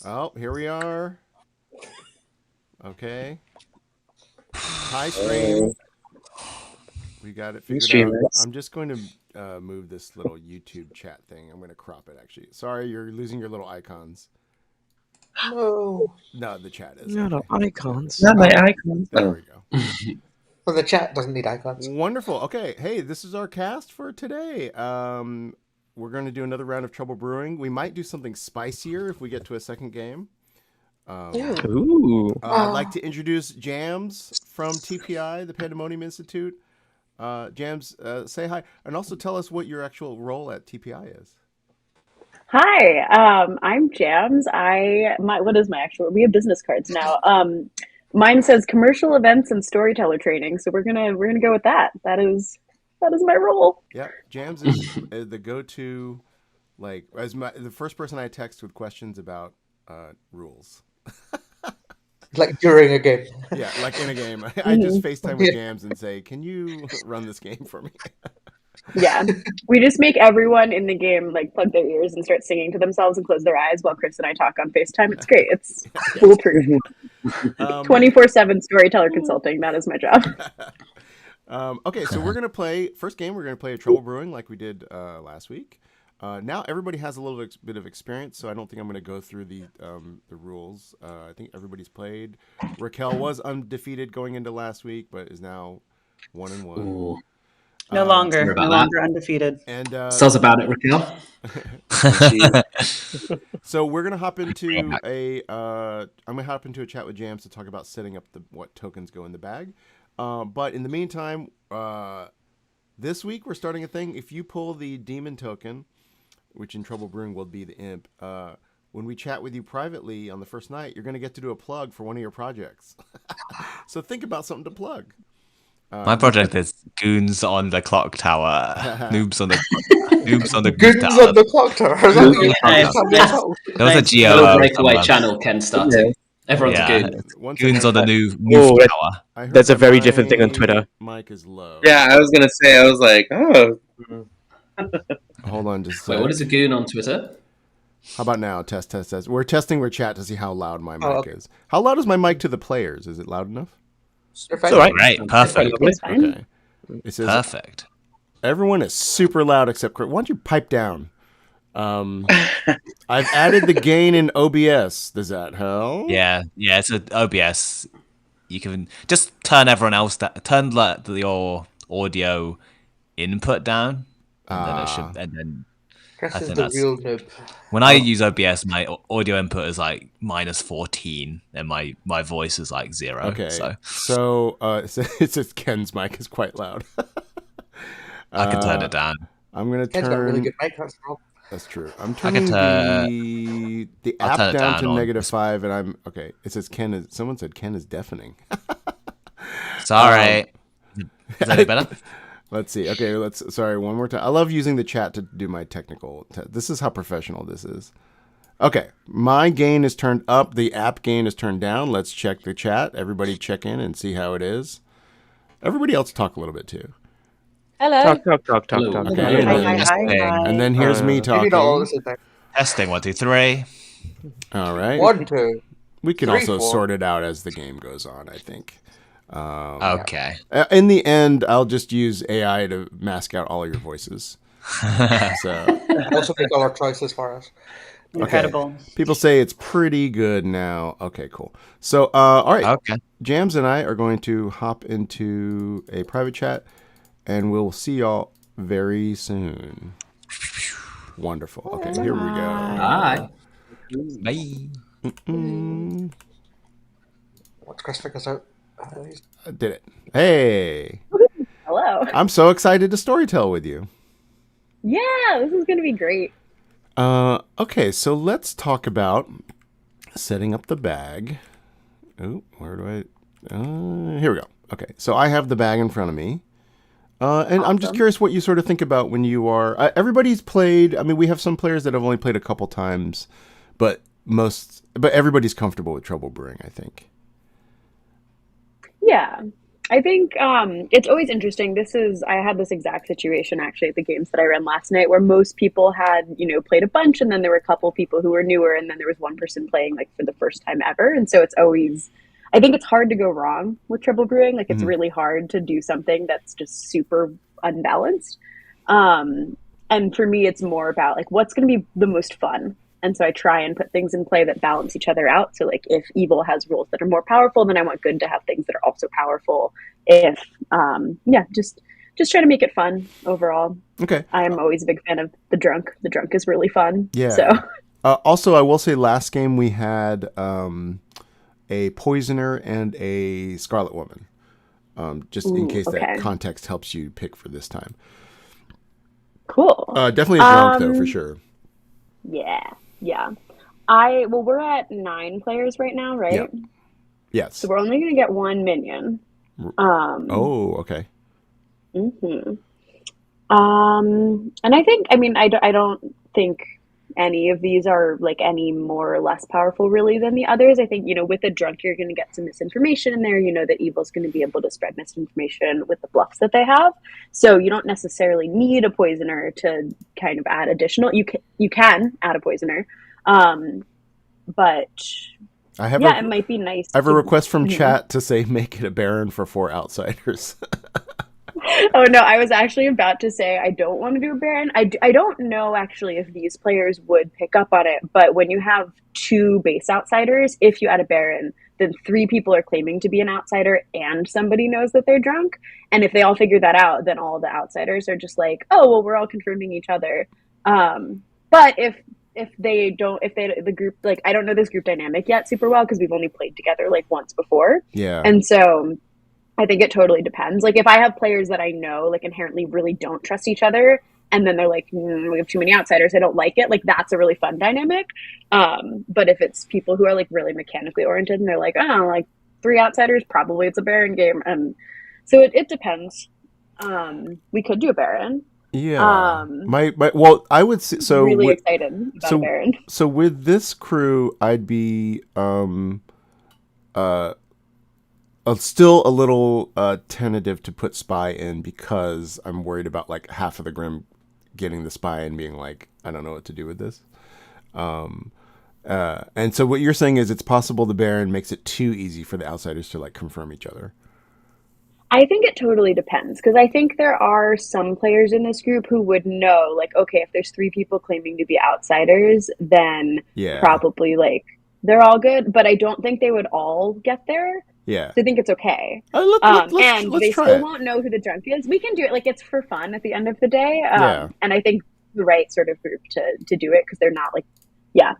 Oh, here we are. Okay. Hi, stream. We got it figured out. I'm just going to move this little YouTube chat thing. I'm going to crop it, actually. Sorry, you're losing your little icons. No. No, the chat is. No, okay. icons. Not my icons. There we go. Well, the chat doesn't need icons. Wonderful. Okay. Hey, this is our cast for today. We're going to do another round of Trouble Brewing. We might do something spicier if we get to a second game. Ooh. I'd like to introduce JAMS from TPI, the Pandemonium Institute. JAMS, say hi, and also tell us what your actual role at TPI is. Hi, I'm Jams. What is my actual? We have business cards now. Mine says commercial events and storyteller training. So we're gonna go with that. That is my role. Yeah, Jams is the go-to, like the first person I text with questions about rules. Like during a game. Yeah, like in a game. I just FaceTime with Jams and say, "Can you run this game for me?" Yeah, we just make everyone in the game like plug their ears and start singing to themselves and close their eyes while Chris and I talk on FaceTime. It's great. It's foolproof. 24/7 storyteller consulting. That is my job. Okay, so we're gonna play first game. We're gonna play a Trouble Brewing like we did last week. Now everybody has a little bit of experience, so I don't think I'm going to go through the rules. I think everybody's played. Raquel was undefeated going into last week, but is now 1-1. No longer undefeated. And tell us about it, Raquel. So we're gonna hop into I'm gonna hop into a chat with Jams to talk about setting up what tokens go in the bag. But in the meantime, this week we're starting a thing. If you pull the demon token, which in Trouble Brewing will be the imp, when we chat with you privately on the first night, you're going to get to do a plug for one of your projects. So think about something to plug. My project is Goons on the Clocktower. Noobs on the Goons Clock on the Clocktower. There was a GO breakaway channel Ken started. Everyone's a goon. Goons on the new tower. That's a very different thing on Twitter. Mic is low. Yeah, I was gonna say. I was like, oh. Hold on, just wait. What is a goon on Twitter? How about now? Test. We're testing our chat to see how loud my mic is. How loud is my mic to the players? Is it loud enough? It's all right. Great, perfect. Okay. It says Perfect. everyone is super loud except Chris. Why don't you pipe down? I've added the gain in OBS. Does that help? Yeah, it's an OBS. You can just turn everyone else turn your audio input down, and then it should. And then Chris is the real noob. When I use OBS, my audio input is like -14, and my voice is like 0. Okay. So it says Ken's mic is quite loud. I can turn it down. I'm gonna Ken's got a turn. really good mic. That's true. I'm turning the app down to -5, and I'm okay. It says someone said Ken is deafening. Sorry. Is that any better? Let's see. Okay, sorry, one more time. I love using the chat to do my technical. This is how professional this is. Okay, my gain is turned up. The app gain is turned down. Let's check the chat. Everybody check in and see how it is. Everybody else talk a little bit too. Hello. Talk. Okay, Hi. and then here's me talking. Testing 1, 2, 3. All right. 1, 2. We can 3, also 4. sort it out as the game goes on, I think. Okay. In the end, I'll just use AI to mask out all your voices. So Also make all our choices for us. Incredible. Okay. People say it's pretty good now. Okay, cool. So, all right. Okay. Jams and I are going to hop into a private chat, and we'll see y'all very soon. Wonderful. Okay, here we go. Bye. Bye. Once Chris figures out. I did it. Hey. Hello. I'm so excited to storytell with you. Yeah, this is gonna be great. Okay, so let's talk about setting up the bag. Oh, where do I... here we go. Okay, so I have the bag in front of me. And awesome. I'm just curious what you sort of think about when you are... everybody's played... I mean, we have some players that have only played a couple times, but everybody's comfortable with Trouble Brewing, I think. Yeah. I think it's always interesting. I had this exact situation actually at the games that I ran last night where most people had, played a bunch and then there were a couple people who were newer and then there was one person playing like for the first time ever. And so I think it's hard to go wrong with triple brewing. Like it's really hard to do something that's just super unbalanced. And for me, it's more about like what's going to be the most fun. And so I try and put things in play that balance each other out. So like if evil has rules that are more powerful, then I want good to have things that are also powerful. If just try to make it fun overall. Okay. I am always a big fan of the drunk. The drunk is really fun. Yeah. So also, I will say last game we had a poisoner and a scarlet woman. Just in case that context helps you pick for this time. Cool. Definitely a drunk though, for sure. Yeah. We're at 9 players right now, right? Yeah. Yes. So we're only going to get 1 minion. Okay. And I think, I don't think any of these are like any more or less powerful really than the others. I think, with a drunk, you're going to get some misinformation in there. That evil's going to be able to spread misinformation with the bluffs that they have. So you don't necessarily need a poisoner to kind of add additional. You can add a poisoner. But it might be nice. I have a request from chat to say make it a Baron for 4 outsiders. Oh no, I was actually about to say I don't want to do a Baron. I don't know actually if these players would pick up on it, but when you have 2 base outsiders, if you add a Baron, then 3 people are claiming to be an outsider and somebody knows that they're drunk. And if they all figure that out, then all the outsiders are just like, oh, well, we're all confirming each other. But if the group, like, I don't know this group dynamic yet super well because we've only played together like once before. Yeah. And so I think it totally depends. Like if I have players that I know like inherently really don't trust each other and then they're like, we have too many outsiders, I don't like it. Like that's a really fun dynamic. But if it's people who are like really mechanically oriented and they're like, oh, like 3 outsiders, probably it's a Baron game. And so it depends. We could do a Baron. Yeah. I would say so. Really excited about Baron. So with this crew, I'd be still a little tentative to put spy in because I'm worried about like half of the Grim getting the spy and being like, I don't know what to do with this. And so what you're saying is it's possible the Baron makes it too easy for the outsiders to like confirm each other. I think it totally depends because I think there are some players in this group who would know, like, okay, if there's 3 people claiming to be outsiders, then probably like they're all good. But I don't think they would all get there. Yeah, so I think it's okay. Let's they try still it. won't know who the drunk is. We can do it like it's for fun at the end of the day. And I think the right sort of group to do it because they're not like,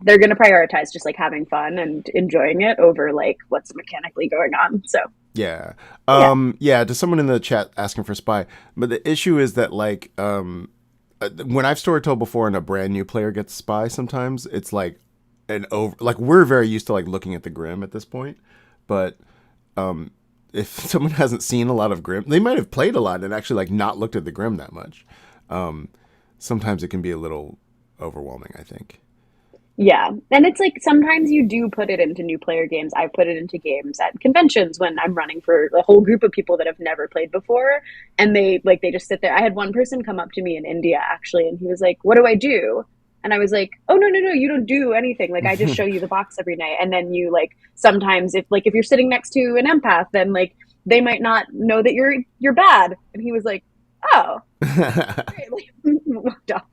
they're going to prioritize just like having fun and enjoying it over like what's mechanically going on. So. Yeah. To someone in the chat asking for spy. But the issue is that like when I've storytold before and a brand new player gets spy, sometimes it's like we're very used to like looking at the Grim at this point. But if someone hasn't seen a lot of Grim, they might have played a lot and actually like not looked at the Grim that much. Sometimes it can be a little overwhelming, I think. Yeah. And it's like sometimes you do put it into new player games. I put it into games at conventions when I'm running for a whole group of people that have never played before. And they just sit there. I had one person come up to me in India actually, and he was like, what do I do? And I was like, oh, no, you don't do anything. Like I just show you the box every night. And then you like, sometimes if you're sitting next to an empath, then like they might not know that you're bad. And he was like, oh, great. Like, walked off.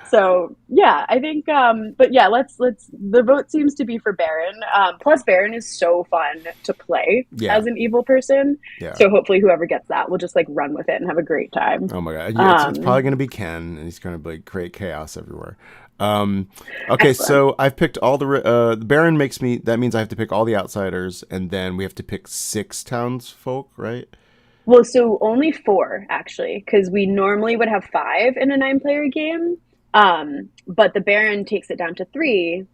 So yeah, I think but yeah, let's the vote seems to be for Baron. Plus Baron is so fun to play as an evil person. Yeah. So hopefully whoever gets that will just like run with it and have a great time. Oh my god. Yeah, it's probably gonna be Ken and he's gonna like create chaos everywhere. Okay, excellent. So I've picked all the Baron makes me that means I have to pick all the outsiders and then we have to pick 6 townsfolk, right? Well, so only 4 actually, because we normally would have 5 in a 9-player game, but the Baron takes it down to 3,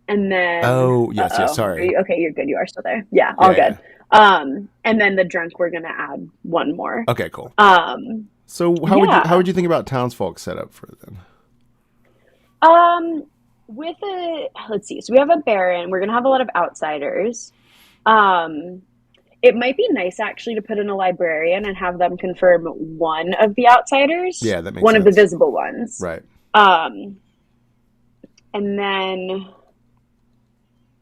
and then yes, sorry. Okay, you're good. You are still there. Yeah, all good. Yeah. And then the drunk, we're gonna add 1 more. Okay, cool. So how would you think about townsfolk setup for them? Let's see. So we have a Baron. We're gonna have a lot of outsiders. it might be nice actually to put in a librarian and have them confirm one of the outsiders. Yeah, that makes one sense. of the visible ones. Right. And then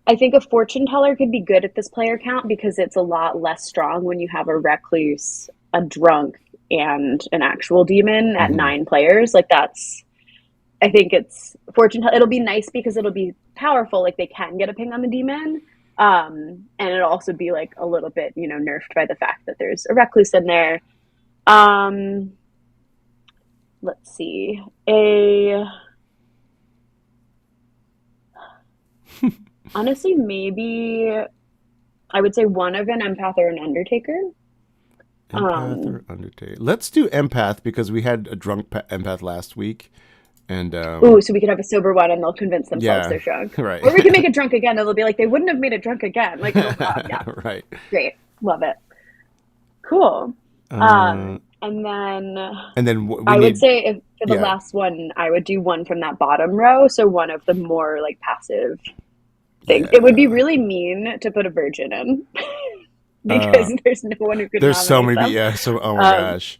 I think a fortune teller could be good at this player count because it's a lot less strong when you have a recluse, a drunk, and an actual demon at 9 players. Like that's, I think it's fortune teller. It'll be nice because it'll be powerful. Like they can get a ping on the demon. And it'll also be like a little bit, nerfed by the fact that there's a recluse in there. Let's see. Honestly, maybe I would say one of an empath or an undertaker. Empath or undertaker. Let's do empath because we had a drunk empath last week. And so we could have a sober one and they'll convince themselves they're drunk. Right. Or we can make it drunk again and they'll be like, they wouldn't have made it drunk again. Like, no problem. Yeah. Right. Great. Love it. Cool. And then I would say if for the last one, I would do one from that bottom row. So one of the more like passive things. It would be really mean to put a virgin in because there's no one who could. There's so many. them. Yeah. So oh my gosh.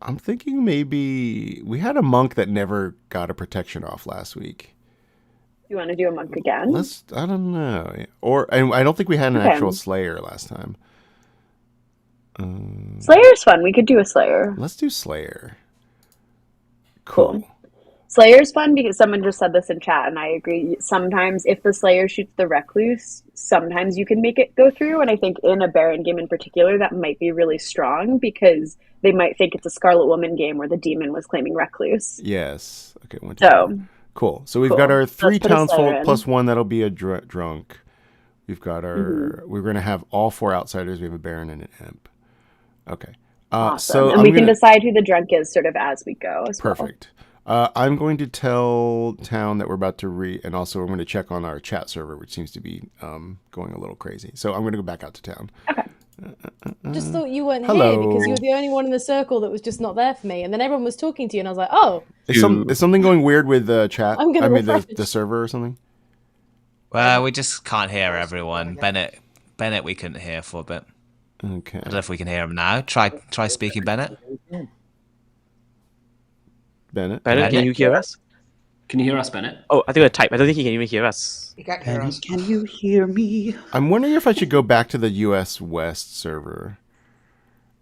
I'm thinking maybe we had a monk that never got a protection off last week. You want to do a monk again? I don't know. And I don't think we had an actual slayer last time. Slayer's fun. We could do a slayer. Let's do slayer. Cool. Slayer's fun because someone just said this in chat and I agree. Sometimes if the slayer shoots the recluse, sometimes you can make it go through. And I think in a Baron game in particular, that might be really strong because they might think it's a Scarlet Woman game where the demon was claiming recluse. Yes. Okay. Cool. So we've Cool. got our 3 townsfolk in. plus 1 that'll be a drunk. We've got our. We're going to have all 4 outsiders. We have a Baron and an imp. Okay. Awesome. So and we can decide who the drunk is sort of as we go as perfect. I'm going to tell town that we're about to read, and also we're going to check on our chat server, which seems to be going a little crazy. So I'm going to go back out to town. Okay. Just thought you weren't Hello. here because you were the only one in the circle that was just not there for me, and then everyone was talking to you, and I was like, "Oh, Is something going weird with the chat? I'm gonna refresh. the server or something? Well, we just can't hear everyone. Bennett, we couldn't hear for a bit. Okay. I don't know if we can hear him now. Try speaking, Bennett. Bennett, can you hear us? Can you hear us, Bennett? Oh, I think I type. I don't think he can even hear us. You can't hear us. Can you hear me? I'm wondering if I should go back to the US West server.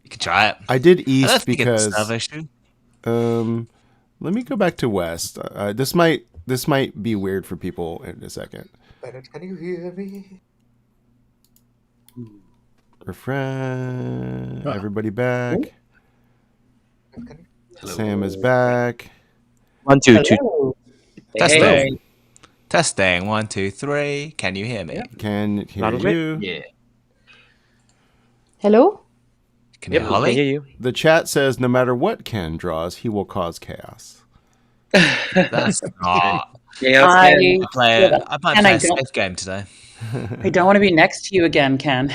You can try it. I did I don't East think it's a because server issue. let me go back to West. This might be weird for people in a second. Bennett, can you hear me? Refresh. Everybody back. Hello. Sam is back. 1, 2, 2. Testing. Testing. 1, 2, 3. Can you hear me? Can hear Loud and you. Yeah. hello." Can you Yep, hear I can hear Holly? you. The chat says no matter what Ken draws, he will cause chaos. That's not. Yeah, I might And play I a don't- safe game today. I don't want to be next to you again, Ken.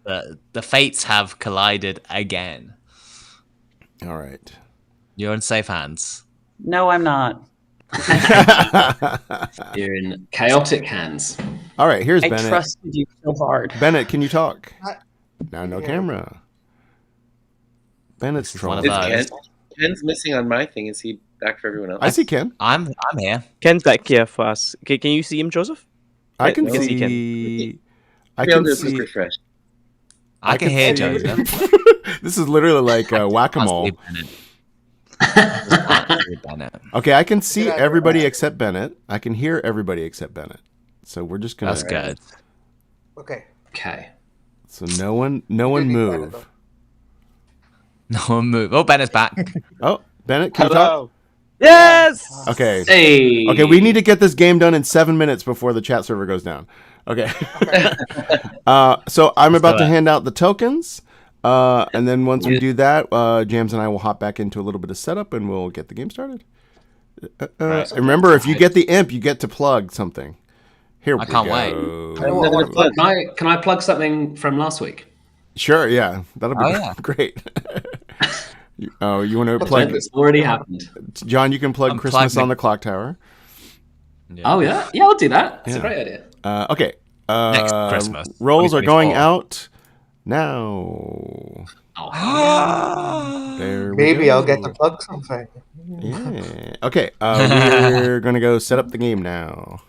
The fates have collided again. All right. You're in safe hands. No, I'm not. You're in chaotic hands. All right, here's I Bennett. trusted you so hard. Bennett, can you talk? Hi. Now no Yeah. camera. Bennett's One of trolling. those. Ken's missing on my thing. Is he back for everyone else? I see Ken. I'm here. Ken's back here for us. Can you see him, Joseph? I can I can see see. I Maybe I'll can do a quick see. refresh. I can hear see- Joseph. This is literally like whack-a-mole. Bennett. Okay, I can see Yeah, everybody right. except Bennett. I can hear everybody except Bennett. So we're just gonna. That's good. Okay. Okay. So no one Good evening, Bennett, move. though. No one move. Oh, Bennett's back. Oh, Bennett, can you talk? Yes! Okay. Hey. Okay, we need to get this game done in 7 minutes before the chat server goes down. Okay. So I'm about to hand out the tokens. And then once we do that, Jams and I will hop back into a little bit of setup and we'll get the game started. Remember, if you get the imp, you get to plug something. Here we can't go. wait. Can I plug something from last week? Sure, yeah. That'll be Oh, yeah. great. You want to plug... It's already happened. John, you can plug Christmas Unplug on the Clocktower. Oh yeah, yeah, I'll do that. That's a Yeah. great idea. Okay. Next Christmas. Rolls are going 2024. out now. Oh. There we Maybe go. I'll get to plug something. Yeah. Okay. We're gonna go set up the game now.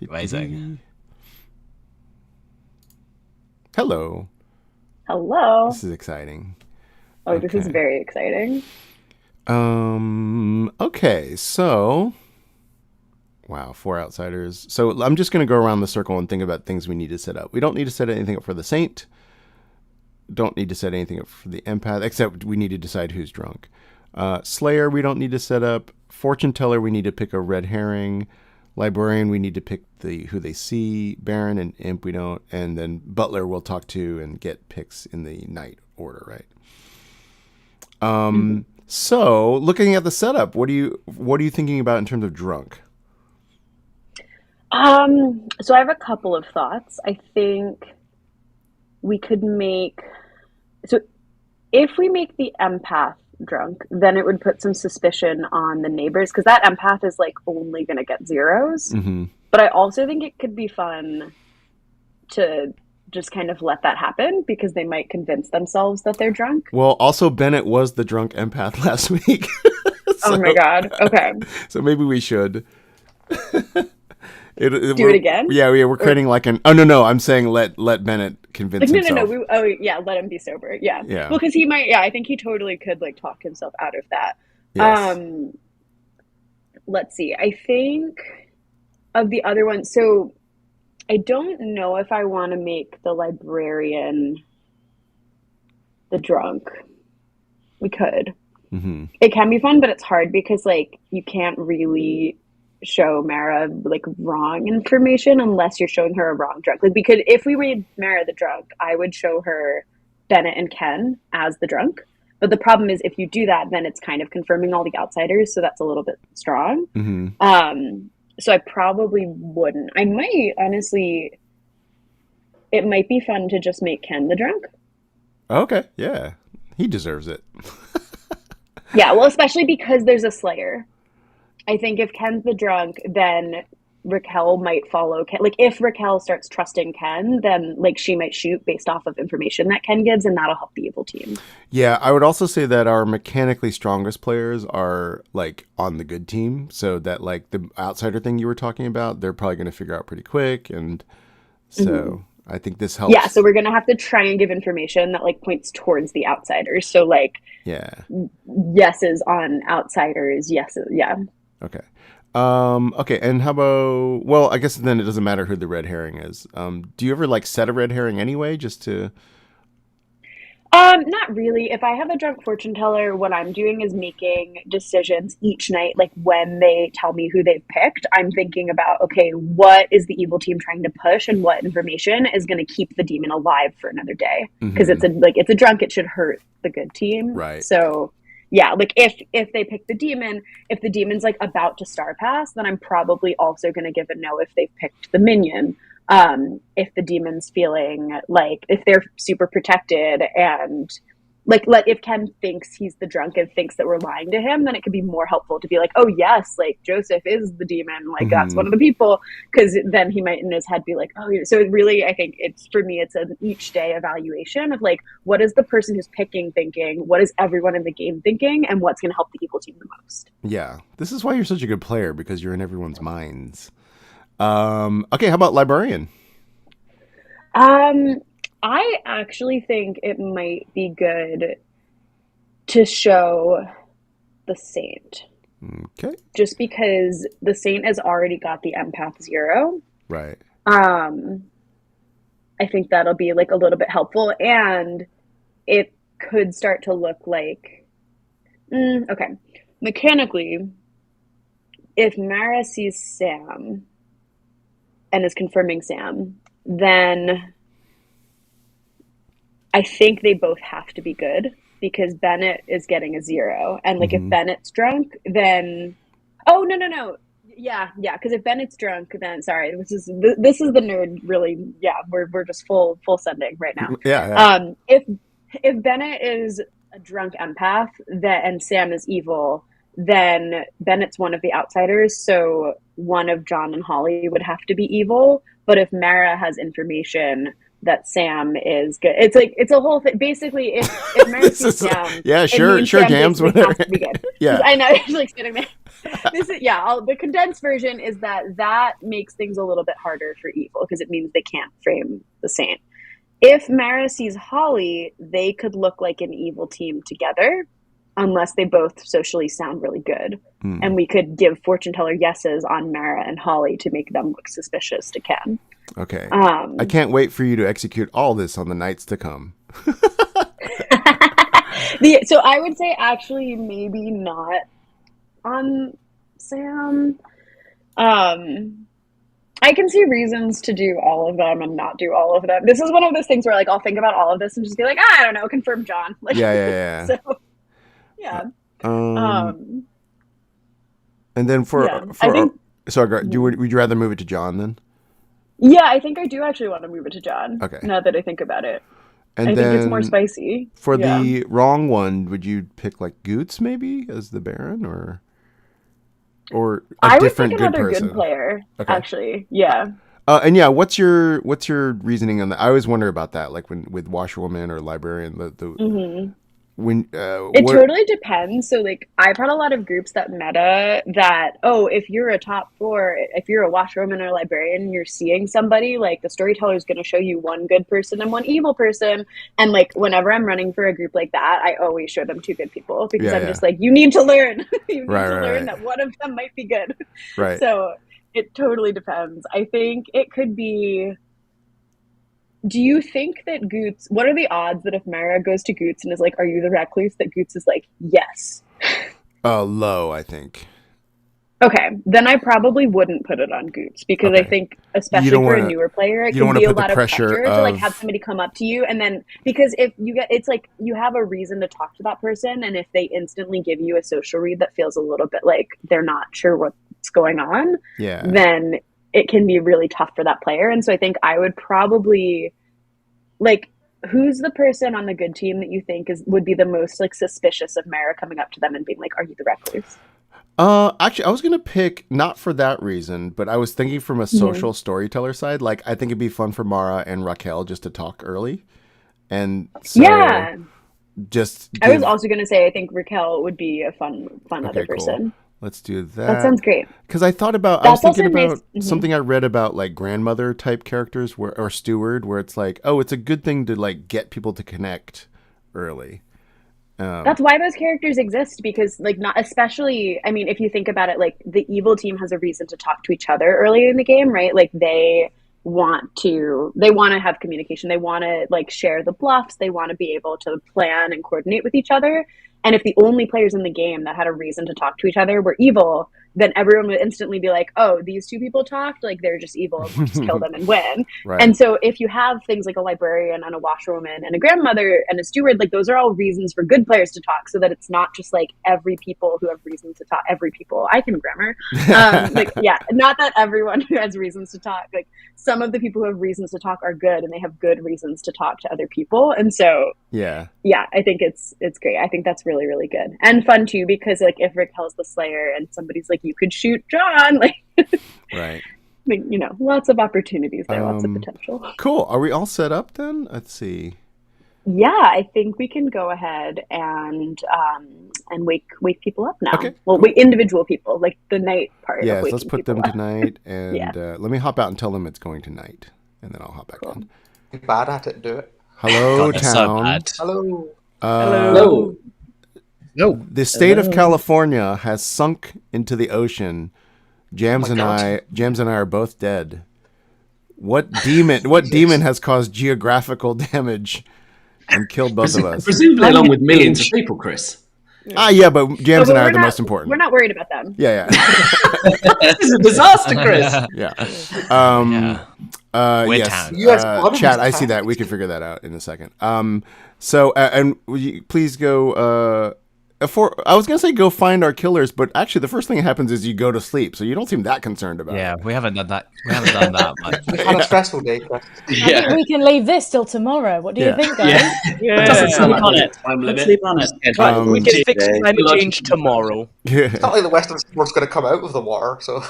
Amazing. Hello. Hello. This is exciting. Oh, this is okay. very exciting. Okay. So. Wow, 4 outsiders. So I'm just gonna go around the circle and think about things we need to set up. We don't need to set anything up for the Saint. Don't need to set anything up for the Empath, except we need to decide who's drunk. Slayer, we don't need to set up. Fortune Teller, we need to pick a red herring. Librarian, we need to pick who they see. Baron and Imp, we don't. And then Butler, we'll talk to and get picks in the night order, right? So looking at the setup, what are you thinking about in terms of drunk? So I have a couple of thoughts. I think we could if we make the empath drunk, then it would put some suspicion on the neighbors, because that empath is like only going to get zeros. Mm-hmm. But I also think it could be fun to just kind of let that happen, because they might convince themselves that they're drunk. Well, also Bennett was the drunk empath last week. Oh my god. Okay. So maybe we should. Do it again? Yeah, we're creating like an. Oh no, I'm saying let Bennett convince No. himself. Let him be sober. Yeah. Yeah. Well, because he might. Yeah, I think he totally could like talk himself out of that. Yes. Let's see. I think of the other one. So I don't know if I want to make the librarian the drunk. We could. Mm-hmm. It can be fun, but it's hard because like you can't really show Mara like wrong information unless you're showing her a wrong drunk. Like if we made Mara the drunk, I would show her Bennett and Ken as the drunk. But the problem is if you do that, then it's kind of confirming all the outsiders, so that's a little bit strong. Mm-hmm. So I probably wouldn't. I might honestly. It might be fun to just make Ken the drunk. Okay, yeah, he deserves it. Yeah, well, especially because there's a Slayer. I think if Ken's the drunk, then Raquel might follow Ken. Like if Raquel starts trusting Ken, then like she might shoot based off of information that Ken gives, and that'll help the evil team. Yeah, I would also say that our mechanically strongest players are like on the good team, so that like the outsider thing you were talking about, they're probably going to figure out pretty quick, and so I think this helps. Yeah, so we're gonna have to try and give information that like points towards the outsiders. So like, yeah, yeses on outsiders. Yeses, yeah. Okay. Okay, and how about? Well, I guess then it doesn't matter who the red herring is. Do you ever like set a red herring anyway, just to? Not really. If I have a drunk fortune teller, what I'm doing is making decisions each night. Like when they tell me who they've picked, I'm thinking about, okay, what is the evil team trying to push, and what information is going to keep the demon alive for another day? Because it's a drunk, it should hurt the good team, right? So. Yeah, like if they pick the demon, if the demon's like about to star pass, then I'm probably also going to give a no if they've picked the minion. If the demon's feeling like, if they're super protected and like if Ken thinks he's the drunk and thinks that we're lying to him, then it could be more helpful to be like, oh yes, like Joseph is the demon, like that's one of the people, because then he might in his head be like, oh yeah. So it really, I think it's, for me, it's an each day evaluation of like, what is the person who's picking thinking, what is everyone in the game thinking, and what's going to help the evil team the most. Yeah, this is why you're such a good player, because you're in everyone's minds. Okay, how about librarian? I actually think it might be good to show the Saint. Okay. Just because the Saint has already got the empath 0. Right. I think that'll be like a little bit helpful, and it could start to look like, okay, mechanically, if Mara sees Sam and is confirming Sam, then I think they both have to be good, because Bennett is getting a 0. And like if Bennett's drunk, then no. Yeah, because if Bennett's drunk, then sorry, this is the nerd really. Yeah, we're just full sending right now. Yeah. If Bennett is a drunk empath and Sam is evil, then Bennett's one of the outsiders, so one of John and Holly would have to be evil. But if Mara has information that Sam is good, it's a whole thing. Basically, if Mara sees Sam, yeah, sure, Sam Jams, basically whatever. has to be good. Yeah, I know. It's like sitting there. The condensed version is that makes things a little bit harder for evil because it means they can't frame the saint. If Mara sees Holly, they could look like an evil team together, unless they both socially sound really good. And we could give fortune teller yeses on Mara and Holly to make them look suspicious to Ken. Okay. I can't wait for you to execute all this on the nights to come. So I would say actually maybe not on Sam. I can see reasons to do all of them and not do all of them. This is one of those things where like I'll think about all of this and just be like, I don't know, confirm John. Like, Yeah. So yeah. And then would you rather move it to John then? Yeah, I think I do actually want to move it to John. Okay. Now that I think about it. And I then think it's more spicy. For the wrong one, would you pick like Goots maybe as the Baron or a different good person? I would pick another good player, actually. Yeah. And yeah, what's your reasoning on that? I always wonder about that, like with Washerwoman or Librarian. It totally depends. So like I've had a lot of groups that meta that, if you're a top 4, if you're a washerwoman or a librarian, you're seeing somebody, like the storyteller is going to show you one good person and one evil person. And like whenever I'm running for a group like that, I always show them 2 good people because I'm just like, you need to learn. You need to learn that one of them might be good. Right. So it totally depends. I think it could be. Do you think that Goots, what are the odds that if Mara goes to Goots and is like, are you the recluse, that Goots is like, yes? Low, I think. Okay, then I probably wouldn't put it on Goots because I think, especially for a newer player, it can be a lot of pressure to like have somebody come up to you. And then, because if you get, it's like you have a reason to talk to that person. And if they instantly give you a social read that feels a little bit like they're not sure what's going on, then it can be really tough for that player. And so I think I would probably, like, who's the person on the good team that you think would be the most like suspicious of Mara coming up to them and being like, are you the recluse? Actually, I was going to pick, not for that reason, but I was thinking from a social storyteller side. Like, I think it'd be fun for Mara and Raquel just to talk early. And so I was also going to say, I think Raquel would be a fun other person. Cool. Let's do that. That sounds great. Because I was thinking about something I read about like grandmother type characters or steward, where it's like, it's a good thing to like get people to connect early. That's why those characters exist, because like not especially, I mean, if you think about it, like the evil team has a reason to talk to each other early in the game, right? Like they want to have communication. They want to like share the bluffs. They want to be able to plan and coordinate with each other. And if the only players in the game that had a reason to talk to each other were evil, then everyone would instantly be like, oh, these 2 people talked, like they're just evil, we'll just kill them and win. Right. And so if you have things like a librarian and a washerwoman and a grandmother and a steward, like those are all reasons for good players to talk, so that it's not just like every people who have reasons to talk, I can grammar. Not that everyone who has reasons to talk, like some of the people who have reasons to talk are good and they have good reasons to talk to other people. And so I think it's great. I think that's really, really good and fun too, because like if Raquel's the Slayer and somebody's like, you could shoot John, like right, like, lots of opportunities there, lots of potential. Cool. Are we all set up then? Let's see. Yeah, I think we can go ahead and wake people up now. Okay. Well, wake individual people, like the night part. Yes, let's put them to night, and let me hop out and tell them it's going to night, and then I'll hop back in. You're bad at it. Do it. Hello, God, town. So Hello. Hello. No. The state of California has sunk into the ocean. Jams and I are both dead. What demon has caused geographical damage and killed both of us? Presumably along with millions of people, Chris. Yeah, but Jams and I are the most important. We're not worried about them. Yeah. This is a disaster, Chris. Yeah. Yes. Chat, I see that. We can figure that out in a second. So, and will you please go I was gonna say go find our killers, but actually the first thing that happens is you go to sleep, so you don't seem that concerned about Yeah, it. we haven't done that. We haven't done that much. We've had a stressful day, Chris. I think we can leave this till tomorrow. What do you think, guys? It doesn't sound like on there's it. a time Let's limit. sleep on it. Right, We can fix today. climate change tomorrow. It's not like the Western sport's going to come out of the water, so.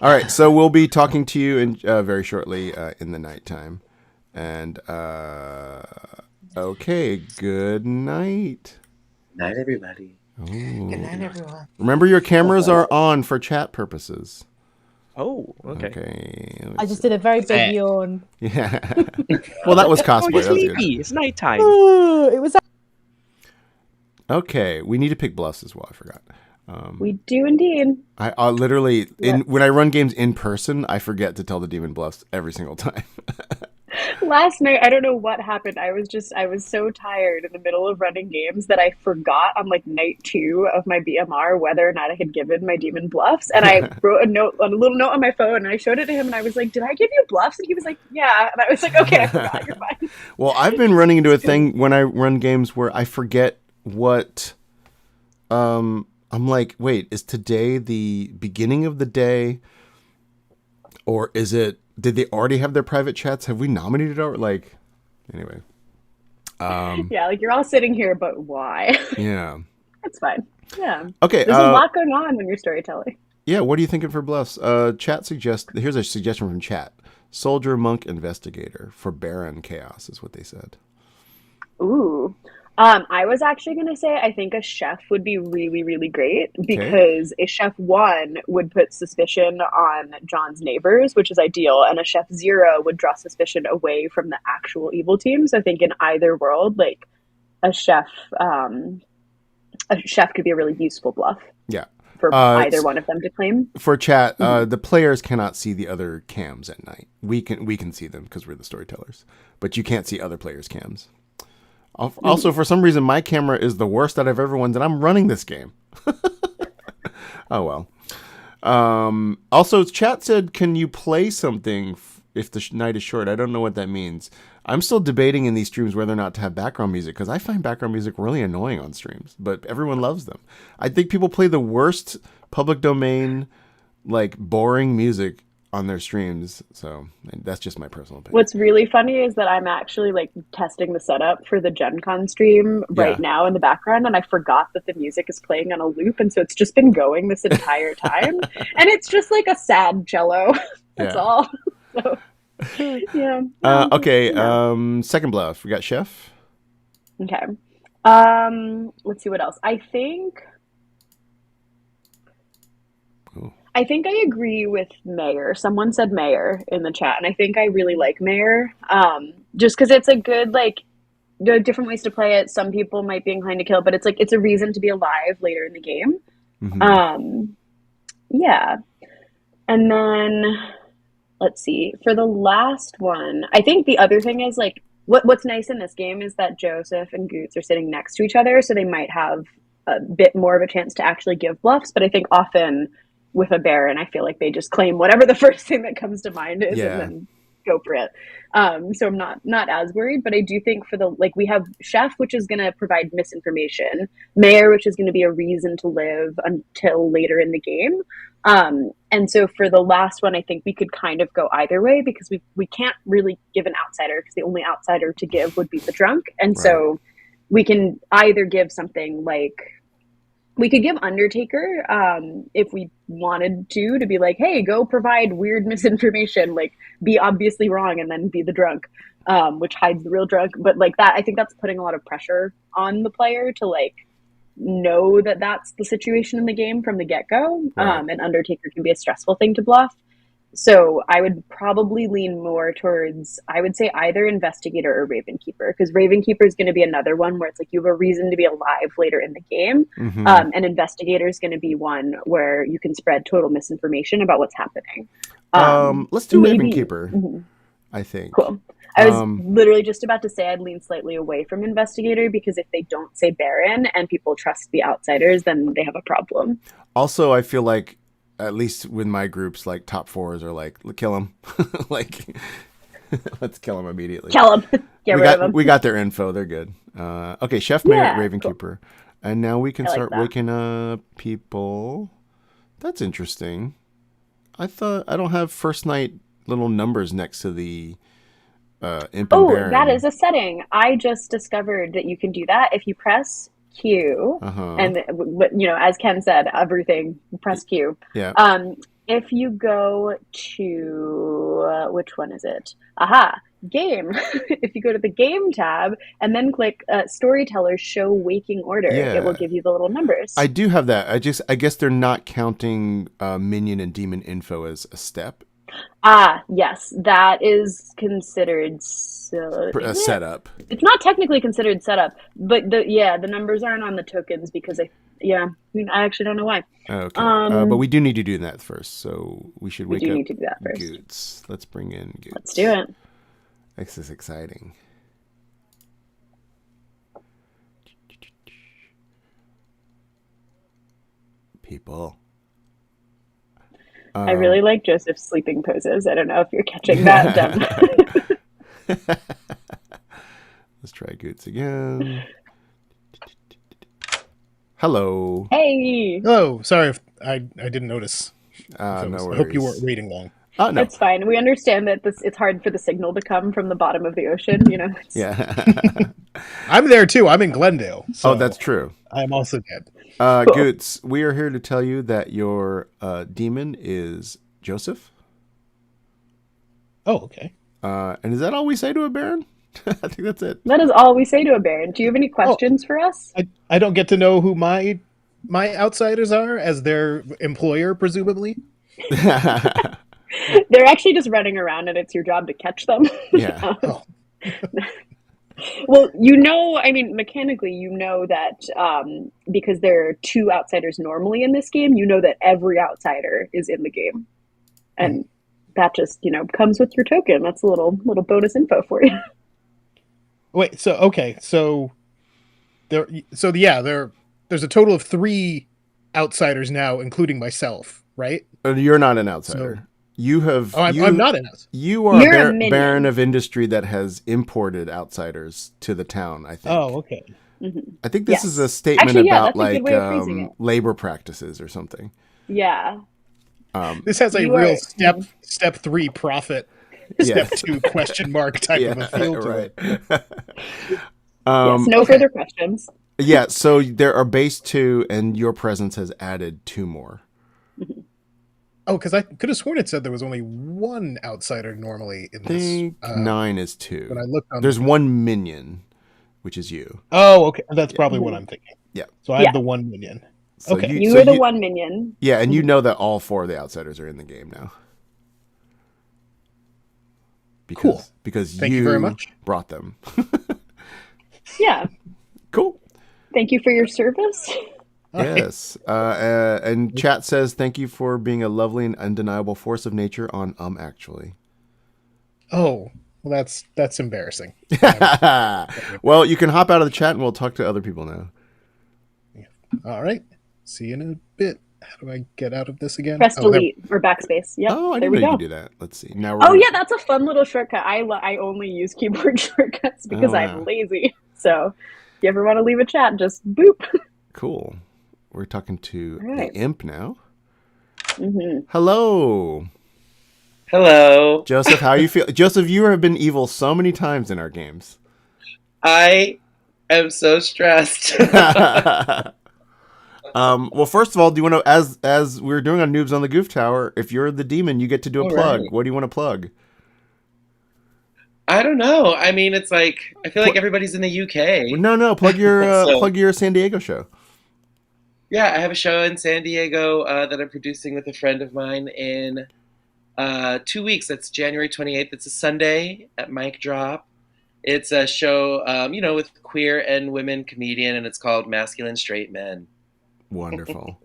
All right, so we'll be talking to you in very shortly in the nighttime, and okay, good night. Night, everybody. Ooh. Good night, everyone. Remember, your cameras are on for chat purposes. Oh, okay. Okay. I just did a very big yawn. Yeah. Well, that was Oh, cosplay. you're That was good. sleepy. It's nighttime. It was. Okay, we need to pick bluffs as well. I forgot. We do indeed. I literally when I run games in person, I forget to tell the demon bluffs every single time. Last night, I don't know what happened. I was so tired in the middle of running games that I forgot on like night 2 of my BMR whether or not I had given my demon bluffs. And I wrote a little note on my phone, and I showed it to him, and I was like, "Did I give you bluffs?" And he was like, "Yeah." And I was like, "Okay, I forgot. You're fine." Well, I've been running into a thing when I run games where I forget what. I'm like, wait, is today the beginning of the day, or is it? Did they already have their private chats? Have we nominated our like? Anyway. Yeah, like you're all sitting here, but why? Yeah. That's fine. Yeah. Okay. There's a lot going on when you're storytelling. Yeah. What are you thinking for bluffs? Chat suggests. Here's a suggestion from chat: soldier, monk, investigator for Baron chaos is what they said. Ooh. I was actually going to say I think a chef would be really, really great because a chef 1 would put suspicion on John's neighbors, which is ideal, and a chef 0 would draw suspicion away from the actual evil team. So I think in either world, like a chef could be a really useful bluff. Yeah. For either one of them to claim. For chat, the players cannot see the other cams at night. We can see them because we're the storytellers, but you can't see other players' cams. Also, for some reason, my camera is the worst out of everyone's, and I'm running this game. Oh, well. Also, chat said, can you play something if the night is short? I don't know what that means. I'm still debating in these streams whether or not to have background music, because I find background music really annoying on streams, but everyone loves them. I think people play the worst public domain, like, boring music on their streams, so that's just my personal opinion. What's really funny is that I'm actually like testing the setup for the Gen Con stream right now in the background, and I forgot that the music is playing on a loop, and so it's just been going this entire time. And it's just like a sad cello. That's all. So, yeah. Okay, second bluff. We got chef. Okay. Let's see what else. I think I agree with mayor. Someone said mayor in the chat, and I think I really like mayor. Just because it's a good, like, there are different ways to play it. Some people might be inclined to kill, but it's like it's a reason to be alive later in the game. Yeah. And then let's see. For the last one, I think the other thing is like what's nice in this game is that Joseph and Goots are sitting next to each other, so they might have a bit more of a chance to actually give bluffs. But I think often with a Baron, I feel like they just claim whatever the first thing that comes to mind is and then go for it. So I'm not as worried, but I do think for the, like, we have chef, which is going to provide misinformation, mayor, which is going to be a reason to live until later in the game. And so for the last one, I think we could kind of go either way because we can't really give an outsider because the only outsider to give would be the drunk. And so we can either give something like, we could give Undertaker if we wanted to be like, hey, go provide weird misinformation, like be obviously wrong and then be the drunk, which hides the real drunk. But like that, I think that's putting a lot of pressure on the player to like know that that's the situation in the game from the get-go. And Undertaker can be a stressful thing to bluff. So I would probably lean more towards, I would say either Investigator or Ravenkeeper, because Ravenkeeper is going to be another one where it's like you have a reason to be alive later in the game. And Investigator is going to be one where you can spread total misinformation about what's happening. Let's do Ravenkeeper, I think. Cool. I was literally just about to say I'd lean slightly away from Investigator because if they don't say Baron and people trust the outsiders, then they have a problem. Also, I feel like at least with my groups, like top fours are like, kill him. Like, let's kill him immediately. Kill him. Get rid of him. We got their info. They're good. Okay, Chef, Mayor, Ravenkeeper. And now we can I like start that. waking up people. That's interesting. I don't have first night little numbers next to the Imp and Oh, Baron. that is a setting. I just discovered that you can do that if you press Q. And as Ken said, everything press Q. Yeah. If you go to which one is it? Aha, game. If you go to the game tab and then click storyteller show waking order, it will give you the little numbers. I do have that. I guess they're not counting minion and demon info as a step. Yes, that is considered A setup. It's not technically considered setup, but the numbers aren't on the tokens because I actually don't know why. Okay, but we do need to do that first, so we should wake up. Need to do that first. Goots. Let's bring in Goots. Let's do it. This is exciting. People. I really like Joseph's sleeping poses. I don't know if you're catching that, Dem. Let's try Goots again. Hello. Hey. Oh, sorry if I didn't notice. No worries. I hope you weren't waiting long. No. It's fine. We understand that it's hard for the signal to come from the bottom of the ocean. Yeah. I'm there too. I'm in Glendale. So that's true. I'm also dead. Cool. Goots, we are here to tell you that your demon is Joseph. Oh, okay. And is that all we say to a Baron? I think that's it. That is all we say to a Baron. Do you have any questions for us? I don't get to know who my outsiders are as their employer, presumably. They're actually just running around, and it's your job to catch them. Yeah. Well, mechanically, that because there are 2 outsiders normally in this game, that every outsider is in the game. And that just, comes with your token. That's a little bonus info for you. Wait, there's a total of 3 outsiders now, including myself, right? You're not an outsider. I'm not an outsider. You are a baron of industry that has imported outsiders to the town, I think. Oh, okay. Mm-hmm. I think this is a statement about labor practices or something. Yeah. This has a real step 3 profit, step 2 question mark type of a feel to it. Yes, no further questions. Yeah, so there are base 2, and your presence has added 2 more. Mm-hmm. Oh, because I could have sworn it said there was only 1 outsider normally in this. I think 9 is 2. When I looked on there's 1 minion, which is you. Oh, okay. That's probably what I'm thinking. Yeah. So I have the 1 minion. So okay. You are the 1 minion. Yeah, and you know that all 4 of the outsiders are in the game now. Cool. Because Thank you very much. Brought them. Yeah. Cool. Thank you for your service. Yes. And chat says, thank you for being a lovely and undeniable force of nature on Actually. Oh, well, that's embarrassing. Well, you can hop out of the chat and we'll talk to other people now. All right. See you in a bit. How do I get out of this again? Press delete or backspace. Yep. Oh, I there didn't we know go. you could do that. Let's see. Now yeah, that's a fun little shortcut. I only use keyboard shortcuts because I'm lazy. So if you ever want to leave a chat, just boop. Cool. We're talking to the imp now. Mm-hmm. Hello. Hello. Joseph, how you feel? Joseph, you have been evil so many times in our games. I am so stressed. Well, first of all, do you want to, as we were doing on Noobs on the Goof Tower, if you're the demon, you get to do a plug. Right. What do you want to plug? I don't know. I mean, it's like, I feel like everybody's in the UK. No, plug your plug your San Diego show. Yeah, I have a show in San Diego that I'm producing with a friend of mine in 2 weeks. That's January 28th. It's a Sunday at Mic Drop. It's a show, with queer and women comedian, and it's called Masculine Straight Men. Wonderful.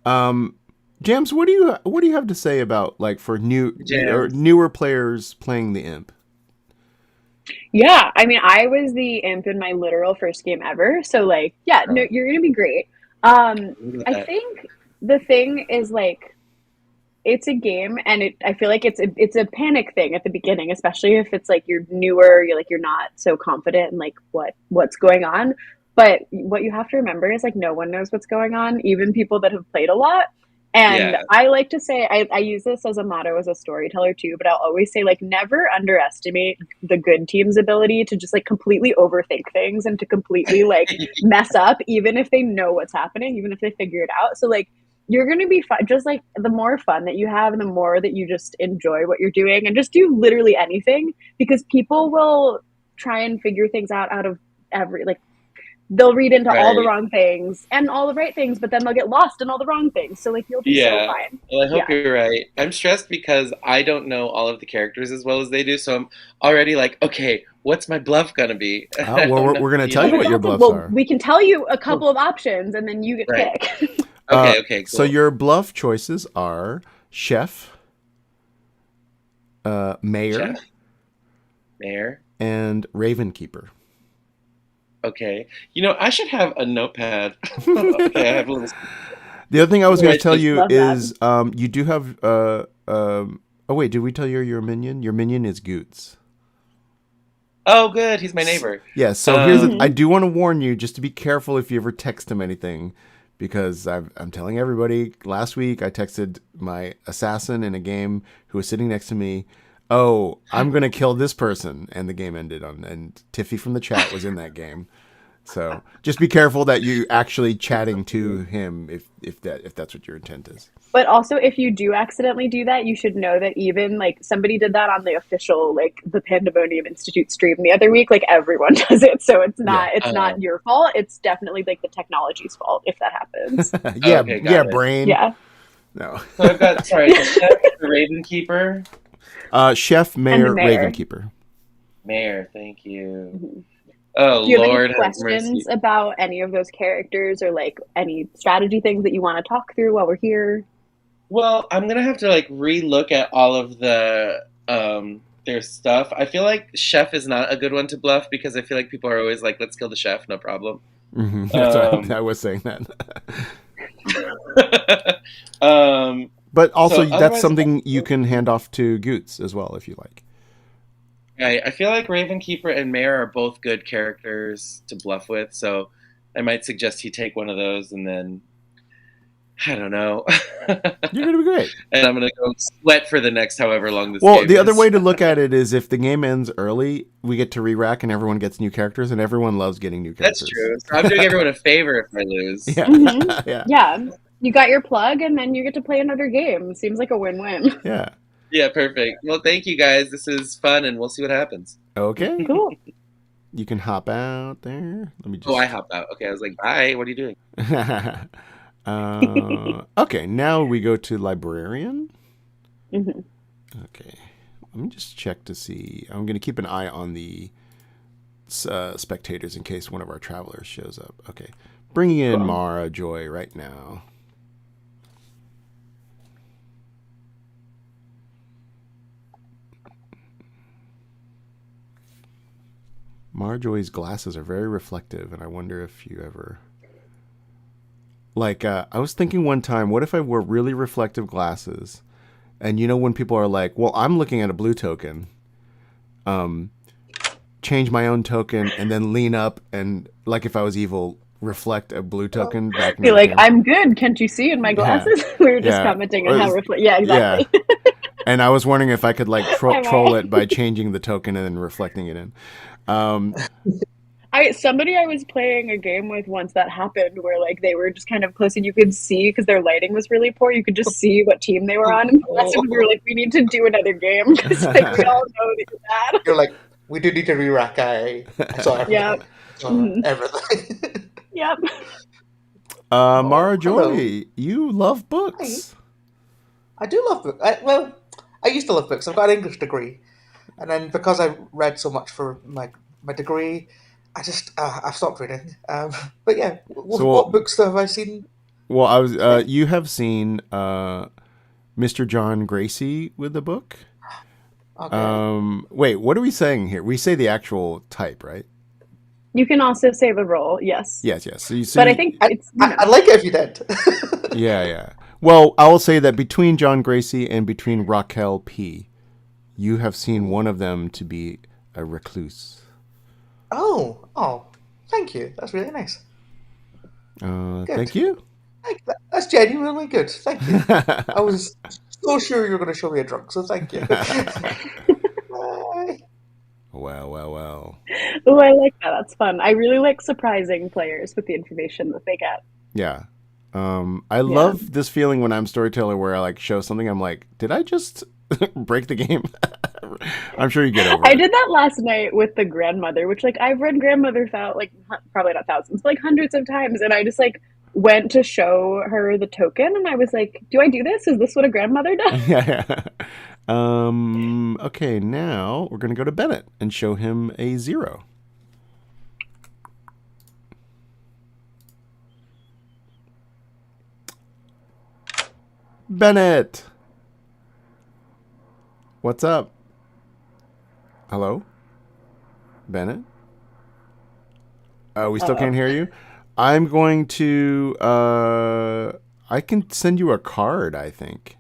Jams, what do you have to say about for newer players playing the imp? Yeah, I mean, I was the imp in my literal first game ever, so no, you're gonna be great. I think the thing is it's a game, and I feel like it's a panic thing at the beginning, especially if it's you're newer, you're not so confident in what's going on. But what you have to remember is like no one knows what's going on, even people that have played a lot. And Yeah. I like to say, I use this as a motto as a storyteller too, but I'll always say, like, never underestimate the good team's ability to just like completely overthink things and to completely like mess up, even if they know what's happening, even if they figure it out. So like, you're going to be fun. Just like the more fun that you have and the more that you just enjoy what you're doing and just do literally anything, because people will try and figure things out of every, like, they'll read into all the Right. wrong things and all the right things, but then they'll get lost in all the wrong things. So like, you'll be so Yeah. fine. Well, I hope Yeah. you're right. I'm stressed because I don't know all of the characters as well as they do, so I'm already like, okay, what's my bluff gonna be? Oh, well, we're going to tell you what your bluffs Well, are. we can tell you a couple of options and then you get to Right. pick. Okay, cool. So your bluff choices are chef, mayor, Mayor. and raven keeper. Okay. You know, I should have a notepad. Okay, I have a little. The other thing I was going to Right, tell just you love that. is you do have oh wait, did we tell you your minion? Your minion is Goots. Oh, good. He's my neighbor. Yeah, so here's I do want to warn you just to be careful if you ever text him anything, because I'm telling everybody, last week I texted my assassin in a game who was sitting next to me, "Oh, I'm going to kill this person," and the game ended and Tiffy from the chat was in that game. So just be careful that you actually chatting to him if that's what your intent is. But also, if you do accidentally do that, you should know that even like somebody did that on the official like the Pandemonium Institute stream the other week. Like everyone does it, so it's not not your fault. It's definitely like the technology's fault if that happens. Yeah, Okay, got it. brain. Yeah. No. So I've got, sorry, the chef, the Raven Keeper. Chef, mayor, mayor. raven keeper. Mayor, thank you. Oh, Do you have Lord, any have mercy. questions about any of those characters or like any strategy things that you want to talk through while we're here? Well, I'm gonna have to like re-look at all of the their stuff. I feel like chef is not a good one to bluff because I feel like people are always like, "Let's kill the chef, no problem." Mm-hmm. That's what I was saying that. But also, So that's otherwise- something you can hand off to Goots as well if you like. Right. I feel like Raven Keeper and Mayor are both good characters to bluff with, so I might suggest he take one of those, and then I don't know. You're gonna be great. And I'm gonna go sweat for the next however long this Well, game the other is. way to look at it is if the game ends early, we get to re-rack and everyone gets new characters, and everyone loves getting new characters. That's true. So I'm doing everyone a favor if I lose. Yeah. Mhm. Yeah. Yeah. You got your plug and then you get to play another game. Seems like a win-win. Yeah. Yeah, perfect. Well, thank you guys. This is fun, and we'll see what happens. Okay. Cool. You can hop out there. Let me just. Oh, I hopped out. Okay, I was like, bye. What are you doing? Okay, now we go to librarian. Mhm. Okay, let me just check to see. I'm going to keep an eye on the spectators in case one of our travelers shows up. Okay, bringing in Mara Joy right now. Mara Joy's glasses are very reflective, and I wonder if you ever... Like, I was thinking one time, what if I wore really reflective glasses? And you know when people are like, well, I'm looking at a blue token, change my own token, and then lean up and, like if I was evil, reflect a blue token back in Be the like, game. I'm good. Can't you see in my glasses? We were just commenting on how Yeah, exactly. Yeah. And I was wondering if I could like Am troll I? it by changing the token and then reflecting it in. Somebody I was playing a game with once that happened where like they were just kind of close and you could see because their lighting was really poor. You could just see what team they were on. And we were like, we need to do another game because like we all know that you're bad. You're like, we do need to re-rack. I saw everything. Yep. Saw Mhm. everything. Yep. Mara Joy, hello. you love books. I do love books. Well, I used to love books. I've got an English degree, and then because I read so much for my degree, I just I've stopped reading. But yeah, what books have I seen? Well, I was you have seen Mr. John Gracie with the book. Okay. Wait, what are we saying here? We say the actual type, right? You can also say the role, yes. Yes. So you see, But I think it's I'd like it if you did. yeah. Well, I will say that between John Gracie and between Raquel P, you have seen one of them to be a recluse. Oh. Thank you. That's really nice. Thank you. That's genuinely good. Thank you. I was so sure you were going to show me a drunk, so thank you. Well. Oh, I like that. That's fun. I really like surprising players with the information that they get. Yeah. I love this feeling when I'm storyteller where I like show something. I'm like, did I just break the game? I'm sure you get over it. I did that last night with the grandmother, which like I've read grandmother like probably not thousands, but like hundreds of times, and I just like went to show her the token, and I was like, "Do I do this? Is this what a grandmother does?" Yeah. Okay, now we're gonna go to Bennett and show him a 0. Bennett, what's up? Hello, Bennett. We still can't hear you. I'm going to. I can send you a card, I think.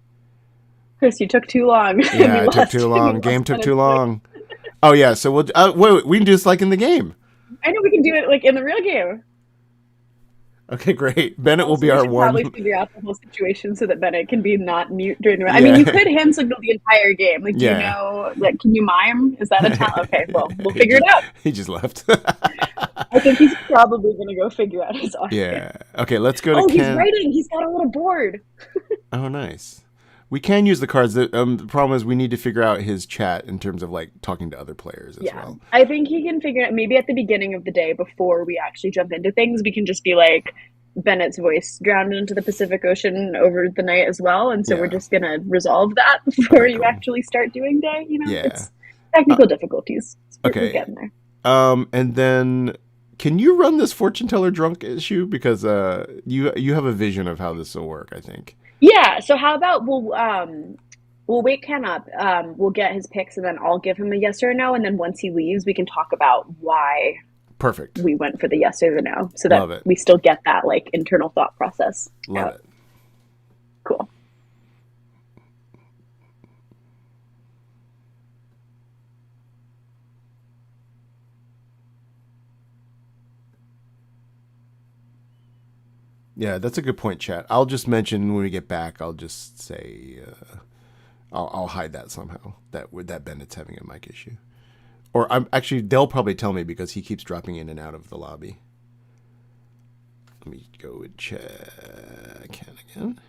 Chris, you took too long. Yeah, it took too long. Game took too long. Oh yeah, so we'll. Wait, we can do this like in the game. I know we can do it like in the real game. Okay, great. Bennett will be our one. Probably figure out the whole situation so that Bennett can be not mute during the. I mean, you could hand signal the entire game. Like, do you know? Like, can you mime? Is that a talent? Okay, well, we'll figure it out. He just left. I think he's probably gonna go figure out his audio. Yeah. Okay, let's go to Ken. He's writing. He's got a little board. Oh, nice. We can use the cards. The problem is we need to figure out his chat in terms of like talking to other players as well. I think he can figure it out maybe at the beginning of the day before we actually jump into things. We can just be like, Bennett's voice drowned into the Pacific Ocean over the night as well. And so we're just going to resolve that before you actually start doing day. You know, it's technical difficulties. We're getting there. And then can you run this fortune teller drunk issue? Because you have a vision of how this will work, I think. Yeah, so how about we'll wake Ken up, we'll get his picks, and then I'll give him a yes or a no, and then once he leaves, we can talk about why we went for the yes or the no, so that we still get that like internal thought process. Love it. Cool. Yeah, that's a good point, chat. I'll just mention when we get back. I'll just say, I'll hide that somehow. That Bennett's having a mic issue, or they'll probably tell me because he keeps dropping in and out of the lobby. Let me go and check again.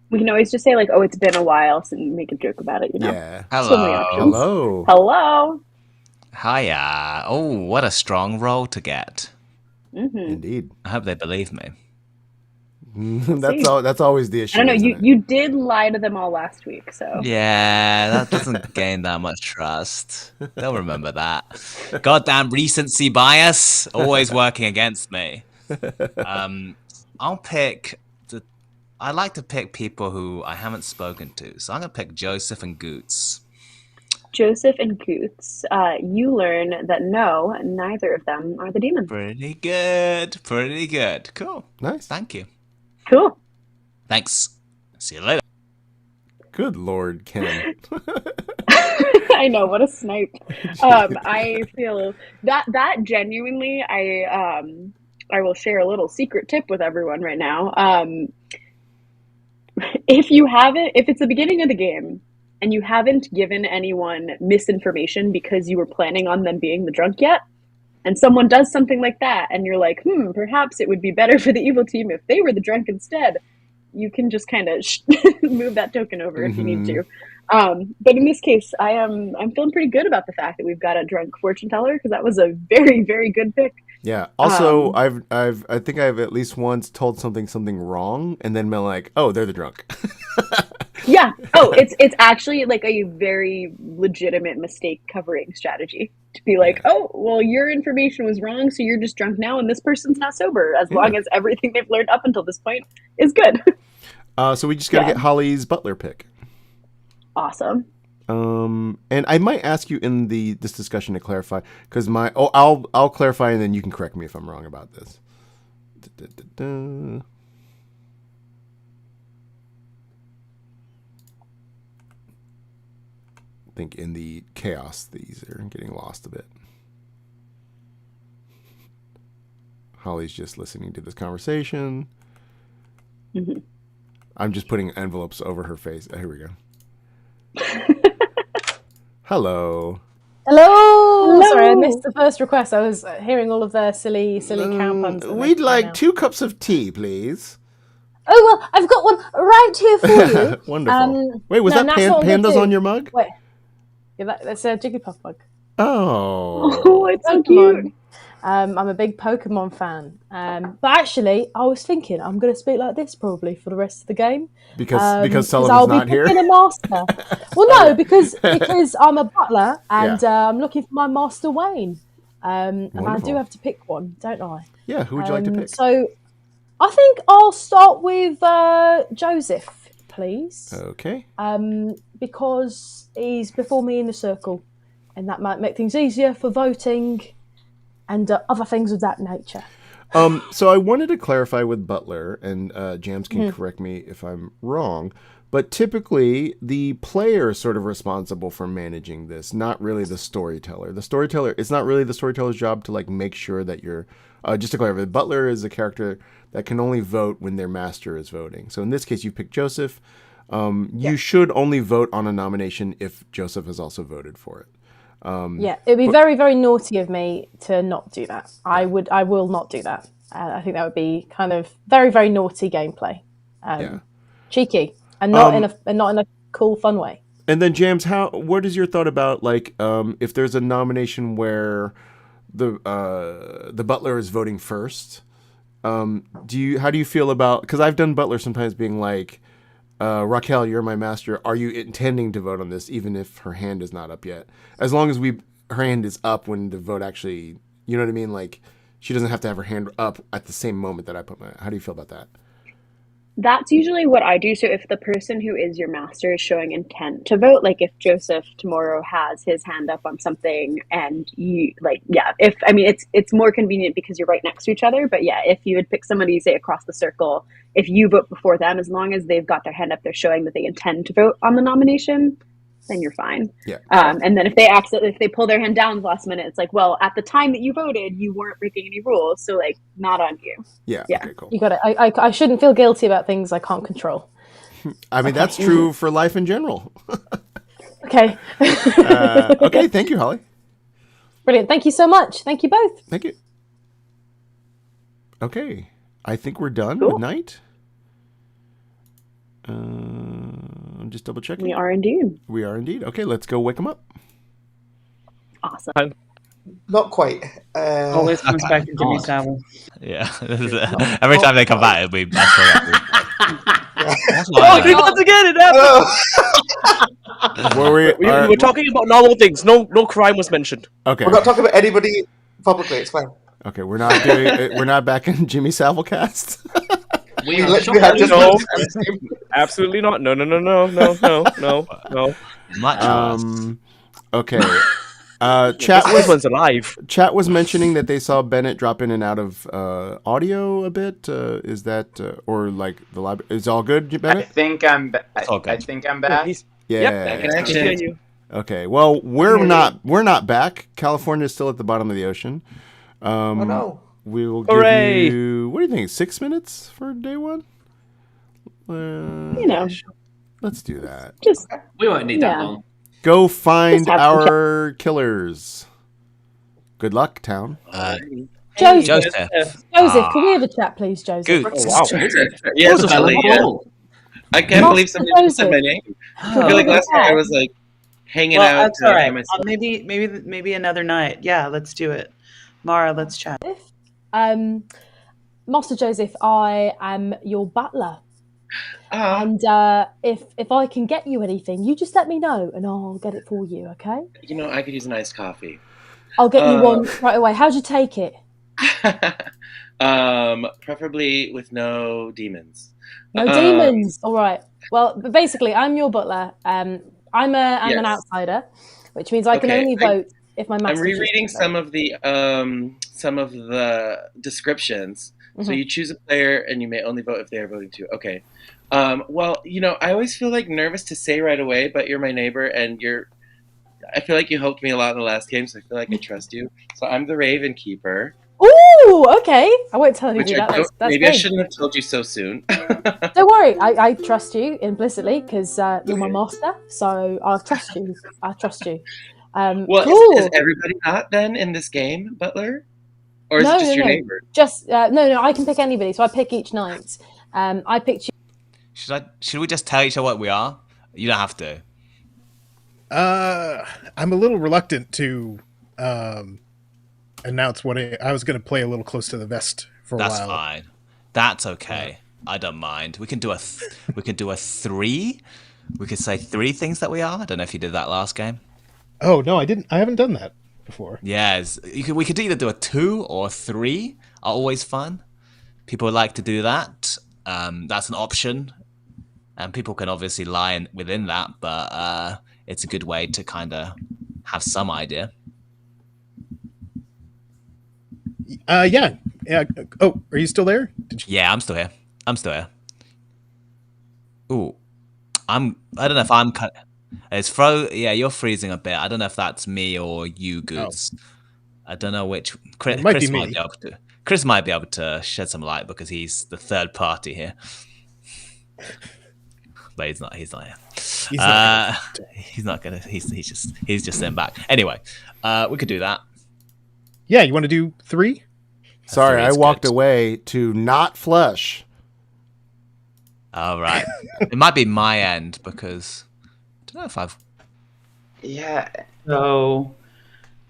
We can always just say like, "Oh, it's been a while," so make a joke about it. You know? Yeah. Hello. Hello. Hiya. Oh, what a strong roll to get. Mm-hmm. Indeed. I hope they believe me. That's always the issue. I don't know. You did lie to them all last week, so yeah, that doesn't gain that much trust. They'll remember that. Goddamn recency bias, always working against me. I'll pick I like to pick people who I haven't spoken to, so I'm gonna pick Joseph and Goots. Joseph and Goots, you learn that no, neither of them are the demon. Pretty good. Cool. Nice. Thank you. Cool. Thanks. See you later. Good Lord, Ken. I know, what a snipe. I feel that genuinely, I will share a little secret tip with everyone right now. If it's the beginning of the game and you haven't given anyone misinformation because you were planning on them being the drunk yet, and someone does something like that, and you're like, perhaps it would be better for the evil team if they were the drunk instead, you can just kind of move that token over if you need to. But in this case, I'm feeling pretty good about the fact that we've got a drunk fortune teller, because that was a very, very good pick. Yeah. Also, I think I've at least once told something wrong, and then been like, oh, they're the drunk. Yeah. Oh, it's actually like a very legitimate mistake covering strategy to be like, oh, well, your information was wrong, so you're just drunk now, and this person's not sober, as long as everything they've learned up until this point is good. So we just gotta get Holly's butler pick. Awesome. And I might ask you in this discussion to clarify, because I'll clarify, and then you can correct me if I'm wrong about this. I think in the chaos, these are getting lost a bit. Holly's just listening to this conversation. Mhm. I'm just putting envelopes over her face. Here we go. Hello. Hello! Sorry, I missed the first request. I was hearing all of their silly cow puns. We'd like 2 cups of tea, please. Oh, well, I've got one right here for you. Wonderful. Wait, was that pandas on your mug? Wait. Yeah, that's a Jigglypuff mug. Oh. Oh, it's so cute. I'm a big Pokemon fan. But actually, I was thinking I'm going to speak like this probably for the rest of the game. Because Sullivan's not here? I'll be picking a master. Well, no, because I'm a butler and I'm looking for my Master Wayne. And I do have to pick one, don't I? Yeah, who would you like to pick? So I think I'll start with Joseph, please. Okay. Because he's before me in the circle, and that might make things easier for voting and other things of that nature. So I wanted to clarify with Butler, and Jams can correct me if I'm wrong, but typically the player is sort of responsible for managing this, not really the storyteller. It's not really the storyteller's job to like make sure that you're, just to clarify, the Butler is a character that can only vote when their master is voting. So in this case, you picked Joseph. You should only vote on a nomination if Joseph has also voted for it. It'd be very, very naughty of me to not do that. I will not do that. I think that would be kind of very, very naughty gameplay. Cheeky and not in a cool, fun way. And then Jams, what is your thought about like if there's a nomination where the Butler is voting first? How do you feel about? Because I've done Butler sometimes being like, Raquel, you're my master. Are you intending to vote on this, even if her hand is not up yet? As long as her hand is up when the vote actually, you know what I mean? Like, she doesn't have to have her hand up at the same moment that I put my. How do you feel about that? That's usually what I do. So if the person who is your master is showing intent to vote, like if Joseph tomorrow has his hand up on something and it's more convenient because you're right next to each other. But yeah, if you would pick somebody, say across the circle, if you vote before them, as long as they've got their hand up, they're showing that they intend to vote on the nomination, then you're fine. Yeah. And then if they pull their hand down the last minute, it's like, well, at the time that you voted, you weren't breaking any rules, so like, not on you. Yeah. Okay, cool. You got it. I shouldn't feel guilty about things I can't control. I mean, that's true for life in general. Okay. Okay. Thank you, Holly. Brilliant. Thank you so much. Thank you both. Thank you. Okay. I think we're done Cool. with night. I'm just double checking. We are indeed. We are indeed. Okay, let's go wake them up. Awesome. Not quite. Always comes back to Jimmy Savile. Yeah. Every time they come back, it'll be better. Oh, he once again, it happened. We're talking about normal things. No crime was mentioned. Okay. We're not talking about anybody publicly. It's fine. Okay, we're not doing it. We're not back in Jimmy Savile cast. We literally had just No, absolutely not. No. Okay. Chat This one's alive. Chat was mentioning that they saw Bennett drop in and out of audio a bit. Is that or like the library? Is all good, Bennett? I think I'm back. Okay. I think I'm back. Yeah. Yep, I can hear you. Okay. Well, we're not back. California is still at the bottom of the ocean. Oh no. We will give Hooray. you. What do you think? 6 minutes for day one? Let's do that. We won't need that long. Go find Just have some our killers. Good luck, town. Joseph, Joseph. can we have a chat, please, Joseph? Good. Wow. Yes, Holly, yeah. I can't believe somebody said my name. I feel like last night I was like hanging out. That's all right. by myself. Maybe another night. Yeah, let's do it. Mara, let's chat. Master Joseph, I am your butler. Ah, And if I can get you anything, you just let me know and I'll get it for you, okay? you know, I could use an iced coffee. I'll get you one right away. How'd you take it? Preferably with no demons. No demons. All right. Well, but basically, I'm your butler. I'm an outsider, which means I can Okay, only vote if my master. I'm rereading some of the descriptions. So you choose a player and you may only vote if they are voting too. Okay. Well, you know, I always feel like nervous to say right away, but you're my neighbor and I feel like you helped me a lot in the last game, so I feel like I trust you. So I'm the Raven Keeper. Ooh, Oh, okay. I won't tell you that. That's maybe I big. shouldn't have told you so soon. Don't worry. I trust you implicitly because you're my master. So I'll trust you. I trust you. Well, cool. is everybody not then in this game, Butler? Or is it just your neighbor? Just no. I can pick anybody. So I pick each night. I picked you. Should we just tell each other what we are? You don't have to. I'm a little reluctant to announce what I was going to play a little close to the vest for a while. That's fine. That's okay. I don't mind. We can do a 3. We could say 3 things that we are. I don't know if you did that last game. Oh no, I didn't. I haven't done that before. Yes, we could either do a 2 or 3. Are always fun. People like to do that. That's an option, and people can obviously lie within that, but it's a good way to kind of have some idea. Yeah. Oh, are you still there? Yeah, I'm still here. Ooh, I don't know if I'm cut. Yeah, you're freezing a bit. I don't know if that's me or you, Goods. I don't know which. Chris might be able to. Chris might be able to shed some light because he's the third party here. But he's not here. He's not gonna. He's just sitting back. Anyway, we could do that. Yeah, you want to do 3? Sorry, I walked away to not flush. All right. It might be my end because I don't know if I've. Yeah. So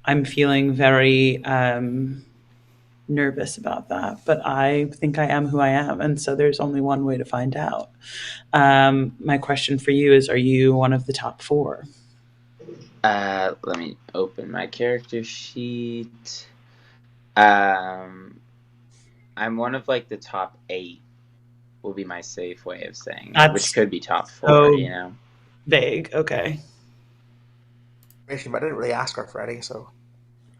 I'm feeling very nervous about that, but I think I am who I am, and so there's only one way to find out. My question for you is: are you one of the top 4? Let me open my character sheet. I'm one of like the top 8. Will be my safe way of saying it, which could be top 4. You know, vague. Okay. But I didn't really ask her for any, so.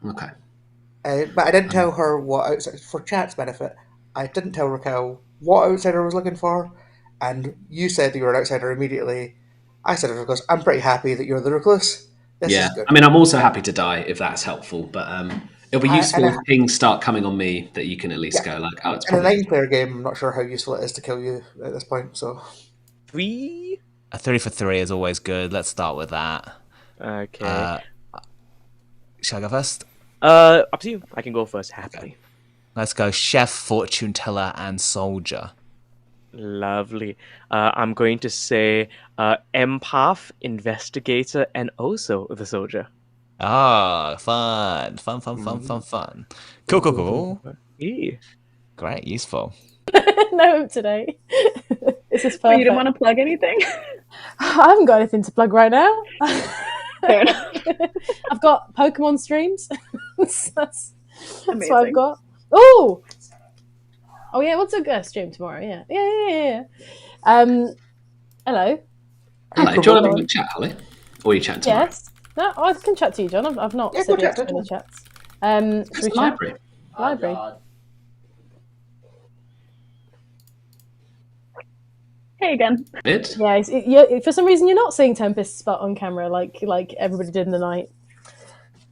Okay. But I didn't tell her what outsider, for chat's benefit, I didn't tell Raquel what outsider I was looking for, and you said that you were an outsider immediately. I said it because I'm pretty happy that you're the recluse. This is good. I mean, I'm also happy to die if that's helpful, but it'll be useful if things start coming on me that you can at least go like, oh, it's in a probably... 9-player game, I'm not sure how useful it is to kill you at this point, so... 3? A 3 for 3 is always good. Let's start with that. Okay. Shall I go first? Up to you. I can go first, happily. Let's go chef, fortune teller, and soldier. Lovely. I'm going to say empath, investigator, and also the soldier. Ah, fun. Cool. Yeah. Great, useful. No, today. This is perfect. Well, you didn't want to plug anything? I haven't got anything to plug right now. Fair enough. I've got Pokemon streams. that's Amazing. what I've got. Oh yeah, what's a stream tomorrow? Yeah. Hello. Hello, do you want to have a quick chat, Holly? Or are you chatting to me? Yes. No, I can chat to you, John. I've not said yes to any chats. It's the library. Library. Hey again. Bit? Yeah, for some reason you're not seeing Tempest's spot on camera like everybody did in the night.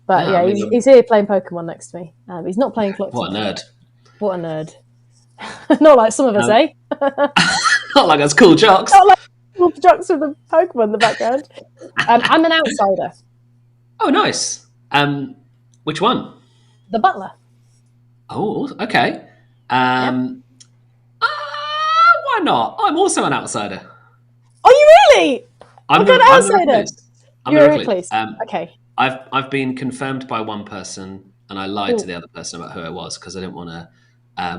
But No, he's here playing Pokemon next to me. He's not playing Clocktower. What a nerd. What a nerd. Not like some of us, eh? Not like us cool jocks. Not like cool jocks with the Pokemon in the background. I'm an outsider. Oh, nice. Which one? The butler. Oh, okay. Why not? I'm also an outsider. Are you really? I'm an outsider. You're a recluse. Okay. I've been confirmed by one person, and I lied to the other person about who I was because I didn't want to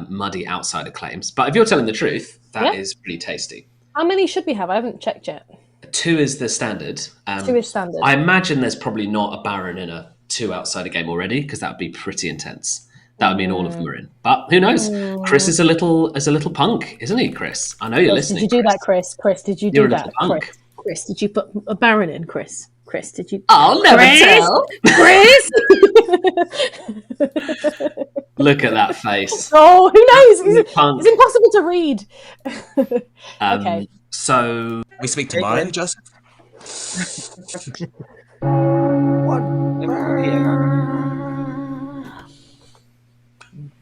muddy outsider claims. But if you're telling the truth, that is pretty tasty. How many should we have? I haven't checked yet. 2 is the standard. 2 is standard. I imagine there's probably not a Baron in a 2 outsider game already because that would be pretty intense. That would mean all of them are in. But who knows? Chris is a little punk, isn't he, Chris? I know you're listening. Did you do that, Chris? Chris, did you do that? Chris, did you put a Baron in, Chris? Chris, did you? I'll never tell. Chris! Look at that face. Oh, who knows? It's impossible to read. Okay. So we speak tomorrow, Joseph?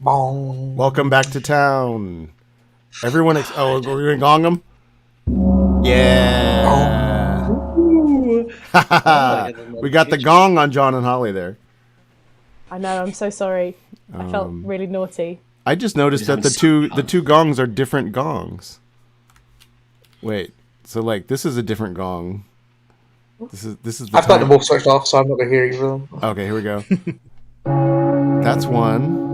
Bong. Welcome back to town. Everyone, we're going to gong them? Yeah. We got the gong on John and Holly there. I know, I'm so sorry. I felt really naughty. I just noticed that the two gongs are different gongs. Wait, so like this is a different gong. This is the I've got them both switched off, so I'm not going to hear either of them. Okay, here we go. That's one.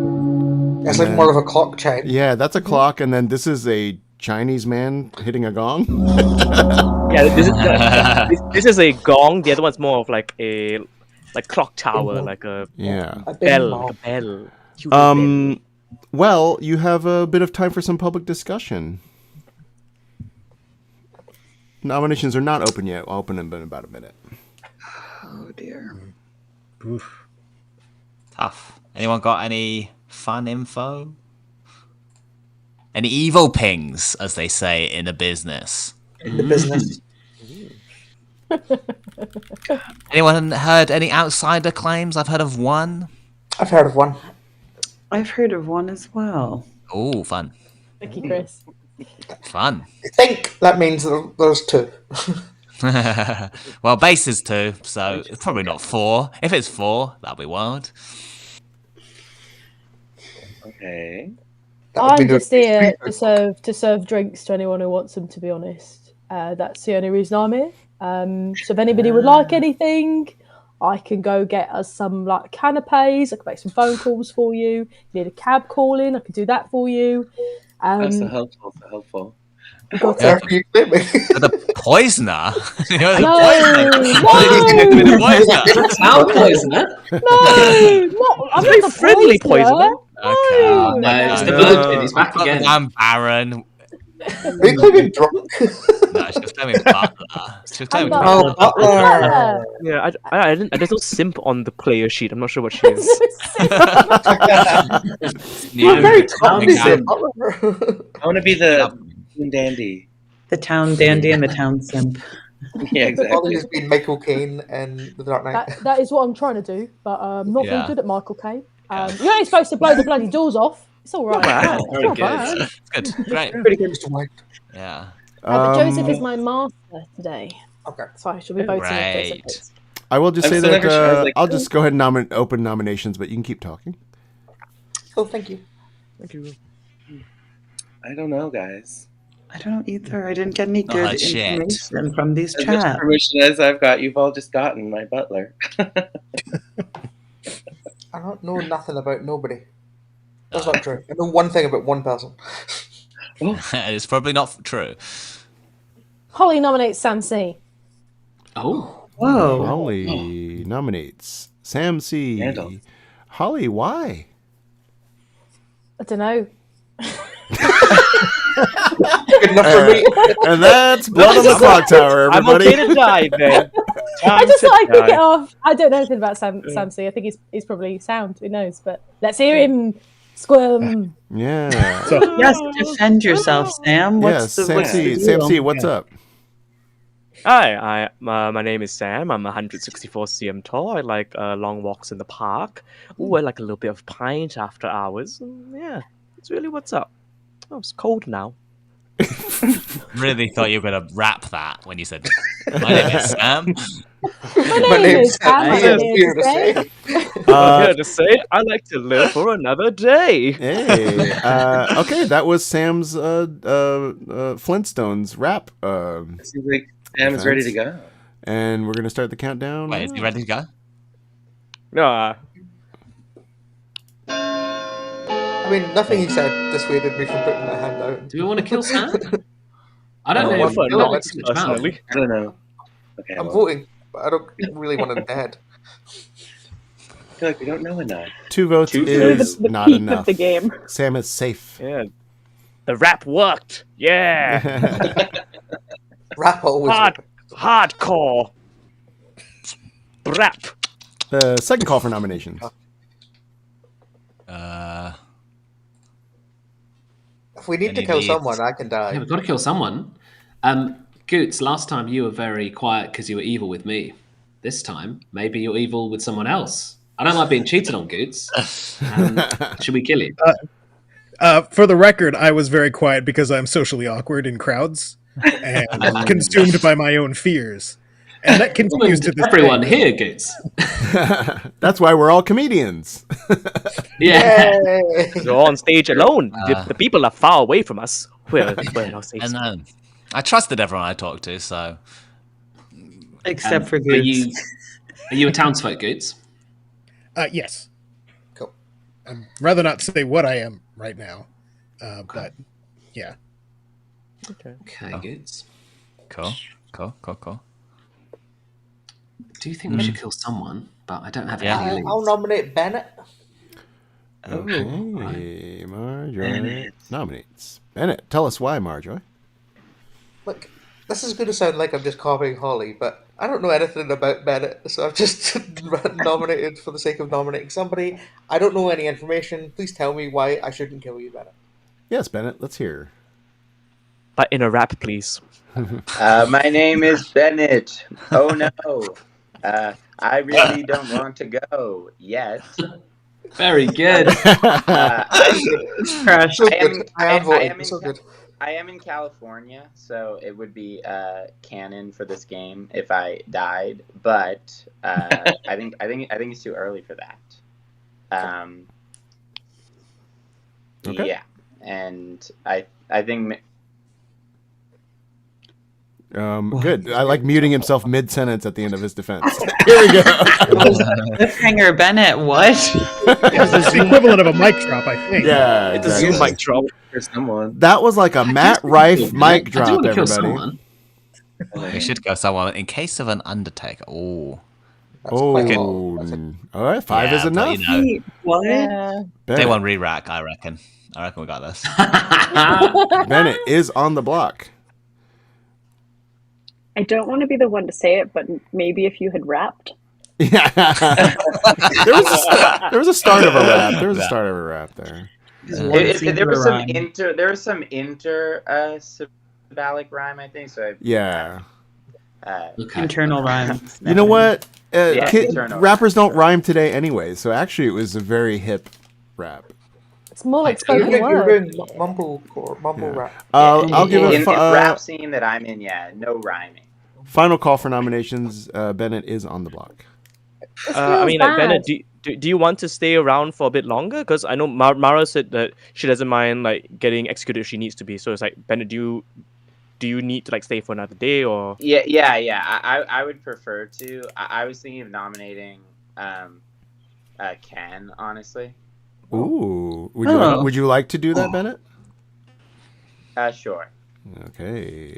It's like more of a clock chime. Yeah, that's a clock, and then this is a Chinese man hitting a gong. Yeah, this is a gong. The other one's more of like a clock tower, like a bell, like a bell. Huge bell. Well, you have a bit of time for some public discussion. Nominations are not open yet. I'll open them in about a minute. Oh dear. Oof. Tough. Anyone got any fun info? Any evil pings, as they say in the business? In the business. Anyone heard any outsider claims? I've heard of one. I've heard of one. I've heard of one as well. Oh, fun. Thank you, Chris. Fun. I think that means there's two. Well, base is 2, so it's probably not 4. If it's 4, that'll be wild. Okay. I'm just here to serve drinks to anyone who wants them, to be honest. That's the only reason I'm here. So if anybody would like anything, I can go get us some like canapes. I can make some phone calls for you. If you need a cab calling, I can do that for you. That's so helpful. So helpful. The poisoner? You're the poisoner? No, I'm not the friendly poisoner. Okay. No, it's the bulletin. He's back again. I'm Baron. Are you claiming drunk? No, she was claiming Butler. She was claiming Butler. Yeah, there's no simp on the player sheet. I'm not sure what she is. You're very Tommy confident. I want to be the dandy. The town dandy and the town simp. Yeah, exactly. Ollie has been Michael Caine and The Dark Knight. that is what I'm trying to do, but I'm not very Yeah. good at Michael Caine. You're only supposed to blow the bloody doors off. It's all right. Wow, It's very not good. bad. It's good. Great. Pretty good, Mr. White. Yeah. But Joseph is my master today. Okay. So I shall be voting on Joseph. Great. please. I will just I'm say still that never sure, like- I'll just go ahead and open nominations, but you can keep talking. Oh, thank you. Thank you. I don't know, guys. I don't know either. I didn't get any Oh, good shit. information from these As much chats. permission as I've got, you've all just gotten my butler. I don't know nothing about nobody. That's not true. I know one thing about one person. It's probably not true. Holly nominates Sam C. Oh, Whoa. Holly nominates Sam C. Scandal. Holly, why? I don't know. Good enough for me. And that's Blood on the Clocktower, I'm everybody. okay to die then. I just thought I'd die. pick it off. I don't know anything about Sam C. I think he's probably sound. Who knows? But let's hear him squirm. Yeah. So, Yes, defend yourself, Sam. Yes, Sam C. Sam C. What's up? Hi, my name is Sam. I'm 164 cm tall. I like long walks in the park. Ooh, I like a little bit of pint after hours. Yeah, that's really what's up. Oh, it's cold now. Really thought you were going to rap that when you said, my name is Sam. My name is Sam. I'm here to say. I'm here to say I like to live for another day. Hey. Okay, that was Sam's Flintstones rap. Seems like Sam is ready to go. And we're going to start the countdown. Wait, is he ready to go? No, I mean, nothing he said dissuaded me from putting my hand out. do we want to kill Sam? I don't know. I if prefer Bill not, likes to smell. personally. I don't know. Okay, I'm well, voting, but I don't really want him dead. I feel like we don't know enough. 2 votes Two is the not peak enough. of the game. Sam is safe. Yeah, the rap worked. Yeah, Rap always. hardcore rap. Second call for nominations. If we need to Any kill leads? someone, I can Yeah, die. we've got to kill someone. Goots, last time you were very quiet because you were evil with me. This time, maybe you're evil with someone else. I don't like being cheated on, Goots. Should we kill you? For the record, I was very quiet because I'm socially awkward in crowds and consumed by my own fears. And that continues to this everyone day. here, Goots. That's why we're all comedians. Yeah. You're on stage alone. The people are far away from us. We're not safe. And I trusted everyone I talked to, so. Except for Are Goots. you a townsfolk, Goots? Yes. Cool. I'd rather not say what I am right now, but yeah. Okay, Goots. Cool. Do you think we should kill someone? But I don't have any leads. I'll nominate Bennett. Okay, Marjorie nominates Bennett. Tell us why, Marjorie. Look, this is going to sound like I'm just copying Holly, but I don't know anything about Bennett, so I've just nominated for the sake of nominating somebody. I don't know any information. Please tell me why I shouldn't kill you, Bennett. Yes, Bennett. Let's hear. But in a rap, please. My name is Bennett. Oh no. I really don't want to go yet. Very good. I am in California, so it would be canon for this game if I died. But I think it's too early for that. Okay. Yeah, and I think. Good. I like muting himself mid-sentence at the end of his defense. Here we go. Cliffhanger Bennett, what? It's the equivalent of a mic drop, I think. Yeah, It's a Zoom mic drop. For someone. That was like a Matt Rife mic drop, everybody. Someone. We should go someone in case of an Undertaker. Oh. All right, 5 is enough. Wait, what? Day one re-rack, I reckon. We got this. Bennett is on the block. I don't want to be the one to say it, but maybe if you had rapped. Yeah. there was a start of a rap. There was a start of a rap there. There was some inter syllabic rhyme, I think. So Yeah. Internal rhyme. You know what? internal. Rappers don't rhyme today anyway, so actually it was a very hip rap. It's more like You're spoken word. doing mumble rap. I'll give in a rap scene that I'm in, no rhyming. final call for nominations. Bennett is on the block. I mean, like, Bennett, do you want to stay around for a bit longer? Because I know Mara said that she doesn't mind like getting executed if she needs to be. So it's like, Bennett, do you need to like stay for another day or? Yeah. I would prefer to. I was thinking of nominating Ken, honestly. Ooh, would you like to do that, Bennett? Sure. Okay.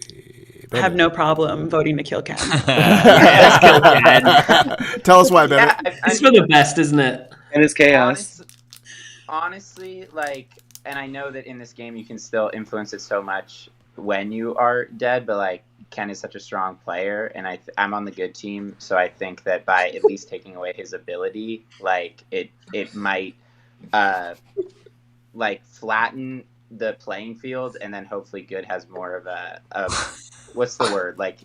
I have no problem voting to kill Ken. Let's kill Ken. Tell us why, Bennett. It's for the best, isn't it? And it's chaos. Honestly, like, and I know that in this game you can still influence it so much when you are dead, but like Ken is such a strong player, and I'm on the good team, so I think that by at least taking away his ability, like it might like flatten the playing field, and then hopefully good has more of a what's the word, like,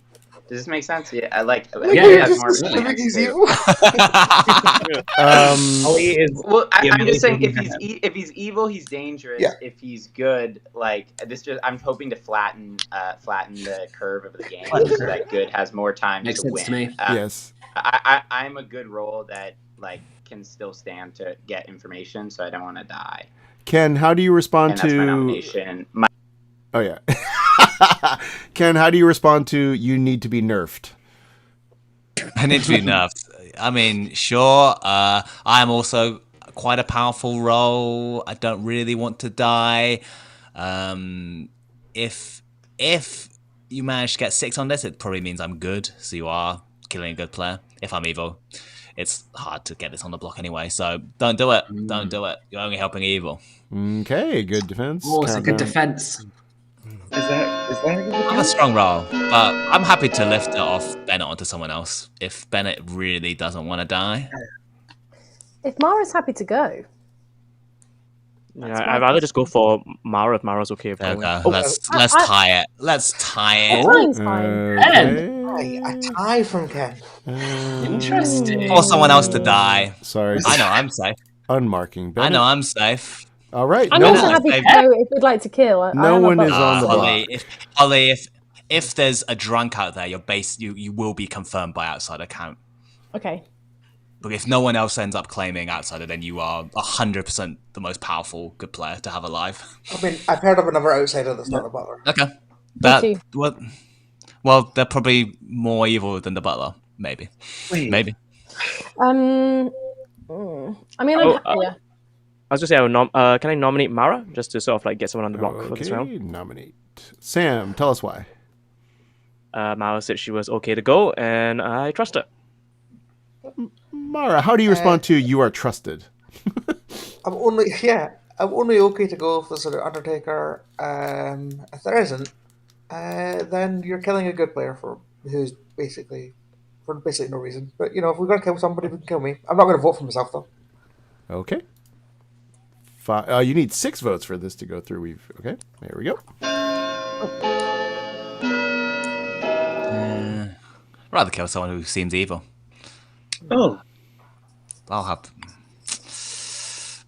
does this make sense? Yeah, I like has more of a chance well, I'm just saying if he's evil, he's dangerous. Yeah. If he's good, like I'm hoping to flatten the curve of the game so that good has more time Makes to sense win. to me. Yes. I'm a good role that like can still stand to get information, so I don't want to die. Ken, how do you respond And to? that's my nomination. Oh yeah. Ken, how do you respond to "you need to be nerfed"? I need to be nerfed. I mean, sure. I'm also quite a powerful role. I don't really want to die. If you manage to get 6 on this, it probably means I'm good. So you are killing a good player. If I'm evil, it's hard to get this on the block anyway. So don't do it. Don't do it. You're only helping evil. Okay, good defense. Oh, it's a good defense. Is that a good I'm a strong role, but I'm happy to lift it off Bennett onto someone else if Bennett really doesn't want to die. If Mara's happy to go. Yeah, I'd rather just go for Mara if Mara's okay with going. Okay, let's tie it. Let's tie it. Time's fine. Okay. A tie from Ken. Interesting. Or someone else to die. Sorry. I know I'm safe. Unmarking Bennett. I know I'm safe. All right. I'm also happy to know if we'd like to kill. No one is on the Holly, block. Holly, if there's a drunk out there, you will be confirmed by outsider count. Okay. But if no one else ends up claiming outsider, then you are 100% the most powerful good player to have alive. I mean, I've heard of another outsider that's not a butler. Okay. Well, they're probably more evil than the butler. Maybe. Wait. Maybe. I mean, yeah. I was just saying, can I nominate Mara just to sort of like get someone on the block for this round? Nominate Sam. Tell us why. Mara said she was okay to go, and I trust her. Mara, how do you respond to "you are trusted"? I'm only okay to go if there's an Undertaker. If there isn't, then you're killing a good player for basically no reason. But if we're gonna kill somebody, we can kill me. I'm not gonna vote for myself though. Okay. You need 6 votes for this to go through. Okay. There we go. Rather kill someone who seems evil. Oh. I'll have.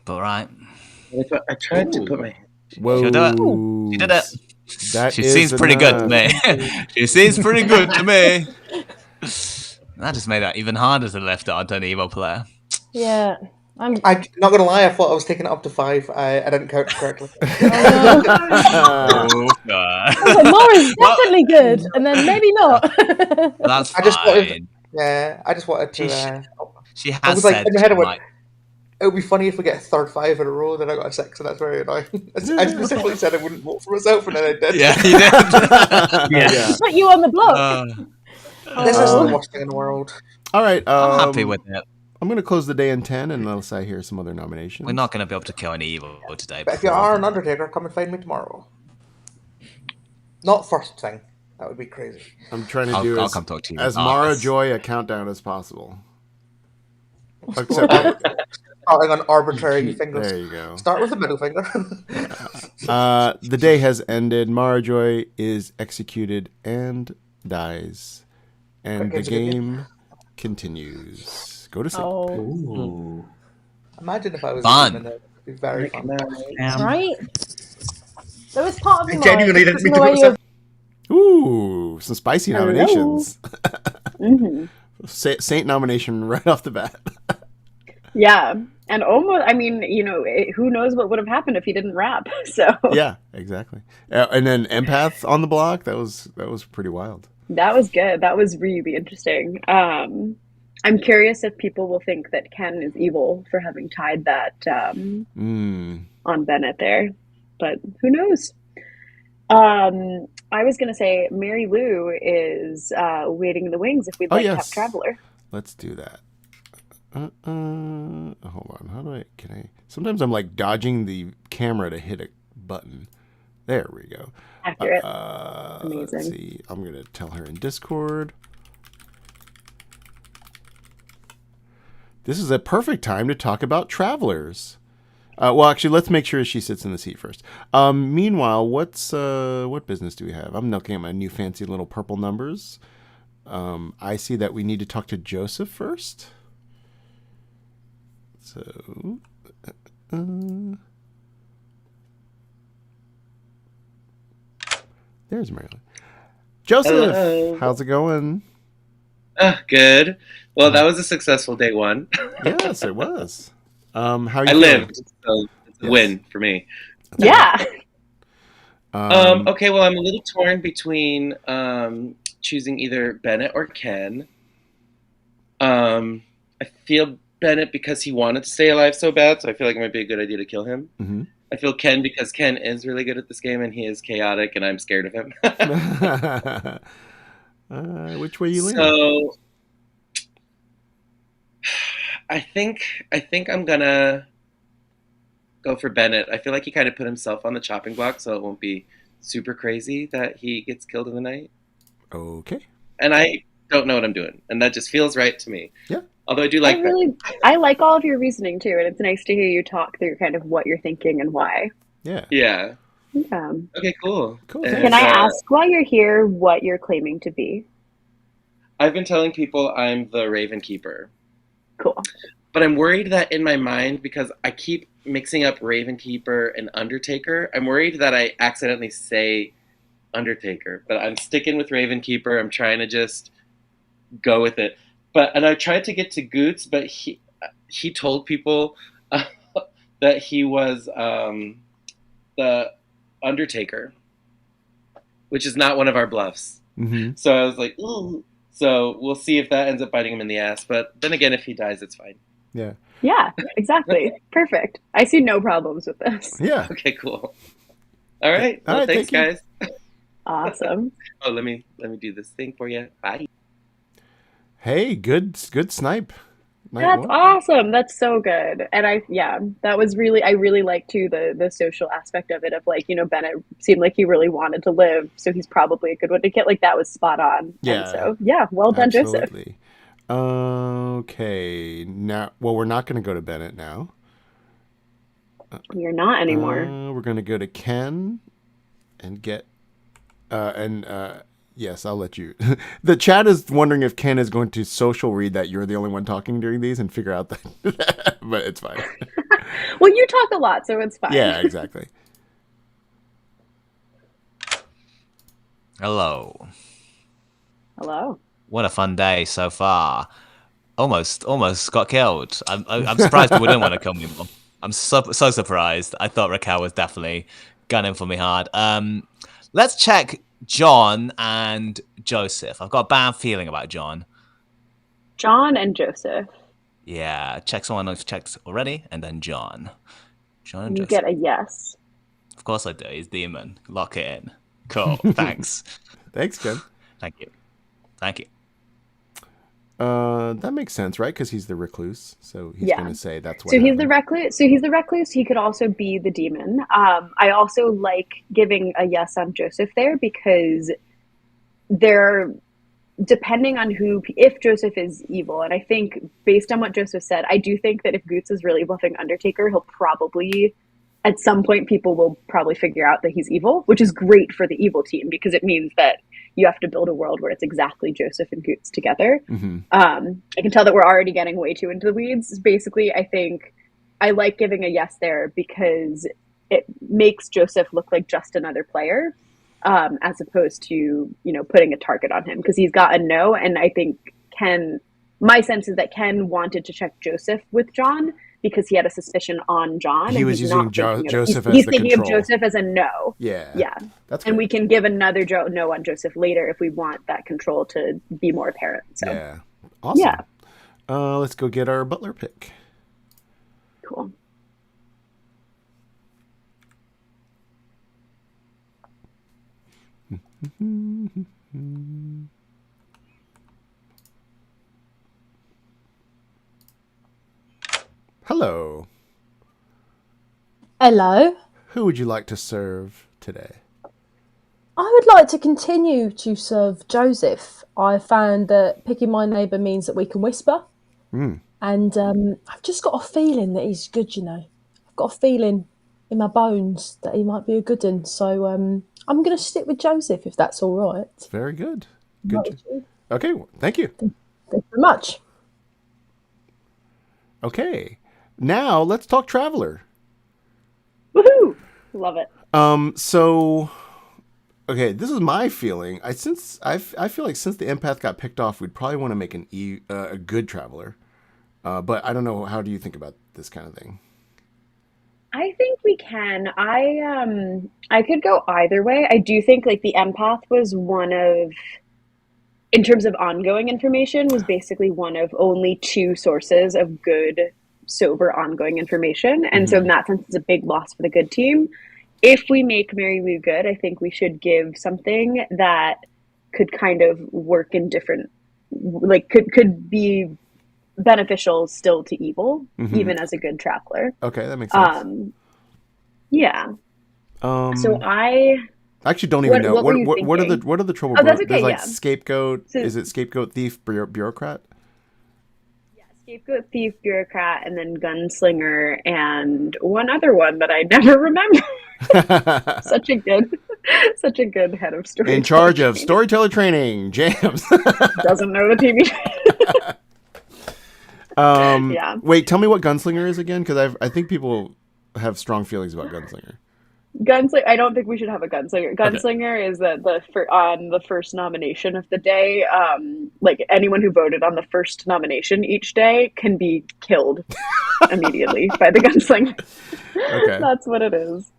But right. I tried to put my. Whoa. She'll do it. She did it. She seems pretty good to me. She seems pretty good to me. That just made it even harder to lift it onto an evil player. Yeah. I'm not gonna lie. I thought I was taking it up to 5. I didn't count correctly. Mara's definitely good, and then maybe not. That's fine. I just wanted to. She has I was like, in my head, like, it would be funny if we get a third 5 in a row, then I got a 6, and that's very annoying. I specifically said I wouldn't vote for myself, and then I did. Yeah, you did. Yeah. Put you on the block. This isn't the worst thing in the world. All right. I'm happy with it. I'm going to close the day in 10 unless I hear some other nominations. We're not going to be able to kill any evil today. But if you are an Undertaker, come and find me tomorrow. Not first thing. That would be crazy. I'm trying to do I'll come talk to you. as Mara Joy a countdown as possible. Except starting on arbitrary fingers. There you go. Start with the middle finger. The day has ended. Mara Joy is executed and dies. And the game continues. Go to sleep. Oh. Imagine if I was fun. It'd be very fun. Right? There was part of me. I genuinely didn't mean to put myself. Ooh, some spicy nominations. Mm-hmm. Saint nomination right off the bat. Yeah, and almost. I mean, who knows what would have happened if he didn't rap? So yeah, exactly. And then empath on the block. That was pretty wild. That was good. That was really interesting. I'm curious if people will think that Ken is evil for having tied that on Bennett there, but who knows? I was going to say Mary Lou is waiting in the wings if we'd like to have Traveler. Let's do that. Hold on. How do can I? Sometimes I'm like dodging the camera to hit a button. There we go. Accurate. Amazing. Let's see. I'm going to tell her in Discord. This is a perfect time to talk about Travelers. Well, actually, let's make sure she sits in the seat first. Meanwhile, what business do we have? I'm looking at my new fancy little purple numbers. I see that we need to talk to Joseph first. So, there's Marilyn. Joseph, hello. How's it going? Good. Well, that was a successful day 1. Yes, it was. How are you? I lived, so it's a win for me. Yeah. Okay, well, I'm a little torn between choosing either Bennett or Ken. I feel Bennett because he wanted to stay alive so bad, so I feel like it might be a good idea to kill him. Mm-hmm. I feel Ken because Ken is really good at this game and he is chaotic and I'm scared of him. Which way you lean? So I think I'm gonna go for Bennett. I feel like he kind of put himself on the chopping block, so it won't be super crazy that he gets killed in the night. Okay. And I don't know what I'm doing, and that just feels right to me. Yeah. Although I do like I like all of your reasoning too, and it's nice to hear you talk through kind of what you're thinking and why. Yeah. Yeah. Yeah. Okay, cool. Cool. And, Can I ask while you're here what you're claiming to be? I've been telling people I'm the Raven Keeper. Cool. But I'm worried that in my mind, because I keep mixing up Raven Keeper and Undertaker, I'm worried that I accidentally say Undertaker. But I'm sticking with Raven Keeper. I'm trying to just go with it. And I tried to get to Goots, but he told people that he was the Undertaker, which is not one of our bluffs. Mm-hmm. So I was like, ooh. So we'll see if that ends up biting him in the ass. But then again, if he dies, it's fine. Yeah. Yeah, exactly. Perfect. I see no problems with this. Yeah. Okay, cool. All right. Well, thanks, guys. Awesome. Oh, let me do this thing for you. Bye. Hey, good snipe. That's awesome. That's so good. And I really like too the social aspect of it, of like, Bennett seemed like he really wanted to live, so he's probably a good one to get. Like, that was spot on. Yeah. And so well done, Absolutely. Joseph. Okay. Now, well, we're not going to go to Bennett now. You're not anymore. We're going to go to Ken and get yes, I'll let you. The chat is wondering if Ken is going to social read that you're the only one talking during these and figure out that, but it's fine. Well, you talk a lot, so it's fine. Yeah, exactly. Hello. Hello. What a fun day so far. Almost got killed. I'm surprised people didn't want to kill me more. I'm so surprised. I thought Raquel was definitely gunning for me hard. Let's check John and Joseph. I've got a bad feeling about John. John and Joseph. Yeah, check someone who's checked already, and then John. John and You Joseph. get a yes. Of course I do. He's demon. Lock it in. Cool. Thanks. Thanks, Ken. Thank you. That makes sense, right? Because he's the recluse, so he's going to say that's what. So he's the recluse. He could also be the demon. I also like giving a yes on Joseph there, because depending on if Joseph is evil, and I think based on what Joseph said, I do think that if Goots is really bluffing Undertaker, he'll probably, at some point, people will probably figure out that he's evil, which is great for the evil team, because it means that you have to build a world where it's exactly Joseph and Goots together. Mm-hmm. I can tell that we're already getting way too into the weeds. Basically, I think I like giving a yes there because it makes Joseph look like just another player, as opposed to, putting a target on him, because he's got a no. And I think my sense is that Ken wanted to check Joseph with John because he had a suspicion on John. He was using Joseph as he's the thinking control. of Joseph as a no. Yeah. That's good. And we can give another no on Joseph later if we want that control to be more apparent. So. Yeah. Awesome. Yeah. Let's go get our butler pick. Cool. Hello. Hello. Who would you like to serve today? I would like to continue to serve Joseph. I found that picking my neighbour means that we can whisper. Mm. And I've just got a feeling that he's good, I've got a feeling in my bones that he might be a good one. So I'm going to stick with Joseph, if that's all right. It's very good. Good. Okay, thank you. Thank you very much. Okay, now let's talk Traveler. Woohoo! Love it. So, okay, this is my feeling. I feel like since the empath got picked off, we'd probably want to make a good Traveler. But I don't know. How do you think about this kind of thing? I think we can. I could go either way. I do think like the empath was one of, in terms of ongoing information, was basically one of only two sources of good, sober, ongoing information. And so in that sense, it's a big loss for the good team. If we make Mary Lou good, I think we should give something that could kind of work in different, like could be beneficial still to evil, even as a good traveler. Okay, that makes sense. Yeah. So I actually don't even know what are the trouble. Oh, that's okay. There's like yeah. scapegoat. So, is it scapegoat, thief, bureaucrat? Yeah, scapegoat, thief, bureaucrat, and then gunslinger, and one other one that I never remember. Such a good. Such a good head of story. In charge of storyteller training, Jams. Doesn't know the TV. Yeah. Wait, tell me what Gunslinger is again, because I think people have strong feelings about Gunslinger. Gunslinger. I don't think we should have a gunslinger. Gunslinger is on the first nomination of the day. Like anyone who voted on the first nomination each day can be killed immediately by the gunslinger. Okay, that's what it is.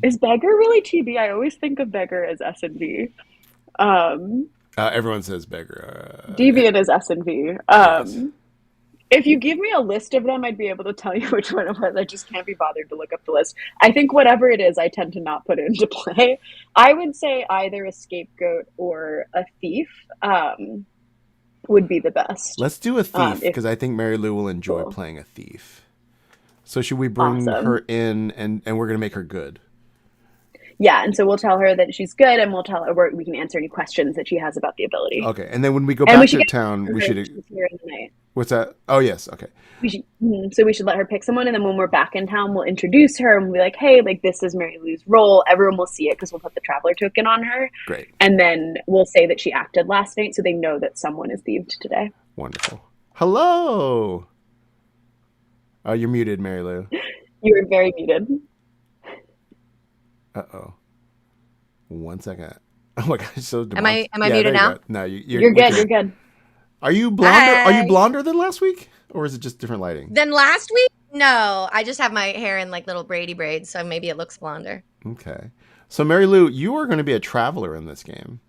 Is Beggar really TB? I always think of Beggar as S and V. Everyone says Beggar. Deviant is S and V. Yes. If you give me a list of them, I'd be able to tell you which one it was. I just can't be bothered to look up the list. I think whatever it is, I tend to not put into play. I would say either a scapegoat or a thief would be the best. Let's do a thief, because I think Mary Lou will enjoy playing a thief. So should we bring her in, and we're going to make her good? Yeah, and so we'll tell her that she's good, and we'll tell her we can answer any questions that she has about the ability. Okay, and then when we go back to town, we should... Here in the night. What's that? Oh, yes, okay. We should let her pick someone, and then when we're back in town, we'll introduce her, and we'll be like, hey, like, this is Mary Lou's role. Everyone will see it, because we'll put the Traveler token on her. Great. And then we'll say that she acted last night, so they know that someone is thieved today. Wonderful. Hello! Oh, you're muted, Mary Lou. You were very muted. Uh-oh. 1 second. Oh my gosh, so Am I muted now? Go. No, you're good. You're good. Are you blonder? Are you blonder than last week, or is it just different lighting? Then last week? No, I just have my hair in like little Brady braids, so maybe it looks blonder. Okay. So Mary Lou, you are going to be a traveler in this game.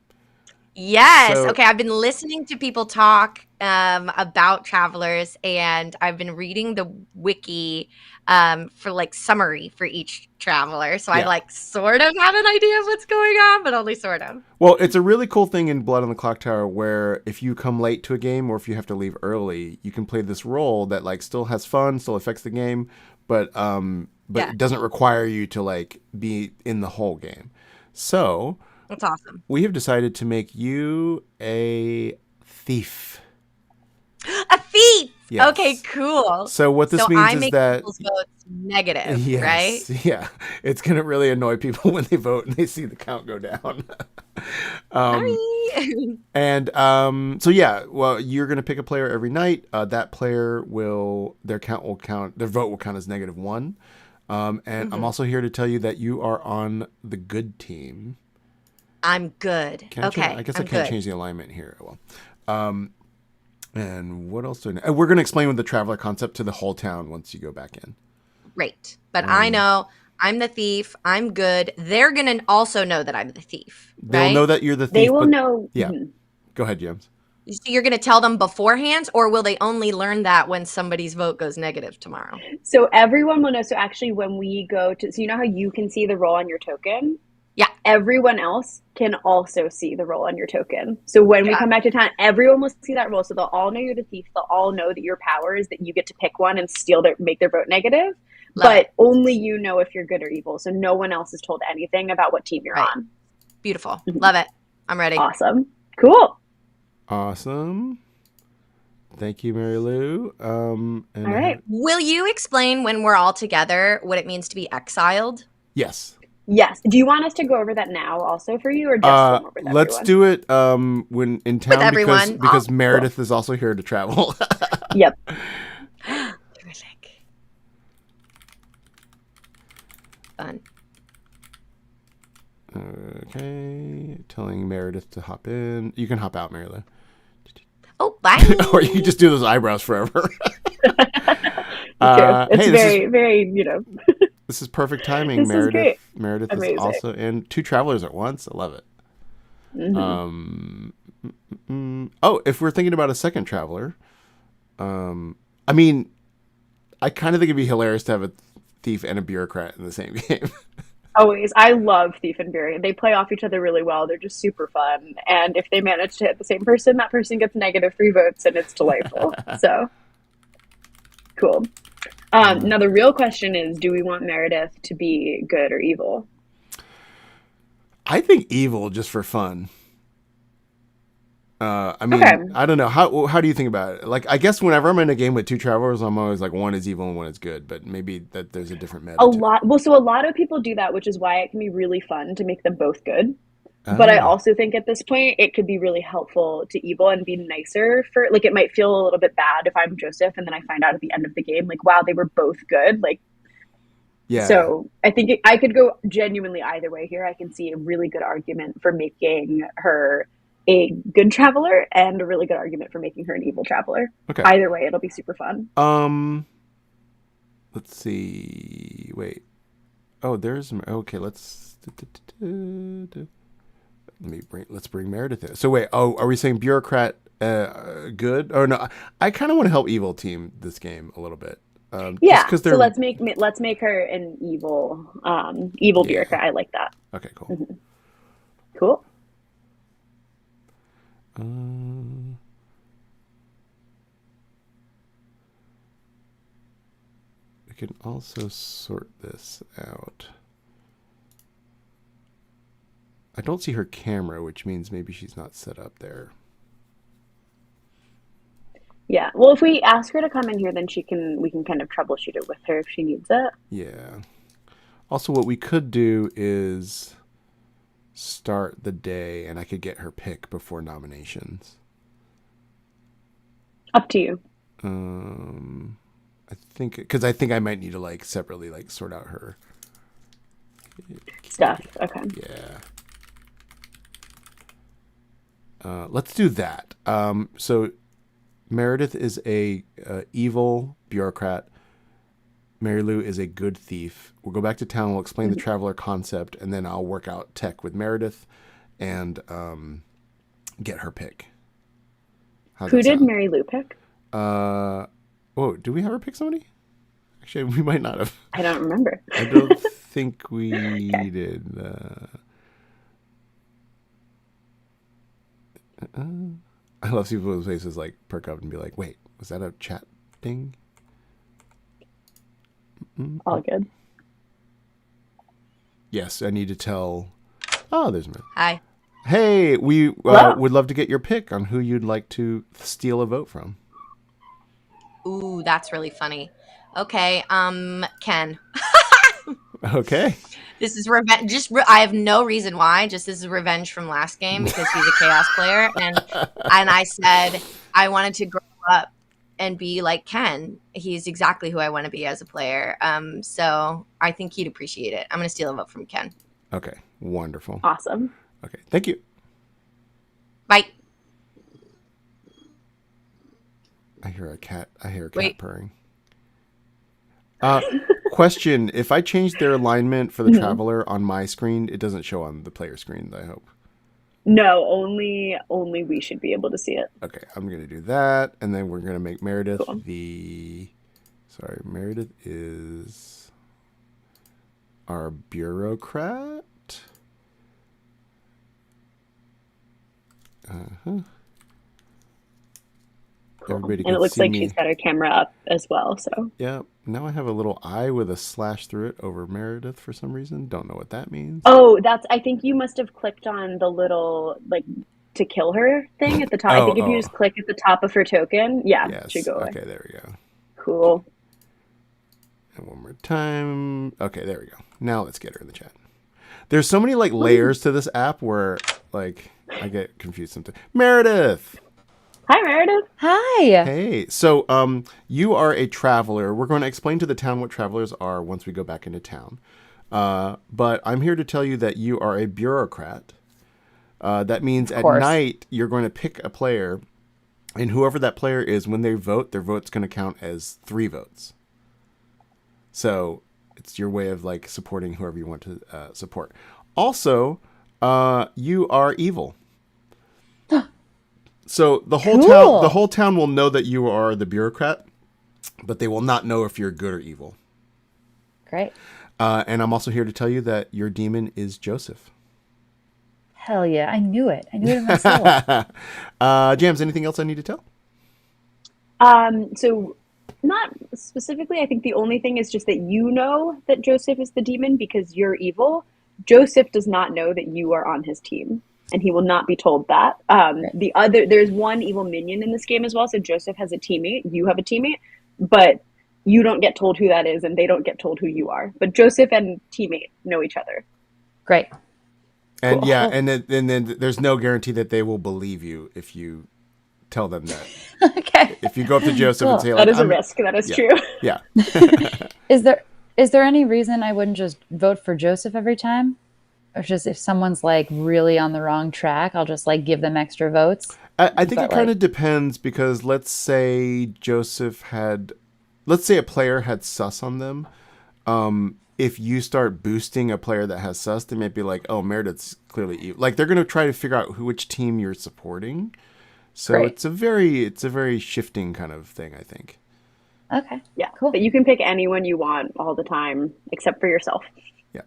Yes. Okay. I've been listening to people talk about travelers, and I've been reading the wiki for like summary for each traveler. So I like sort of have an idea of what's going on, but only sort of. Well, it's a really cool thing in Blood on the Clocktower where if you come late to a game or if you have to leave early, you can play this role that like still has fun, still affects the game, but it doesn't require you to like be in the whole game. So that's awesome. We have decided to make you a thief. A thief. Yes. Okay, cool. So what this means is that people's votes negative, right? Yeah, it's gonna really annoy people when they vote and they see the count go down. So yeah, well, you're gonna pick a player every night. That player their vote will count as -1. And I'm also here to tell you that you are on the good team. I'm good. I guess I can't change the alignment here. Well, and what else do I know? We're going to explain the traveler concept to the whole town once you go back in. Great. But I know I'm the thief. I'm good. They're going to also know that I'm the thief. They'll know that you're the thief. They will know. Yeah. Go ahead, James. So you're going to tell them beforehand, or will they only learn that when somebody's vote goes negative tomorrow? So everyone will know. So actually when we go to, so you know how you can see the roll on your token? Yeah. Everyone else can also see the roll on your token. So when we come back to town, everyone will see that roll. So they'll all know you're the thief. They'll all know that your power is that you get to pick one and make their vote negative. But only you know if you're good or evil. So no one else is told anything about what team you're on. Beautiful. Love it. I'm ready. Awesome. Cool. Awesome. Thank you, Mary Lou. All right. Will you explain when we're all together what it means to be exiled? Yes. Yes. Do you want us to go over that now also for you, or just with let's do it when in town, with everyone. because Meredith is also here to travel. Yep. Terrific. Fun. Okay. Telling Meredith to hop in. You can hop out, Mary Lou. Oh, bye. Or you can just do those eyebrows forever. It's very, This is perfect timing, this Meredith. Is great. Meredith Amazing. is also in. 2 travelers at once. I love it. If we're thinking about a second traveler, I mean, I kind of think it'd be hilarious to have a thief and a bureaucrat in the same game. Always. I love Thief and Bureaucrat. They play off each other really well. They're just super fun. And if they manage to hit the same person, that person gets -3 votes, and it's delightful. So, cool. Now, the real question is, do we want Meredith to be good or evil? I think evil just for fun. I mean, Okay. I don't know. How do you think about it? Like, I guess whenever I'm in a game with two travelers, I'm always like, one is evil and one is good, but maybe that there's a different meta. A lot of people do that, which is why it can be really fun to make them both good. But I also think at this point it could be really helpful to evil and be nicer for, like, it might feel a little bit bad if I'm Joseph and then I find out at the end of the game, like, wow, they were both good. Like, yeah. So I think I could go genuinely either way here. I can see a really good argument for making her a good traveler and a really good argument for making her an evil traveler. Okay. Either way, it'll be super fun. Let's see. Wait. Oh, there's okay. Let's bring Meredith in. So wait. Oh, are we saying bureaucrat good? Or no? I kind of want to help evil team this game a little bit. Yeah. So let's make her an evil bureaucrat. I like that. Okay. Cool. Mm-hmm. Cool. We can also sort this out. I don't see her camera, which means maybe she's not set up there. Yeah. Well, if we ask her to come in here, then we can kind of troubleshoot it with her if she needs it. Yeah. Also, what we could do is start the day, and I could get her pick before nominations. Up to you. I think I might need to like separately like sort out her stuff. Okay. Yeah. Let's do that. So Meredith is a evil bureaucrat. Mary Lou is a good thief. We'll go back to town. We'll explain the traveler concept, and then I'll work out tech with Meredith and get her pick. Who did Mary Lou pick? Whoa, do we have her pick somebody? Actually, we might not have. I don't remember. I don't think we did. I love people whose faces like perk up and be like, wait, was that a chat thing? All good. Yes, I need to tell. Oh, there's me. Hi. Hey, we would love to get your pick on who you'd like to steal a vote from. Ooh, that's really funny. Okay, Ken. Okay. This is revenge. I have no reason why. Just this is revenge from last game because he's a chaos player, and I said I wanted to grow up and be like Ken. He's exactly who I want to be as a player. So I think he'd appreciate it. I'm gonna steal a vote from Ken. Okay, wonderful. Awesome. Okay, thank you. Bye. I hear a cat Wait. purring. Question: if I change their alignment for the traveler on my screen, it doesn't show on the player screen, I hope. No, only we should be able to see it. Okay, I'm gonna do that, and then we're gonna make Meredith cool. Meredith is our bureaucrat. Cool. Everybody and it looks like she's got her camera up as well. So yeah, now I have a little eye with a slash through it over Meredith for some reason. Don't know what that means. Oh, I think you must have clicked on the little like to kill her thing at the top. I think if you just click at the top of her token, it should go away. Okay, there we go. Cool. And one more time. Okay, there we go. Now let's get her in the chat. There's so many like layers to this app where like I get confused sometimes. Meredith. Hi, Meredith. Hi. Hey, so you are a traveler. We're going to explain to the town what travelers are once we go back into town. But I'm here to tell you that you are a bureaucrat. That means at night you're going to pick a player, and whoever that player is, when they vote, their vote's going to count as 3 votes. So it's your way of like supporting whoever you want to support. Also, you are evil. So the whole town will know that you are the bureaucrat, but they will not know if you're good or evil. Great. And I'm also here to tell you that your demon is Joseph. Hell yeah, I knew it. I knew it in my soul. Jams, anything else I need to tell? So not specifically. I think the only thing is just that you know that Joseph is the demon because you're evil. Joseph does not know that you are on his team. and he will not be told that. There's one evil minion in this game as well. So Joseph has a teammate, you have a teammate, but you don't get told who that is, and they don't get told who you are. But Joseph and teammate know each other. Great. And Cool. yeah, and then there's no guarantee that they will believe you if you tell them that. Okay. If you go up to Joseph and say, like, that is a risk. That is true. Yeah. Is there any reason I wouldn't just vote for Joseph every time? Or just if someone's like really on the wrong track, I'll just like give them extra votes? I think it kind of depends, because let's say a player had sus on them. If you start boosting a player that has sus, they might be like, oh, Meredith's clearly evil. Like, they're going to try to figure out which team you're supporting. So Great. it's a very shifting kind of thing, I think. Okay. Yeah. Cool. But you can pick anyone you want all the time, except for yourself. Yeah.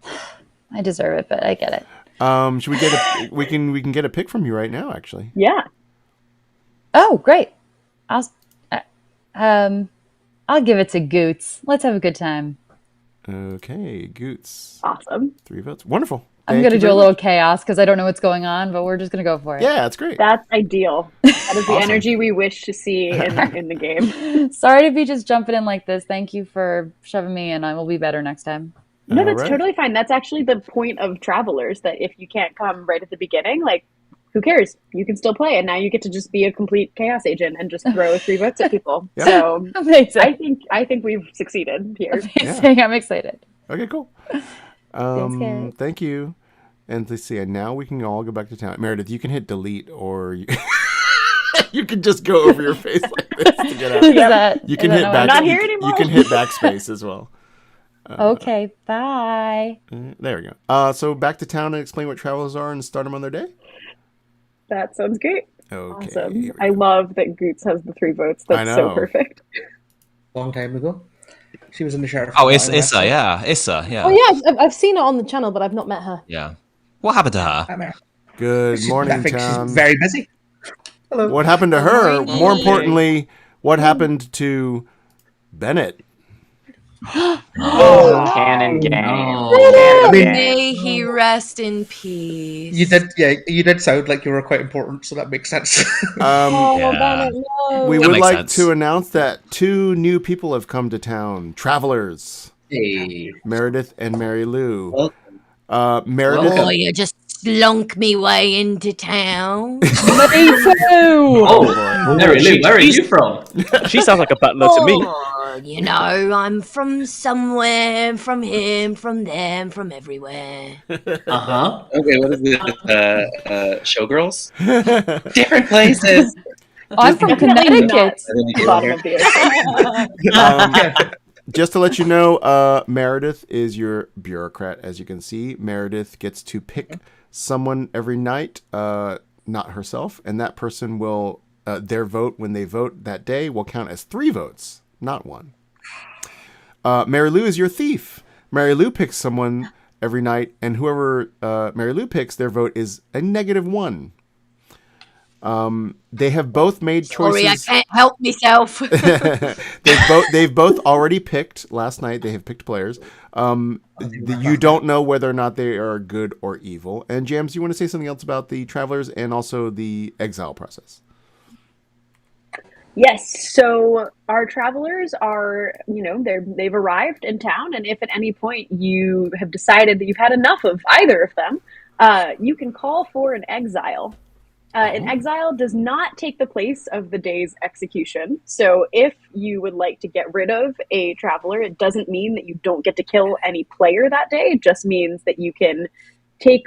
I deserve it, but I get it. Should we get we can get a pick from you right now, actually. Yeah. Oh, great. I'll give it to Goots. Let's have a good time. Okay, Goots. Awesome. 3 votes. Wonderful. I'm going to do a little chaos because I don't know what's going on, but we're just going to go for it. Yeah, that's great. That's ideal. That is the Awesome. energy we wish to see in the game. Sorry to be just jumping in like this. Thank you for shoving me in. I will be better next time. No, that's All right. totally fine. That's actually the point of Travelers, that if you can't come right at the beginning, like, who cares? You can still play, and now you get to just be a complete chaos agent and just throw 3 votes at people. Yeah. So Amazing. I think we've succeeded here. Amazing. I'm excited. Okay, cool. Carrie. Thank you. And let's see. And now we can all go back to town. Meredith, you can hit delete, or you can just go over your face like this to get out. Is that- You can is hit that back. I'm not here anymore. You can hit backspace as well. Okay, bye. There we go. So back to town and explain what travelers are and start them on their day. That sounds great. Okay. Awesome. I love that Goots has the 3 votes. That's so know. perfect. Long time ago. She was in the sheriff. Oh, Issa, yeah. Issa, yeah. Oh yeah, I've seen her on the channel, but I've not met her. Yeah. What happened to her? Good morning, I think town. she's very busy. Hello. What happened to her? morning. More importantly, what happened to Bennett? Canon game. Oh. I mean, May he rest in peace. you did sound like you were quite important, so that makes sense. Oh, Yeah. Bennett, no. We That would makes like sense. to announce that 2 new people have come to town. Travelers. Hey. Meredith and Mary Lou. Welcome. Meredith. Oh, you just slunk me way into town. Me too. Oh, Mary Lou, where are you from? She sounds like a butler to me. Oh, you know, I'm from somewhere, from him, from them, from everywhere. Uh-huh. Okay, what is this? Showgirls? Different places. I'm from Definitely Connecticut. I didn't get Bottom here. of the ocean. Just to let you know, Meredith is your bureaucrat. As you can see, Meredith gets to pick someone every night, not herself, and that person will, their vote when they vote that day will count as 3 votes, not 1. Mary Lou is your thief. Mary Lou picks someone every night, and whoever Mary Lou picks, their vote is a -1. They have both made choices. Sorry, I can't help myself. They've both already picked last night. They have picked players. You don't know whether or not they are good or evil. And Jams, you want to say something else about the travelers and also the exile process? Yes, so our travelers are, they've arrived in town, and if at any point you have decided that you've had enough of either of them, you can call for an exile. An exile does not take the place of the day's execution. So if you would like to get rid of a traveler, it doesn't mean that you don't get to kill any player that day. It just means that you can take,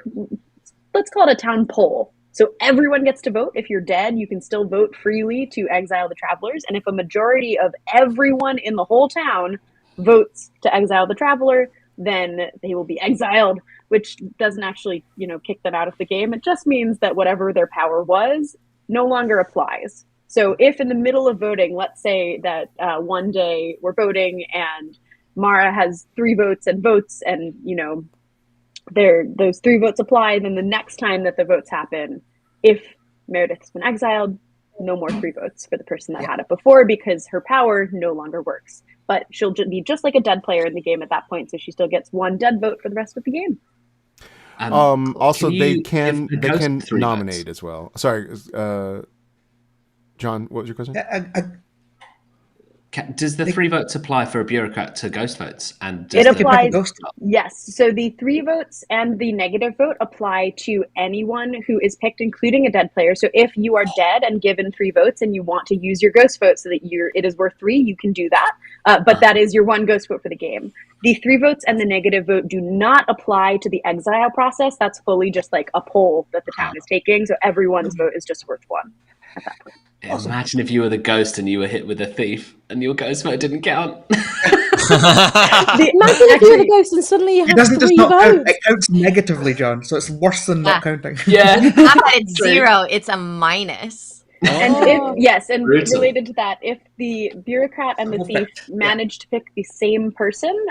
let's call it a town poll. So everyone gets to vote. If you're dead, you can still vote freely to exile the travelers. And if a majority of everyone in the whole town votes to exile the traveler, then they will be exiled, which doesn't actually, kick them out of the game. It just means that whatever their power was no longer applies. So if in the middle of voting, let's say that one day we're voting and Mara has 3 votes and those 3 votes apply, then the next time that the votes happen, if Meredith's been exiled, no more 3 votes for the person that had it before, because her power no longer works. But she'll be just like a dead player in the game at that point, so she still gets 1 dead vote for the rest of the game. Also, they you can give the ghost 3 nominate votes? as well. Sorry, John, what was your question? Does the 3 votes apply for a bureaucrat to ghost votes? And It does applies, yes. So the 3 votes and the negative vote apply to anyone who is picked, including a dead player. So if you are dead and given 3 votes and you want to use your ghost vote so that it is worth 3, you can do that. But that is your 1 ghost vote for the game. The 3 votes and the negative vote do not apply to the exile process. That's fully just like a poll that the town is taking. So everyone's vote is just worth 1 at that point. Imagine if you were the ghost and you were hit with a thief and your ghost vote didn't count. Imagine if you're the ghost and suddenly you It have doesn't just 3 not count, votes. it counts negatively, John, so it's worse than not counting. Not that it's 0, it's a minus. And and Brutal. related to that, if the bureaucrat and the thief manage to pick the same person,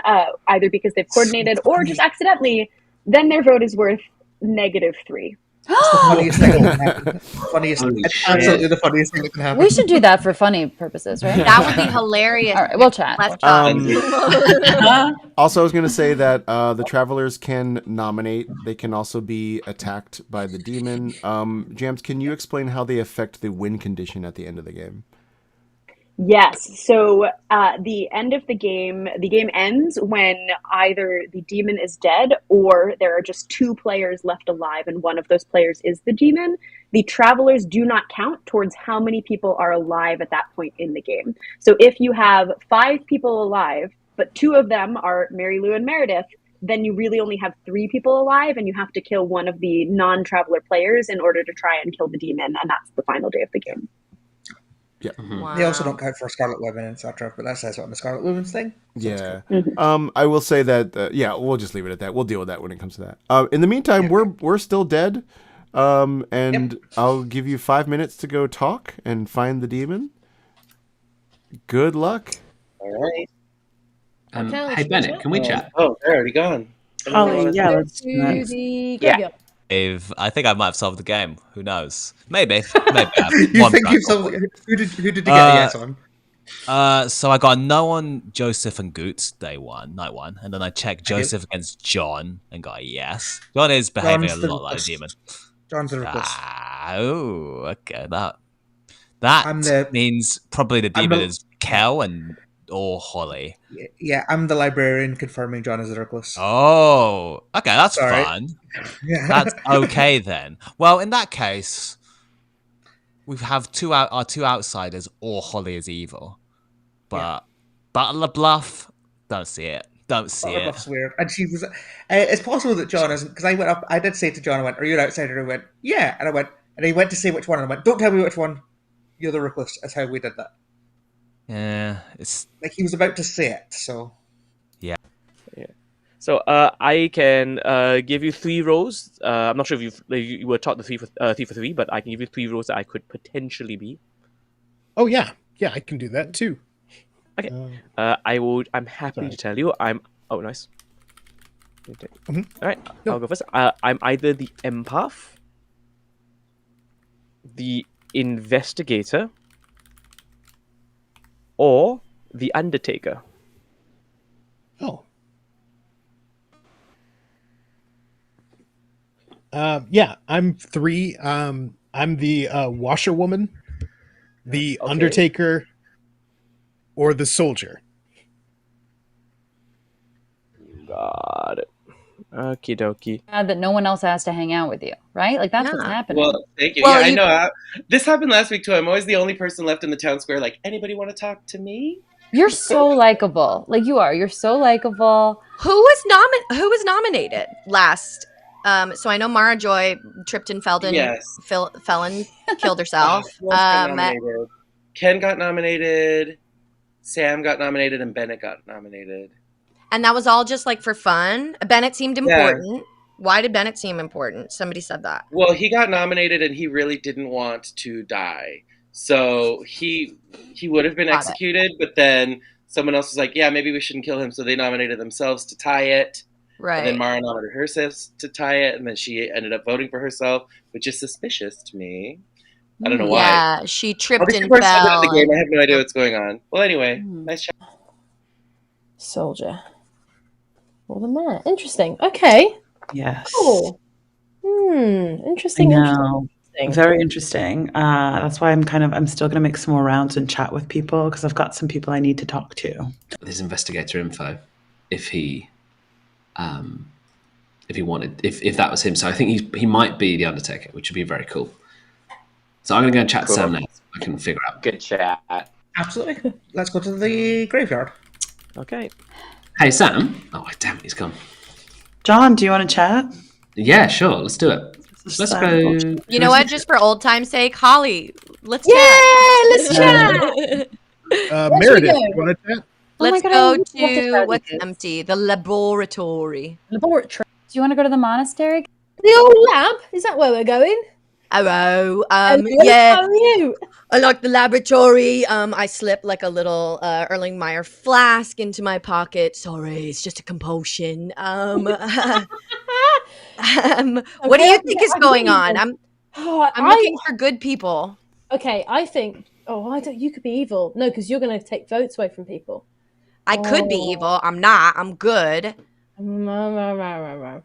either because they've coordinated or just accidentally, then their vote is worth -3. It's the funniest thing that can happen. It's absolutely the funniest thing that can happen. We should do that for funny purposes, right? That would be hilarious. All right, we'll chat. Let's talk. Also, I was going to say that the travelers can nominate. They can also be attacked by the demon. Jams, can you explain how they affect the win condition at the end of the game? Yes. So the end of the game ends when either the demon is dead or there are just 2 players left alive and one of those players is the demon. The travelers do not count towards how many people are alive at that point in the game. So if you have 5 people alive, but 2 of them are Mary Lou and Meredith, then you really only have 3 people alive and you have to kill one of the non-traveler players in order to try and kill the demon, and that's the final day of the game. Yeah. Wow. They also don't count for Scarlet Women, etc. But that says on the Scarlet Women's thing. So Yeah. cool. I will say that. We'll just leave it at that. We'll deal with that when it comes to that. In the meantime, we're still dead. And I'll give you 5 minutes to go talk and find the demon. Good luck. All right. Hey Bennett, can we chat? Oh, they're already gone. Let's do the graveyard. I think I might have solved the game. Who knows? Maybe. You think you've solved it? Who did you get a yes on? So I got a no on Joseph and Goots night one, and then I checked Joseph against John and got a yes. John is behaving John's a the lot like a reckless. demon. John's the reckless. Okay. That means probably the demon is Kel or Holly. Yeah, I'm the librarian confirming John is the reckless. Oh, okay, that's Sorry. fun. Yeah. That's okay then. Well, in that case, we have our 2 outsiders, or Holly is evil. But Battle of Bluff, don't see it. Don't see it. Bluff's weird. And she was. It's possible that John isn't, because I went up. I did say to John, I went, "Are you an outsider?" And he went, "Yeah." And he went to say which one, and I went, "Don't tell me which one. You're the reckless." That's how we did that. Yeah, it's like he was about to say it. So yeah. So I can give you 3 rows. I'm not sure if you were taught the 3 for 3, but I can give you 3 rows that I could potentially be. Oh yeah, I can do that too. Okay. I'm happy to tell you. Oh, nice. Mhm. All right. I'll go first. I'm either the empath, the investigator, or the undertaker. Oh. Yeah, I'm 3. I'm the washerwoman, the undertaker, or the soldier. Got it. Okie dokie. That no one else has to hang out with you, right? Like that's what's happening. Well, thank you. Well, I know. This happened last week too. I'm always the only person left in the town square. Like, anybody want to talk to me? You're so likable. Like you are. You're so likable. Who was nominated last? So I know Mara Joy tripped and fell in. Yes. Felon killed herself. Ken got nominated. Sam got nominated, and Bennett got nominated. And that was all just like for fun. Bennett seemed important. Yeah. Why did Bennett seem important? Somebody said that. Well, he got nominated, and he really didn't want to die. So he would have been executed, but then someone else was like, yeah, maybe we shouldn't kill him. So they nominated themselves to tie it. Right. And then Mara nominated herself to tie it, and then she ended up voting for herself, which is suspicious to me. I don't know why. Yeah, she tripped and fell. At the game. I have no idea what's going on. Well, anyway, nice shot. Soldier. Well, the man. Interesting. Okay. Yes. Oh. Interesting. I know. Interesting. Very interesting. That's why I'm still going to make some more rounds and chat with people because I've got some people I need to talk to. His investigator info, if he wanted, if that was him. So I think he might be the Undertaker, which would be very cool. So I'm going to go and chat to Sam now. So I can figure out. Good chat. Absolutely. Let's go to the graveyard. Okay. Hey Sam. Oh damn it, he's gone. John, do you want to chat? Yeah, sure. Let's do it. Let's go. You know what? Just for old time's sake, Holly, let's Yeah, chat. let's chat. Meredith, you want to chat? Let's my God, go I love to this what's president. empty, the laboratory. Laboratory. Do you want to go to the monastery? The old lab? Is that where we're going? Hello. Hello, Yeah. How are you? I like the laboratory. I slip like a little Erlingmeyer flask into my pocket. Sorry, it's just a compulsion. What do you think is going on? I'm looking for good people. Okay, I think. Oh, I don't. You could be evil. No, because you're going to take votes away from people. I could be evil. I'm not. I'm good. I'm going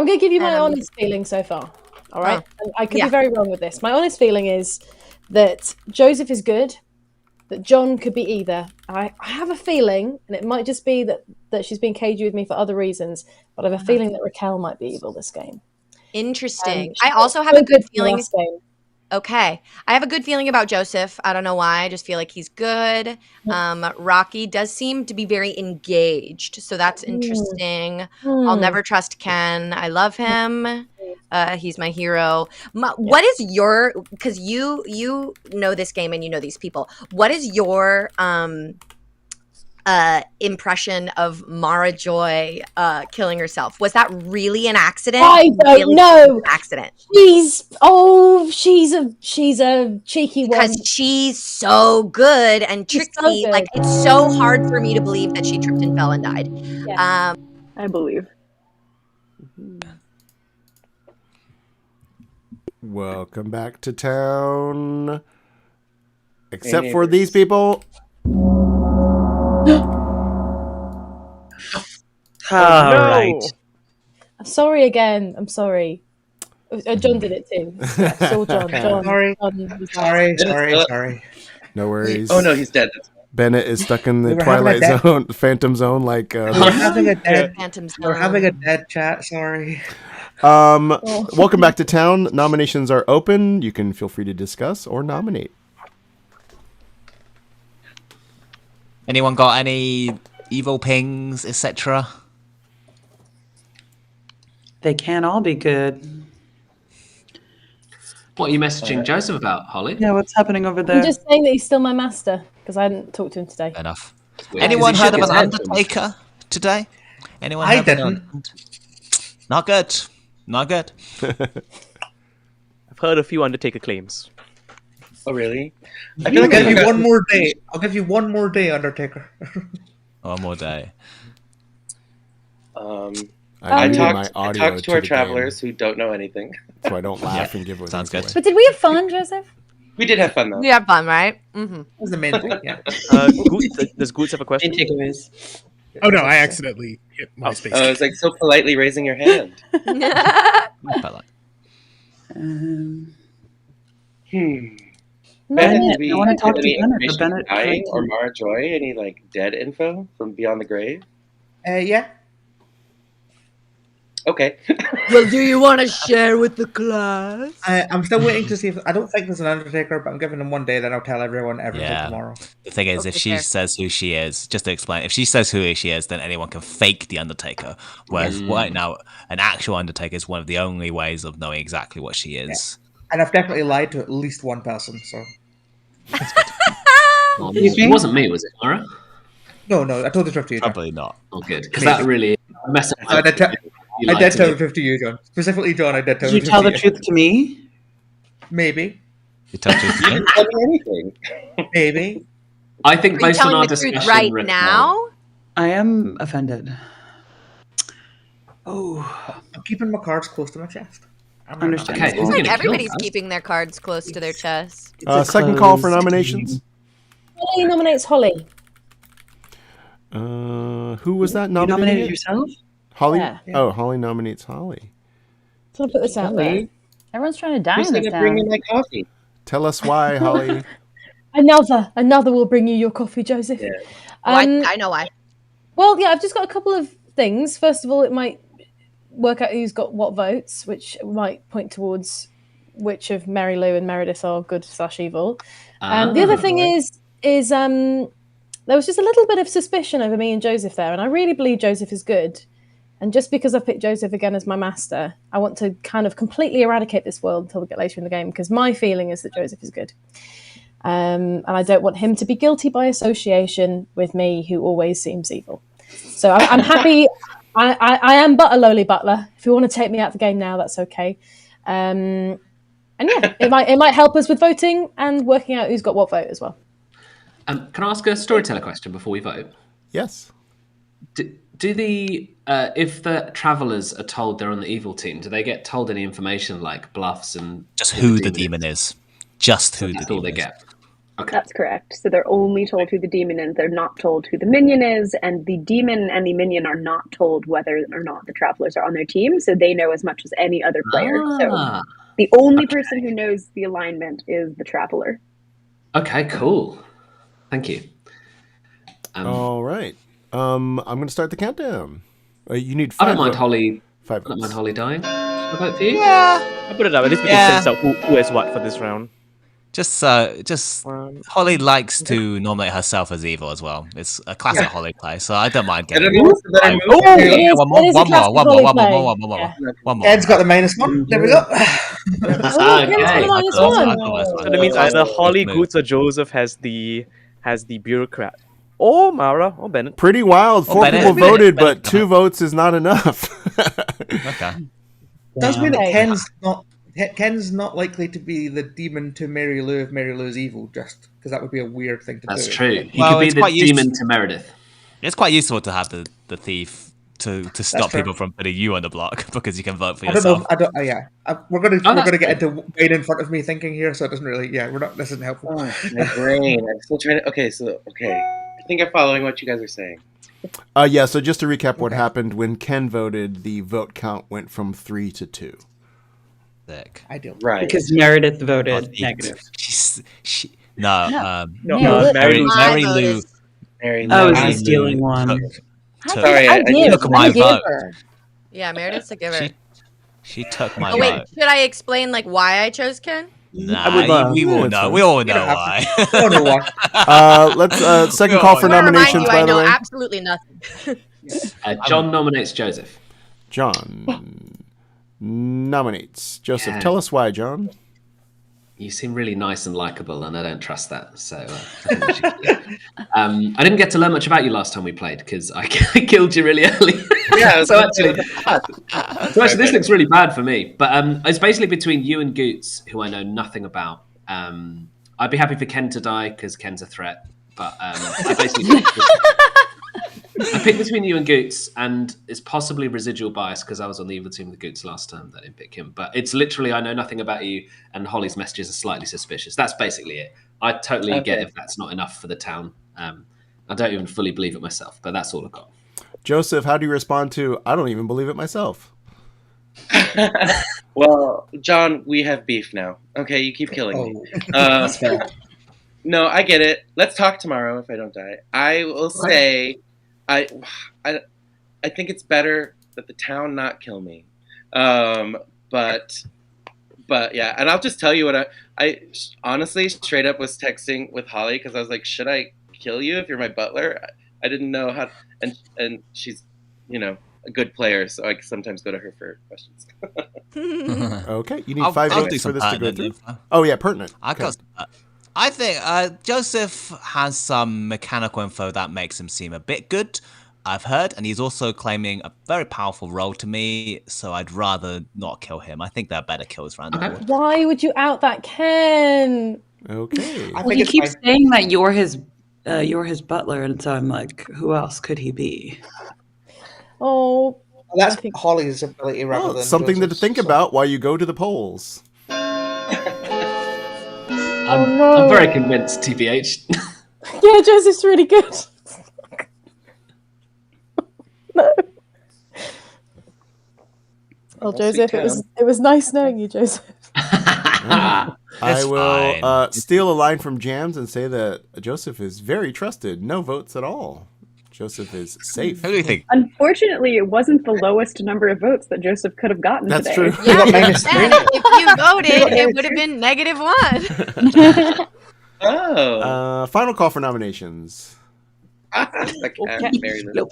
to give you my honest feeling so far. All right, and I could be very wrong with this. My honest feeling is that Joseph is good, that John could be either. I have a feeling, and it might just be that she's been cagey with me for other reasons, but I have a feeling that Raquel might be evil this game. Interesting. I also have a good feeling. Okay. I have a good feeling about Joseph. I don't know why. I just feel like he's good. Rocky does seem to be very engaged. So that's interesting. I'll never trust Ken. I love him. He's my hero. What is your, because you know this game and you know these people. What is your impression of Mara Joy killing herself? Was that really an accident? I don't know. Accident. She's a cheeky one. Because she's so good and tricky. So good. Like, it's so hard for me to believe that she tripped and fell and died. Yeah. I believe. Welcome back to town. Except for these people. All right. I'm sorry again. I'm sorry. John did it too. It's all John. Sorry. No worries. Oh no, he's dead. Bennett is stuck in the We were Twilight having a Zone, Phantom Zone, like. We're having a dead. Phantom Zone. We're having a dead chat. Sorry. Welcome back to town. Nominations are open. You can feel free to discuss or nominate. Anyone got any evil pings, etc.? They can't all be good. What are you messaging Joseph about, Holly? Yeah, what's happening over there? I'm just saying that he's still my master because I hadn't talked to him today. Fair enough. Wait, Anyone is he heard of shook an his head? Undertaker today? Anyone? I heard of didn't. Not good. Not good. I've heard a few Undertaker claims. Oh really? I'll give you one more day. I'll give you one more day, Undertaker. One more day. I muted talked my audio to our to the travelers who don't know anything. game, so I don't laugh and give away. Sounds good. But did we have fun, Joseph? We did have fun though. We had fun, right? Mm-hmm. That was the main thing. Yeah. Does Goots have a question? Takeaways. Oh no, I accidentally hit my space. Oh, it's like so politely raising your hand. Ben, did we I want to get talk to any Bennett, but information Bennett on dying tried or to- Mara Joy? Any like dead info from beyond the grave? Yeah. Okay. Well, do you want to share with the class? I'm still waiting to see if I don't think there's an Undertaker, but I'm giving him one day. Then I'll tell everyone everything Yeah. tomorrow. The thing is, if she says who she is, just to explain, if she says who she is, then anyone can fake the Undertaker. Whereas right now, an actual Undertaker is one of the only ways of knowing exactly what she is. And I've definitely lied to at least one person. So It wasn't me, was it, Mara? no, I told the truth to you, John. Probably not. Oh, good. Because that really messed up. So I did tell You lied the to me. truth to you, John. Specifically, John. I did tell Did you the tell the truth to you. truth to me? Maybe. You told you. You didn't tell me anything. Maybe. I think Are you based on telling our the truth discussion right right now? I am offended. Oh, I'm keeping my cards close to my chest. understand. Okay, Seems who's like gonna kill everybody's us? keeping their cards close to their chest. Second call for nominations. Holly nominates Holly. Who was that You nominated? nominated yourself? Holly. Yeah. Oh, Holly nominates Holly. So I'll put this out there. Everyone's trying to die Who's in this gonna bring me town. my coffee? Tell us why, Holly. Another will bring you your coffee, Joseph. Yeah. I know why. Well, yeah, I've just got a couple of things. First of all, it might work out who's got what votes, which might point towards which of Mary Lou and Meredith are good/evil. The other thing is there was just a little bit of suspicion over me and Joseph there, and I really believe Joseph is good. And just because I've picked Joseph again as my master, I want to kind of completely eradicate this world until we get later in the game, because my feeling is that Joseph is good. And I don't want him to be guilty by association with me, who always seems evil. So I'm happy. I am but a lowly butler. If you want to take me out the game now, that's okay. And yeah, it might help us with voting and working out who's got what vote as well. Can I ask a storyteller question before we vote? Yes. Do the if the travellers are told they're on the evil team, do they get told any information like bluffs and just who the demon is? Just who the demon they is. get. Okay. That's correct. So they're only told who the demon is. They're not told who the minion is, and the demon and the minion are not told whether or not the travelers are on their team. So they know as much as any other player. So the only person who knows the alignment is the traveler. Okay, cool. Thank you. All right. I'm going to start the countdown. You need 5 I don't mind votes. Holly. 5 I don't mind votes. Holly dying. Should I vote for you? I'll put it up. At least we can sense out who has what for this round. Just Holly likes to nominate herself as evil as well. It's a classic Holly play, so I don't mind getting. One more. Ed's got the -1. There we go. So that means either Holly, Goots, or Joseph has the bureaucrat, or Mara, or Bennett. Pretty wild. 4 people voted, but 2 votes is not enough. Okay. Does mean that Ken's not likely to be the demon to Mary Lou if Mary Lou's evil, just because that would be a weird thing to do. That's true. He could be the demon to Meredith. It's quite useful to have the thief to stop people from putting you on the block because you can vote for yourself. We're gonna get into Wayne in front of me thinking here, so it doesn't really. Yeah, we're not. This isn't helpful. Oh, my brain. I'm still trying to. Okay. I think I'm following what you guys are saying. So just to recap what happened when Ken voted, the vote count went from 3 to 2. Sick. I do. Right. Because Meredith voted negative. Mary Lou. Oh, is he stealing one? Sorry, I took my vote. Yeah, Meredith's a giver. She took my Oh wait, vote. should I explain like why I chose Ken? Nah, we all know. We all know why. Let's second call for nominations. By I the know way, absolutely nothing. John nominates Joseph. John nominates Joseph. Yeah. Tell us why, John. You seem really nice and likable, and I don't trust that. So I didn't get to learn much about you last time we played because I killed you really early. Yeah, so actually, this looks really bad for me. But it's basically between you and Goots, who I know nothing about. I'd be happy for Ken to die because Ken's a threat. But I basically I picked between you and Goots, and it's possibly residual bias because I was on the evil team with Goots last time that I didn't pick him. But it's literally I know nothing about you, and Holly's messages are slightly suspicious. That's basically it. I totally get if that's not enough for the town. I don't even fully believe it myself, but that's all I've got. Joseph, how do you respond to I don't even believe it myself? Well, John, we have beef now. Okay, you keep killing me. That's fair. No, I get it. Let's talk tomorrow if I don't die. I will say I think it's better that the town not kill me. But yeah, and I'll just tell you what I honestly straight up was texting with Holly because I was like, should I kill you if you're my butler? I didn't know how, and she's, a good player, so I sometimes go to her for questions. Okay, you need 5 votes for this to go through. Info. Oh yeah, pertinent. I think Joseph has some mechanical info that makes him seem a bit good, I've heard, and he's also claiming a very powerful role to me, so I'd rather not kill him. I think there are better kills around the board. Why would you out that Ken? Okay. Well, he keeps saying that you're his butler, and so I'm like, who else could he be? Oh, that's Holly's ability rather than something Joseph's, to think about while you go to the polls. I'm very convinced, TBH. Yeah, Joseph's really good. No. Well, Joseph, it was nice knowing you, Joseph. I will fine. steal a line from Jams and say that Joseph is very trusted. No votes at all. Joseph is safe. Who do you think? Unfortunately, it wasn't the lowest number of votes that Joseph could have gotten That's today. true. Yeah, if you voted, it would have been -1. Oh. Final call for nominations. I can't marry this.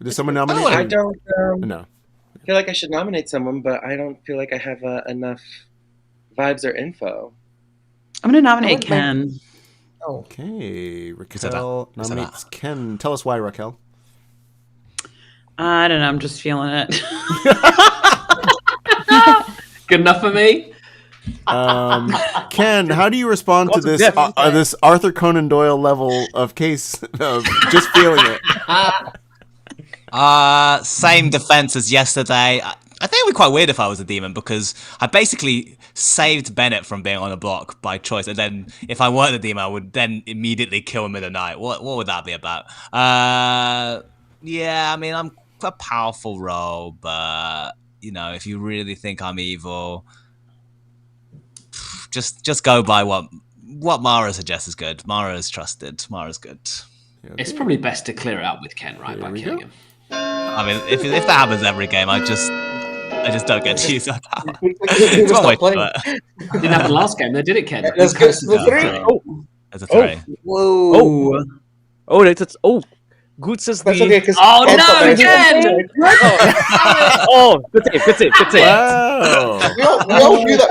Does someone nominate? I don't No. feel like I should nominate someone, but I don't feel like I have enough vibes or info. I'm going to nominate Ken. Okay, Raquel nominates Ken. Tell us why, Raquel. I don't know. I'm just feeling it. Good enough for me. Ken, how do you respond to this this Arthur Conan Doyle level of case of just feeling it? Same defense as yesterday. I think it would be quite weird if I was a demon because I basically saved Bennett from being on a block by choice, and then if I weren't a demon, I would then immediately kill him in the night. What would that be about? Yeah, I mean, I'm a powerful role, but if you really think I'm evil, just go by what Mara suggests is good. Mara is trusted. Mara's good. It's probably best to clear it up with Ken, right, by killing him. I mean, if that happens every game, I just don't get to use that power. It's one way not to do it. Didn't happen last game, though, did it, Ken? There's It was good. There's a 3. Whoa. Oh, Good says That's the... okay, because Oh, no, Ken! Oh, good save. Wow. we all knew that.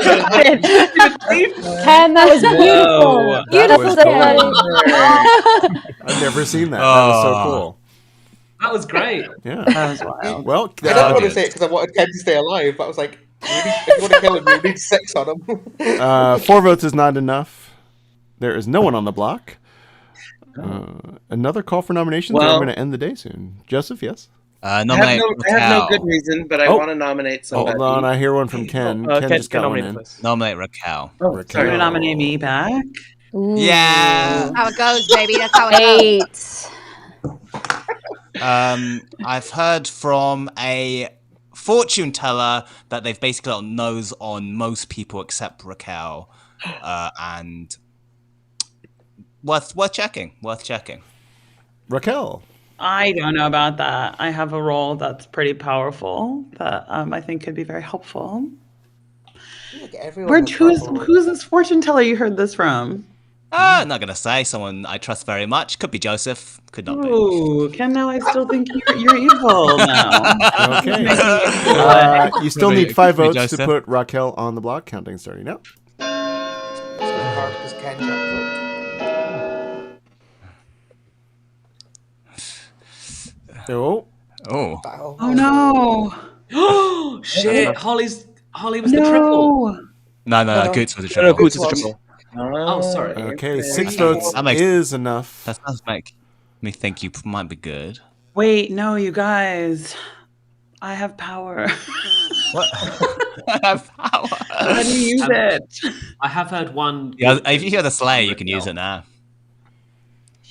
Ken, that was beautiful. Beautiful That save. I've never seen that. That was so cool. That was great. Yeah. That was wild. Well, I didn't want to say it because I wanted Ken to stay alive, but I was like, if you want to kill him, you need 6 on him. 4 votes is not enough. There is no one on the block. Another call for nominations. Well, I'm going to end the day soon. Joseph, yes. Nominate I have no good reason, but I want to nominate somebody. Hold on, I hear one from Ken. Ken just got one in. Nominate Raquel. Raquel. You're going to nominate me back? Yeah. How it goes, baby. That's how it goes. I've heard from a fortune teller that they've basically got nose on most people except Raquel, and worth checking. Raquel. I don't know about that. I have a role that's pretty powerful that I think could be very helpful. Who's this fortune teller you heard this from? I'm not gonna say someone I trust very much. Could be Joseph. Could not be. Ooh, Ken, now I still think you're evil now. Okay. You still need 5 votes Joseph. to put Raquel on the block. Counting starting now. Oh. Oh no! Oh shit! Holly was the triple. No. Goots was a triple. Goots was a triple. Oh, sorry. Okay, 6 votes is enough. That does make me think you might be good. Wait, no, you guys. I have power. What? I have power. How do you use it? I have heard one. Yeah, if you hear the slay, you can use it now.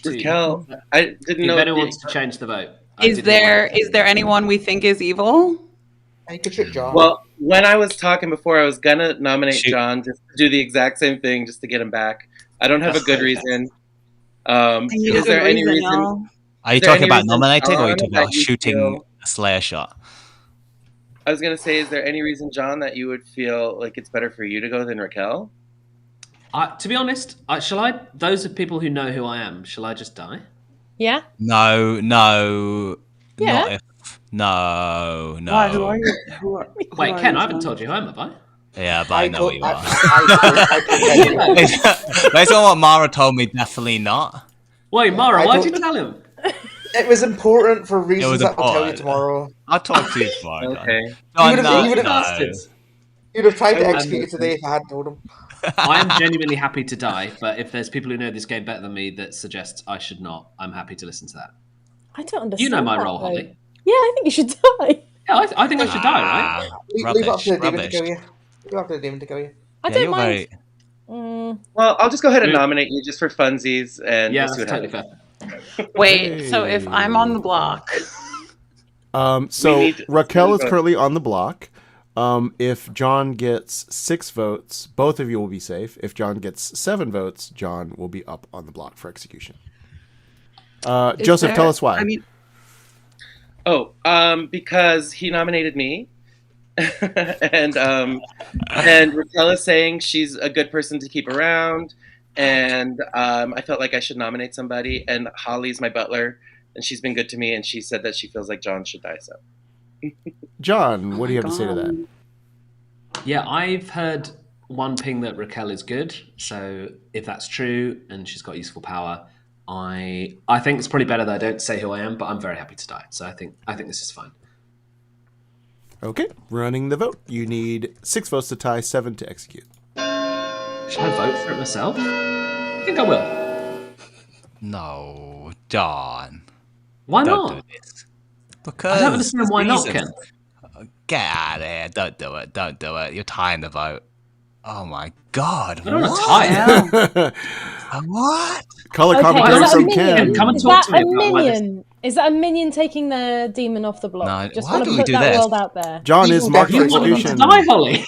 Raquel, I didn't know. If anyone wants to change the vote. Is there anyone we think is evil? I could shoot John. Well, when I was talking before, I was gonna nominate John just to do the exact same thing, just to get him back. I don't have a good reason. Is there any reason? Are you talking about nominating, or are you talking about shooting a slayer shot? I was gonna say, is there any reason, John, that you would feel like it's better for you to go than Raquel? To be honest, shall I? Those are people who know who I am. Shall I just die? Yeah. No. Yeah. Not if, no. Why? Who are you? Wait, Ken, I haven't told you who I am, have I? Yeah, but I know what you are. Based on what Mara told me, definitely not. Wait, Mara, why'd you tell him? It was important for reasons that I'll tell you important. tomorrow. I'll talk to you tomorrow. Okay. You'd have tried to execute it today if I hadn't told him. I am genuinely happy to die, but if there's people who know this game better than me that suggest I should not, I'm happy to listen to that. I don't understand. You know my that, role, though. Holly. Yeah, I think you should die. Yeah, I think I should die, right? Leave up to the demon to kill you. Leave up to the demon to kill you. I don't mind. Mm. Well, I'll just go ahead and nominate you just for funsies, and Yeah, we'll see that's what totally happens. Wait, so if I'm on the block So Raquel is currently on the block. If John gets 6 votes, both of you will be safe. If John gets 7 votes, John will be up on the block for execution. Joseph, tell us why. I mean, because he nominated me, and Raquel is saying she's a good person to keep around, and I felt like I should nominate somebody. And Holly's my butler, and she's been good to me, and she said that she feels like John should die. So, John, what do you have to say to that? Yeah, I've heard one ping that Raquel is good. So if that's true and she's got useful power, I think it's probably better that I don't say who I am, but I'm very happy to die. So I think this is fine. Okay, running the vote. You need 6 votes to tie, 7 to execute. Should I vote for it myself? I think I will. No, John. Why Don't not? do this. Because I don't understand why not, reasons. Ken. Get out of there. Don't do it. Don't do it. You're tying the vote. Oh my God. I don't want to What? tie it. What? Color Okay, commentary is that a from minion? Ken. Come and Is talk that to me a about why this- minion? Is that a minion taking the demon off the block? No, Just why want do to we put do that this? world out there. John is marked for You want me to execution. die, Holly?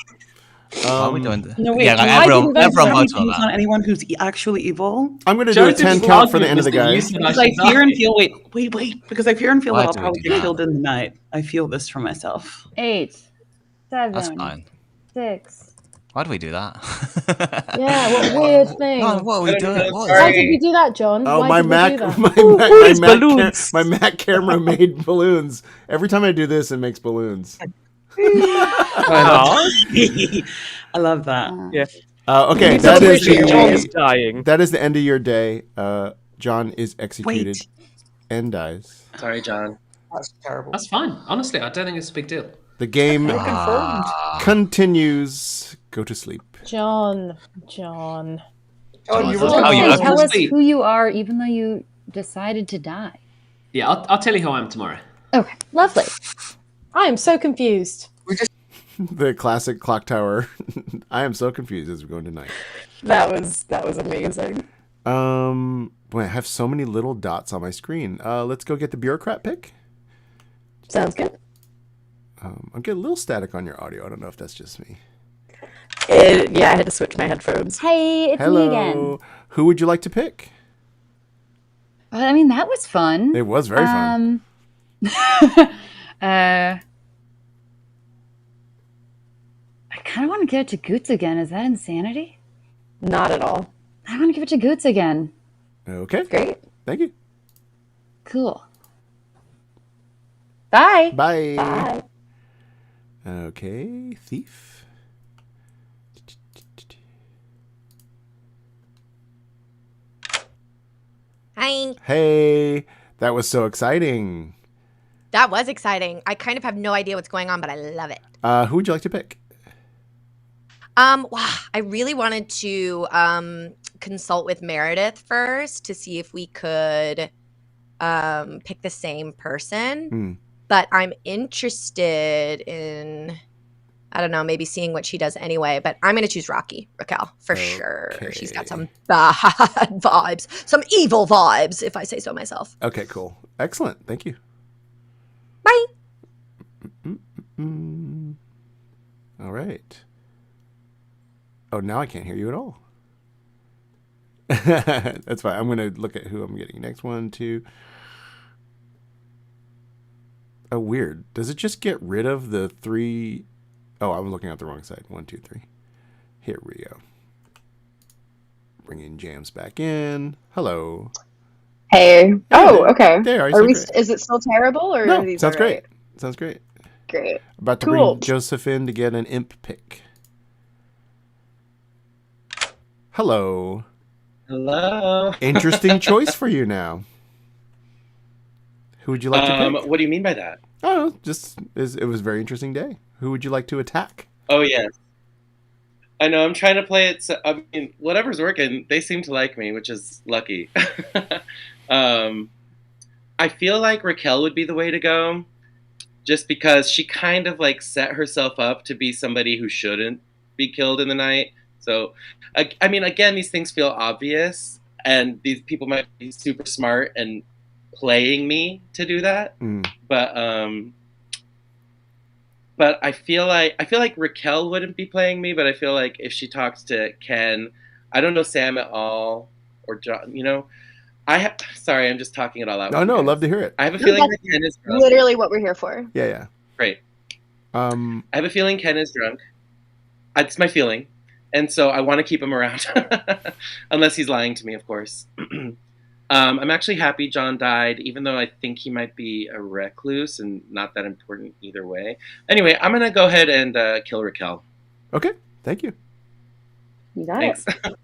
Why are we doing this? No, wait. Yeah, like, I everyone didn't vote votes on on that. anyone who's actually evil. I'm going to do a 10 count for the end of the guys. Because I fear and feel. Wait. Because I fear and feel Why that I'll do we probably do get that? killed in the night. I feel this for myself. 8, 7, That's fine. 6. Why do we do that? Yeah, what weird thing. God, what are we doing? What is Why it? did we do that, John? Oh, Why my did Mac, we do that? my Mac camera made balloons. Every time I do this, it makes balloons. I love that. Yeah. Okay, You that is appreciate John's dying. That is the end of your day. John is executed and dies. sorry, John. That's terrible. That's fine. Honestly, I don't think it's a big deal. The game Confirmed. continues. Go to sleep. John. John, you Oh, really you Tell us sleep. who you are, even though you decided to die. Yeah, I'll tell you who I am tomorrow. Okay, lovely. I am so confused. The classic Clocktower. I am so confused as we're going tonight. That was amazing. Boy, I have so many little dots on my screen. Let's go get the bureaucrat pick. Sounds good. I'm getting a little static on your audio. I don't know if that's just me. Yeah, I had to switch my headphones. Hey, it's Hello. me again. Who would you like to pick? I mean, that was fun. It was very fun. I kind of want to give it to Goots again. Is that insanity? Not at all. I want to give it to Goots again. Okay. Great. Thank you. Cool. Bye. Bye. Bye. Okay, thief. Hi. Hey, that was so exciting. That was exciting. I kind of have no idea what's going on, but I love it. Who would you like to pick? Wow, I really wanted to consult with Meredith first to see if we could pick the same person. But I'm interested in, I don't know, maybe seeing what she does anyway. But I'm going to choose Raquel, for sure. She's got some bad vibes, some evil vibes, if I say so myself. Okay, cool. Excellent. Thank you. Bye. All right. Oh, now I can't hear you at all. That's fine. I'm going to look at who I'm getting next. 1, 2. Oh, weird. Does it just get rid of the 3? Oh, I was looking at the wrong side. 1, 2, 3. Here we go. Bringing Jams back in. Hello. Hey. Oh, there. okay. There, Are you we? sound great. Is it still terrible or No, are these sounds all right? great. Sounds great. Great. About to Cool. bring Joseph in to get an imp pick. Hello. Hello. Interesting choice for you now. Who would you like to pick? What do you mean by that? Oh, just it was a very interesting day. Who would you like to attack? Oh, yes. I know. I'm trying to play it. So, I mean, whatever's working, they seem to like me, which is lucky. I feel like Raquel would be the way to go, just because she kind of like set herself up to be somebody who shouldn't be killed in the night. So, I mean, again, these things feel obvious, and these people might be super smart and playing me to do that. Mm. But I feel like Raquel wouldn't be playing me, but I feel like if she talks to Ken, I don't know Sam at all or John, sorry, I'm just talking it all out. No, no, love to hear it. I have a feeling that Ken is drunk. Literally what we're here for. Yeah. Great. I have a feeling Ken is drunk. It's my feeling. And so I want to keep him around. Unless he's lying to me, of course. I'm actually happy John died, even though I think he might be a recluse and not that important either way. Anyway, I'm going to go ahead and kill Raquel. Okay, thank you. You got Thanks. it.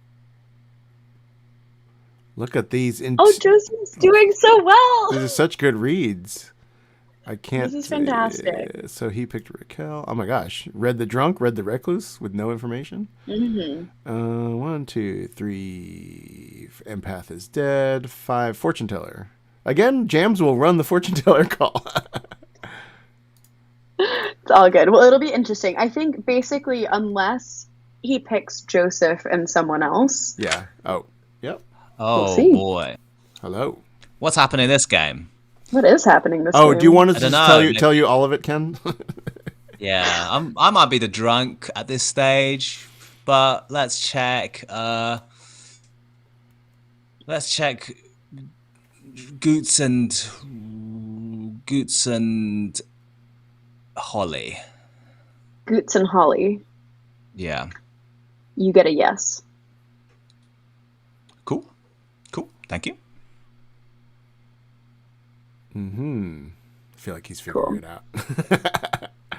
Look at these. Joseph's doing so well. These are such good reads. I can't. This is fantastic. So he picked Raquel. Oh my gosh. Read the drunk, read the recluse with no information. Mm-hmm. 1, 2, 3. Empath is dead. 5. Fortune teller. Again, Jams will run the fortune teller call. It's all good. Well, it'll be interesting. I think basically, unless he picks Joseph and someone else. Yeah. Oh. Yep. Oh We'll see. boy. Hello. What's happening this game? What is happening this Oh, game? do you want us I to don't know. tell you all of it, Ken? Yeah, I might be the drunk at this stage, but let's check. Let's check Goots and Holly. Goots and Holly. Yeah. You get a yes. Cool. Thank you. Mm-hmm. I feel like he's figuring it out.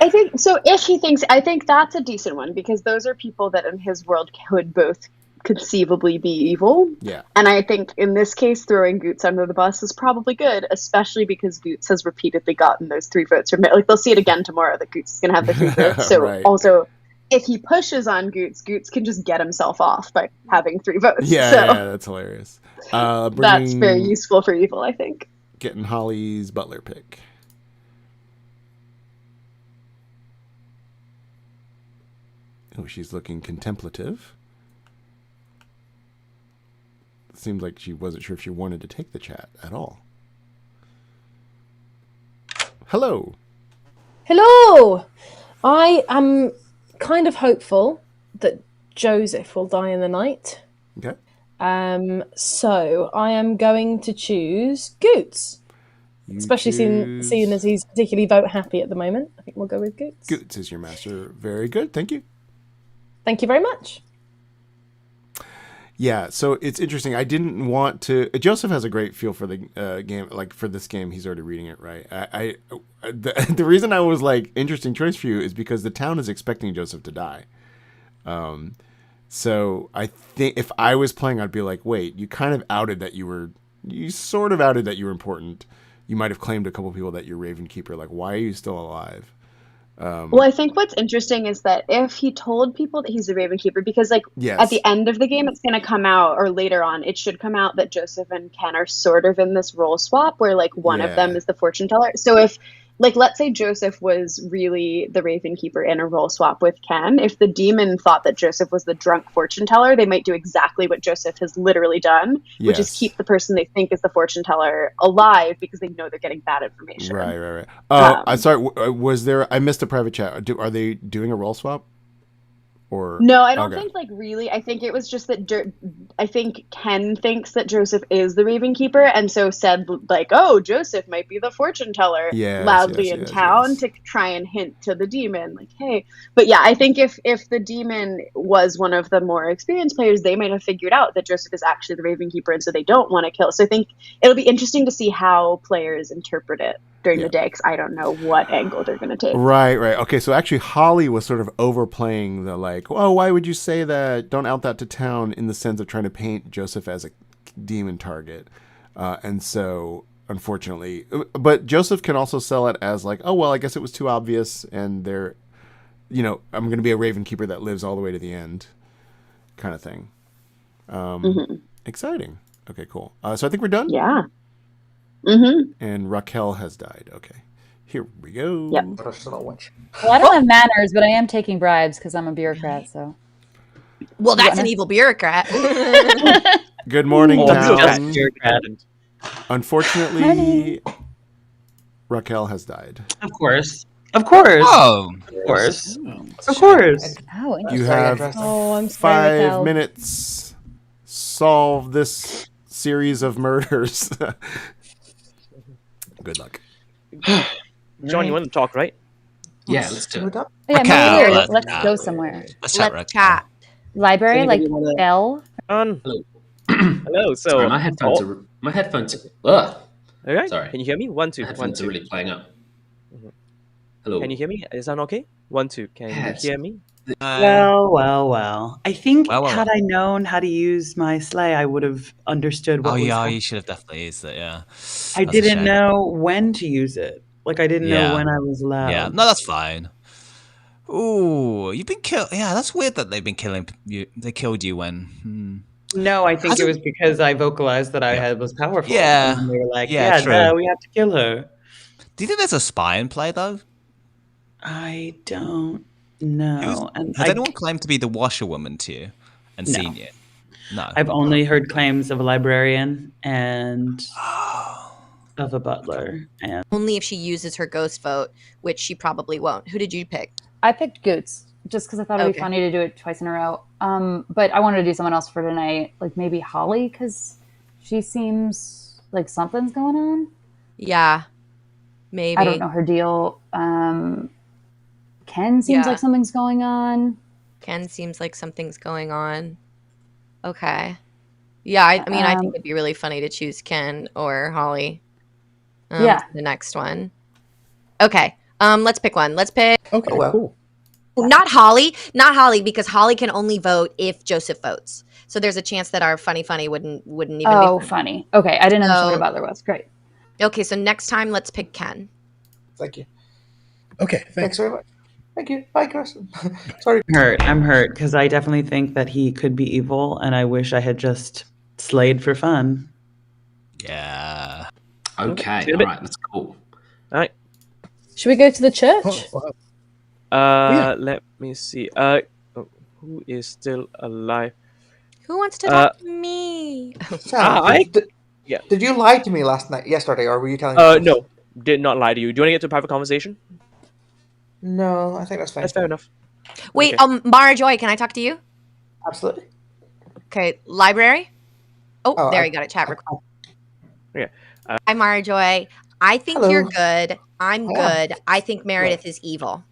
I think so. If he thinks, I think that's a decent one because those are people that in his world could both conceivably be evil. Yeah. And I think in this case, throwing Goots under the bus is probably good, especially because Goots has repeatedly gotten those 3 votes from it. Like they'll see it again tomorrow that Goots is going to have the 3 votes. So Right. also, if he pushes on Goots, Goots can just get himself off by having 3 votes. Yeah, so yeah, that's hilarious. that's very useful for evil, I think. Getting Holly's butler pick. Oh, she's looking contemplative. It seemed like she wasn't sure if she wanted to take the chat at all. Hello. Hello. I am kind of hopeful that Joseph will die in the night. Okay. So I am going to choose Goots. Especially seeing as he's particularly vote happy at the moment. I think we'll go with Goots. Goots is your master. Very good. Thank you. Thank you very much. Yeah, so it's interesting. I didn't want to. Joseph has a great feel for the game. Like for this game, he's already reading it right. The reason I was like interesting choice for you is because the town is expecting Joseph to die. So I think if I was playing, I'd be like, wait, you kind of outed that you sort of outed that you were important. You might have claimed a couple people that you're Raven Keeper. Like, why are you still alive? Well, I think what's interesting is that if he told people that he's the Raven Keeper, because like Yes. at the end of the game, it's going to come out, or later on, it should come out that Joseph and Ken are sort of in this role swap where like one of them is the fortune teller. So if like, let's say Joseph was really the Raven Keeper in a role swap with Ken. If the demon thought that Joseph was the drunk fortune teller, they might do exactly what Joseph has literally done, which is Yes. keep the person they think is the fortune teller alive because they know they're getting bad information. Right. I'm sorry. Was there? I missed a private chat. Are they doing a role swap? Or No, I don't okay. think like really. I think it was just that I think Ken thinks that Joseph is the Raven Keeper, and so said like, "Oh, Joseph might be the fortune teller," Yes, loudly yes, in yes, town yes. to try and hint to the demon, like, "Hey." But yeah, I think if the demon was one of the more experienced players, they might have figured out that Joseph is actually the Raven Keeper, and so they don't want to kill. So I think it'll be interesting to see how players interpret it during the day, because I don't know what angle they're going to take. Right. Okay, so actually Holly was sort of overplaying the like, oh, why would you say that? Don't out that to town, in the sense of trying to paint Joseph as a demon target. And so, unfortunately, but Joseph can also sell it as like, oh, well, I guess it was too obvious, and they're, I'm going to be a Raven Keeper that lives all the way to the end kind of thing. Exciting. Okay, cool. So I think we're done. Yeah. Mm-hmm. And Raquel has died. Okay. Here we go. Yep. Well, I don't have manners, but I am taking bribes because I'm a bureaucrat. So. Well, that's an evil bureaucrat. Good morning, town. Unfortunately, Raquel has died. Of course. Of course. Oh, Of course. it's Of a course. Oh, You interesting. Very have interesting. Oh, I'm sorry, 5 Raquel. minutes. Solve this series of murders. Good luck. John, you want to talk, right? Yeah, let's do it. Yeah, Raquel, maybe let's let's chat. go somewhere. Let's chat, Let's Raquel. chat. Library, Does like anybody wanna- Bell. Hello. Hello. So, Sorry, my headphones oh, are. My headphones. Ugh. all right. Sorry. Can you hear me? 1, 2, My 1, headphones are 2. really playing up. Hello. Can you hear me? Is that okay? 1, 2. Can Yes. you hear me? Well. I think Well. had I known how to use my sleigh, I would have understood what Oh was yeah, happening. you should have definitely used it. Yeah, I That's a didn't shame. know when to use it. Like I didn't know Yeah. when I was allowed. Yeah, no, that's fine. Ooh, you've been killed. Yeah, that's weird that they've been killing you. They killed you when. No, I think it was because I vocalized that I was powerful. Yeah. And then they were like, Yeah, true. no, we have to kill her. Do you think there's a spy in play though? I don't know. And Has anyone claimed to be the washerwoman to you and No. seen you? No. I've only heard claims of a librarian and of a butler. And Only if she uses her ghost vote, which she probably won't. Who did you pick? I picked Goots just because I thought it'd be Okay. funny to do it twice in a row. But I wanted to do someone else for tonight, like maybe Holly, because she seems like something's going on. Yeah, maybe. I don't know her deal. Ken seems Yeah. like something's going on. Ken seems like something's going on. Okay. Yeah, I mean, I think it'd be really funny to choose Ken or Holly. Yeah. For the next one. Okay. Let's pick one. Let's pick. Okay, cool. Not Holly, because Holly can only vote if Joseph votes. So there's a chance that our funny wouldn't even be Oh, funny. funny. Okay, I didn't understand what So- a butler was. Great. Okay, so next time let's pick Ken. Thank you. Okay, Thanks very much. Thank you. Bye, Chris. Sorry. I'm hurt because I definitely think that he could be evil, and I wish I had just slayed for fun. Yeah. Okay. See you in a All bit. right. Let's go. All right. Should we go to the church? Oh, wow. Let me see. Who is still alive? Who wants to talk to me? Sam, did Yeah. did you lie to me yesterday, or were you telling me? No, did not lie to you. Do you want to get to a private conversation? No, I think that's fine. That's fair enough. Wait, Okay. Mara Joy, can I talk to you? Absolutely. Okay, library. Oh, Oh, there I- you got it. Chat record. Yeah. Hi, Mara Joy. I think Hello. you're good. I'm I am. good. I think Meredith is evil.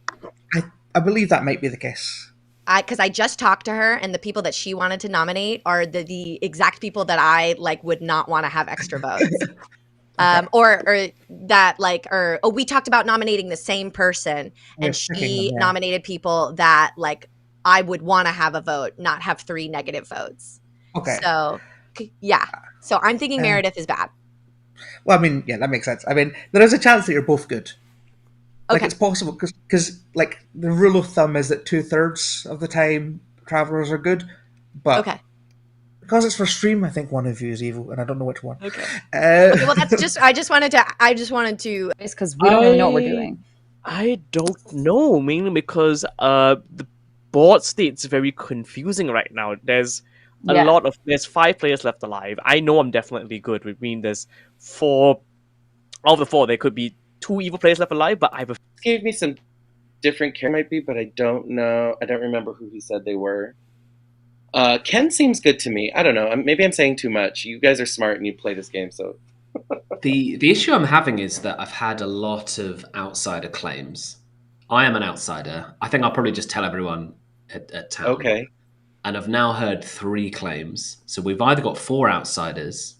I believe that might be the case. Because I just talked to her, and the people that she wanted to nominate are the exact people that I would not want to have extra votes. Or that we talked about nominating the same person, We're and picking she them, yeah. nominated people that I would want to have a vote, not have 3 negative votes. Okay. So yeah. So I'm thinking Meredith is bad. Well, I mean, yeah, that makes sense. I mean, there is a chance that you're both good. Like, Okay. it's possible because like the rule of thumb is that 2/3 of the time travelers are good, but Okay. because it's for stream, I think one of you is evil, and I don't know which one. Okay. Uh, Okay, well, that's just. I just wanted to. It's because we don't really know what we're doing. I don't know, mainly because the board state's very confusing right now. There's Yeah. there's 5 players left alive. I know I'm definitely good. I mean, there's 4. Of the 4, there could be 2 evil players left alive, but I have a Gave me some different character, might be, but I don't know. I don't remember who he said they were. Ken seems good to me. I don't know. Maybe I'm saying too much. You guys are smart and you play this game, so The issue I'm having is that I've had a lot of outsider claims. I am an outsider. I think I'll probably just tell everyone at town. okay. And I've now heard 3 claims. So we've either got 4 outsiders,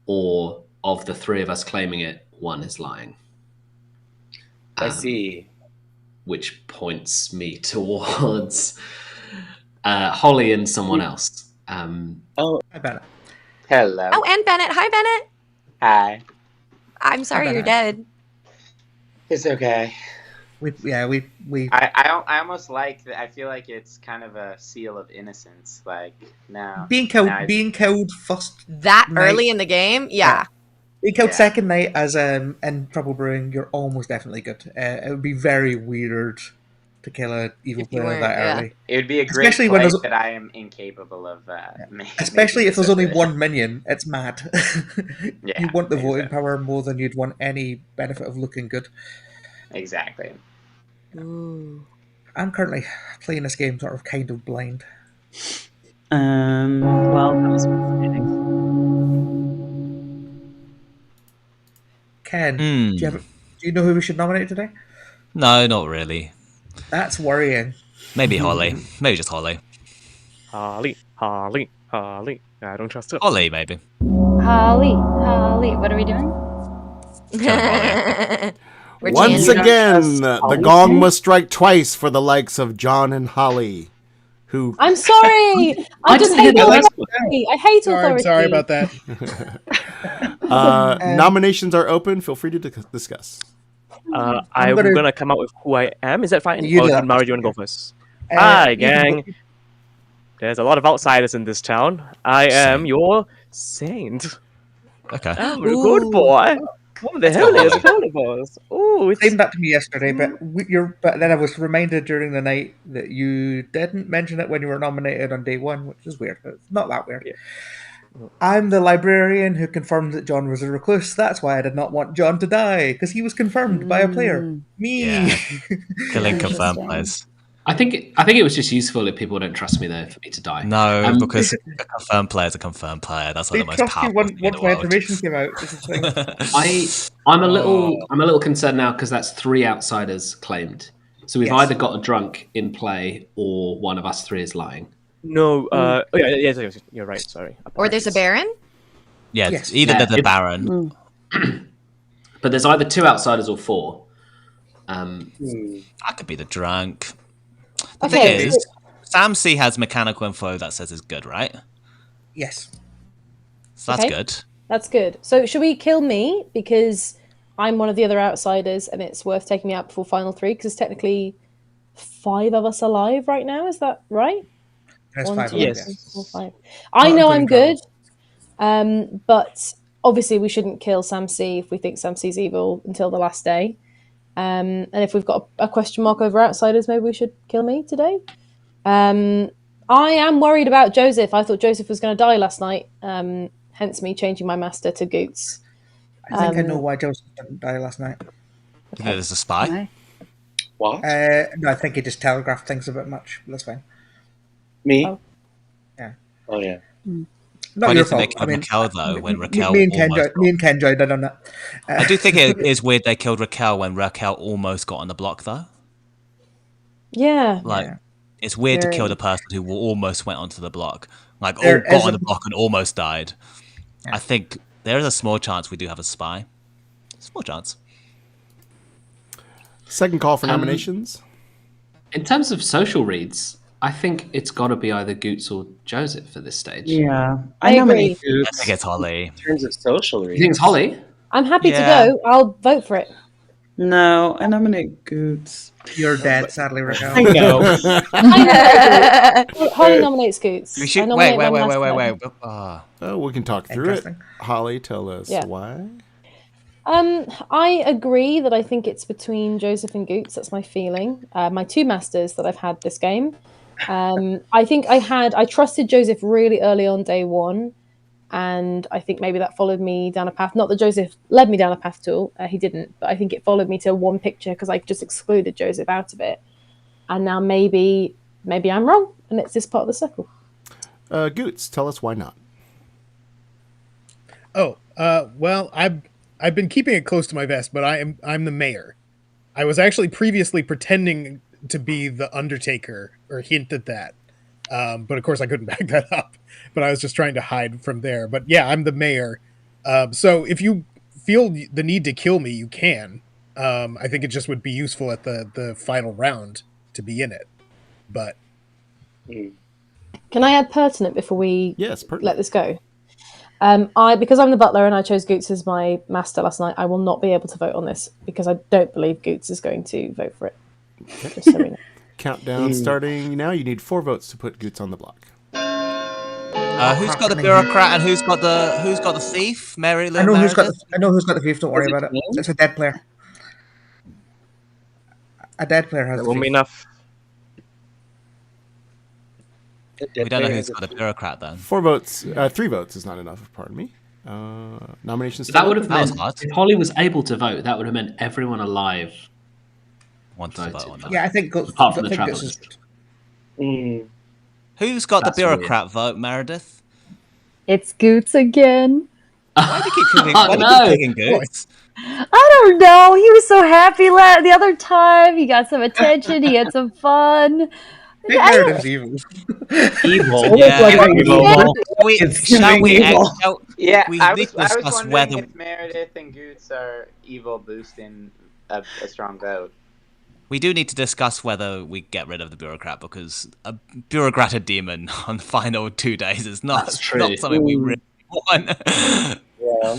or of the 3 of us claiming it, 1 is lying. I see. Which points me towards Holly and someone else. Oh, I bet. Hello. Oh, and Bennett. Hi, Bennett. Hi. I'm sorry you're dead. It's okay. We. I almost like that. I feel like it's kind of a seal of innocence. Like now Being killed. now Being killed first. That night- early in the game, yeah. Being killed Yeah. second night as in Trouble Brewing, you're almost definitely good. It would be very weird to kill an evil If you player weren't, that yeah. early. It would be a great Especially when play, there's- but I am incapable of Especially making if there's so only good. one minion, it's mad. Yeah, You want the voting exactly. power more than you'd want any benefit of looking good. Exactly. Ooh. I'm currently playing this game sort of kind of blind. Well, that was fascinating. Ken, do you know who we should nominate today? No, not really. That's worrying. Maybe Holly. Maybe just Holly. Holly. I don't trust her. Holly, maybe. Holly, what are we doing? We're Once changing. again, the gong must strike twice for the likes of John and Holly, who... I'm sorry. I just hate authority. I hate authority. Sorry about that. Nominations are open. Feel free to discuss. I'm gonna come out with who I am. Is that fine? You do that. Mara, do you want to go first? Hi, gang. There's a lot of outsiders in this town. I am your saint. Okay. I'm a good boy. What the hell is a boss? Oh, it's Claimed that to me yesterday, but but then I was reminded during the night that you didn't mention it when you were nominated on day one, which is weird. It's not that weird. Yeah. I'm the librarian who confirmed that John was a recluse. That's why I did not want John to die, because he was confirmed by a player. Me. Yeah. Killing confirmed players. I think it was just useful if people don't trust me, though, for me to die. No, because a confirmed player is a confirmed player. That's like They the most trust you powerful thing in once the my world. information came out. This is the thing. I'm a little concerned now because that's 3 outsiders claimed. So we've Yes. either got a drunk in play or one of us 3 is lying. no. Yeah, you're right. Sorry. Or there's a Baron? Yeah, Yes. either Yeah, the Baron. But there's either 2 outsiders or 4. I could be the drunk. The Okay. thing is, Sam C has mechanical info that says it's good, right? Yes. So that's Okay. good. That's good. So should we kill me because I'm one of the other outsiders and it's worth taking me out before final 3 because technically 5 of us alive right now. Is that right? There's 1, 5 2, of Yes. us, 3, yes. 4, 5. I Not know I'm including good, but obviously we shouldn't kill Sam C if we think Sam C's evil until the last day. And if we've got a question mark over outsiders, maybe we should kill me today. I am worried about Joseph. I thought Joseph was going to die last night, hence me changing my master to Goots. I think I know why Joseph didn't die last night. You think there's a spy? Why? What? No, I think he just telegraphed things a bit much. That's fine. Me? Oh. Yeah. Oh, yeah. Not Why do your you think fault. they killed Raquel, though, when Raquel me and Ken almost me and Ken joined in on that. I do think it is weird they killed Raquel when Raquel almost got on the block, though. Yeah. Like, it's weird to Very. kill the person who almost went onto the block. Like, There got is on a- the block and almost died. I think there is a small chance we do have a spy. Small chance. Second call for nominations. In terms of social reads, I think it's got to be either Goots or Joseph at this stage. Yeah. I nominate agree. I think it's Holly. In terms of social You reading. think it's Holly? I'm happy Yeah. to go. I'll vote for it. No, I nominate Goots. You're dead, sadly, Raquel. I know. I know. Holly nominates Scoots. We should I nominate wait. my master. Oh, we can talk through it. Interesting. Holly, tell us Yeah. why. I agree that I think it's between Joseph and Goots. That's my feeling. My 2 masters that I've had this game. I think I trusted Joseph really early on day 1, and I think maybe that followed me down a path. Not that Joseph led me down a path at all. He didn't, but I think it followed me to one picture because I just excluded Joseph out of it. And now maybe I'm wrong, and it's this part of the circle. Goots, tell us why not. Oh, well, I've been keeping it close to my vest, but I'm the mayor. I was actually previously pretending to be the Undertaker, or hint at that. But of course I couldn't back that up. But I was just trying to hide from there. But yeah, I'm the mayor. So if you feel the need to kill me, you can. I think it just would be useful at the final round to be in it. But Can I add pertinent before we Yes, pertinent. let this go? Because I'm the butler and I chose Goots as my master last night, I will not be able to vote on this because I don't believe Goots is going to vote for it. Just so we know. Countdown starting now. You need 4 votes to put Goots on the block. Who's got the bureaucrat and who's got the thief? Mary Lou I know who's got Meredith? the thief. Don't worry about it. It's a dead player. A dead player has That the won't be thief. enough. We don't know who's got the bureaucrat then. 4 votes. 3 votes is not enough. Pardon me. Nominations. That would have That was meant hard. if Holly was able to vote, that would have meant everyone alive Want to vote voted. on that. Yeah, I think Guts, Apart from I the think Guts travellers. is Who's got That's the bureaucrat vote, Meredith? It's Goots again. Why do you keep picking, Oh, why do you no. keep picking Goots? I don't know. He was so happy the other time. He got some attention. He had some fun. I think Meredith's evil. Evil. Yeah, evil. Shall we? Yeah, We I need was to discuss wondering whether if Meredith and Goots are evil boosting a strong vote. we do need to discuss whether we get rid of the bureaucrat, because a bureaucrated demon on the final 2 days is not something we really want. Yeah.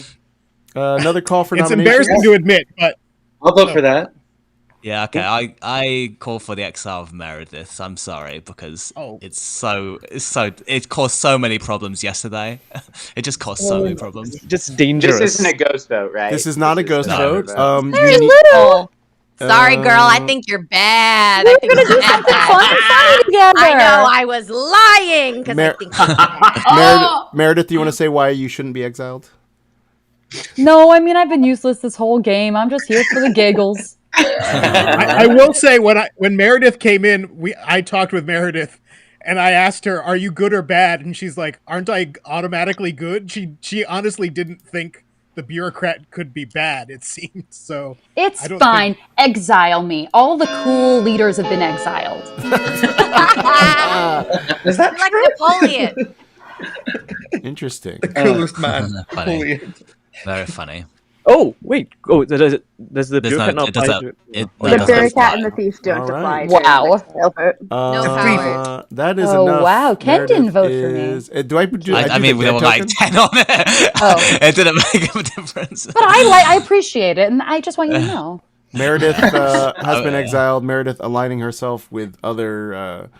Another call for It's nominations. embarrassing to admit, but I'll vote for that. Yeah, okay. I call for the exile of Meredith. I'm sorry, because it caused so many problems yesterday. It just caused so many problems. Just dangerous. This isn't a ghost vote, right? This is not a ghost not vote. Very little. Sorry, girl. I think you're bad. We're I think gonna you're do something bad. fun and funny together. I know. I was lying because I think you're bad. Meredith, do you want to say why you shouldn't be exiled? No, I mean I've been useless this whole game. I'm just here for the giggles. I will say when Meredith came in, I talked with Meredith, and I asked her, "Are you good or bad?" And she's like, "Aren't I automatically good?" She honestly didn't think the bureaucrat could be bad. It seemed so. It's I don't fine. Exile me. All the cool leaders have been exiled. Is that You're like Napoleon. Interesting. the coolest man? Funny. Napoleon. Very funny. Oh wait! Oh, does the There's bureaucrat no- not it doesn't- apply to it- Oh, no, The it doesn't bureaucrat apply. and the thief don't All right. apply. to Wow. the exile vote. That is Oh, enough. wow. Ken didn't vote for me. is- Do I do? I mean, there were like 10 on it. Oh. It didn't make a difference. But I appreciate it, and I just want you to know. Meredith has been yeah. exiled. Meredith aligning herself with other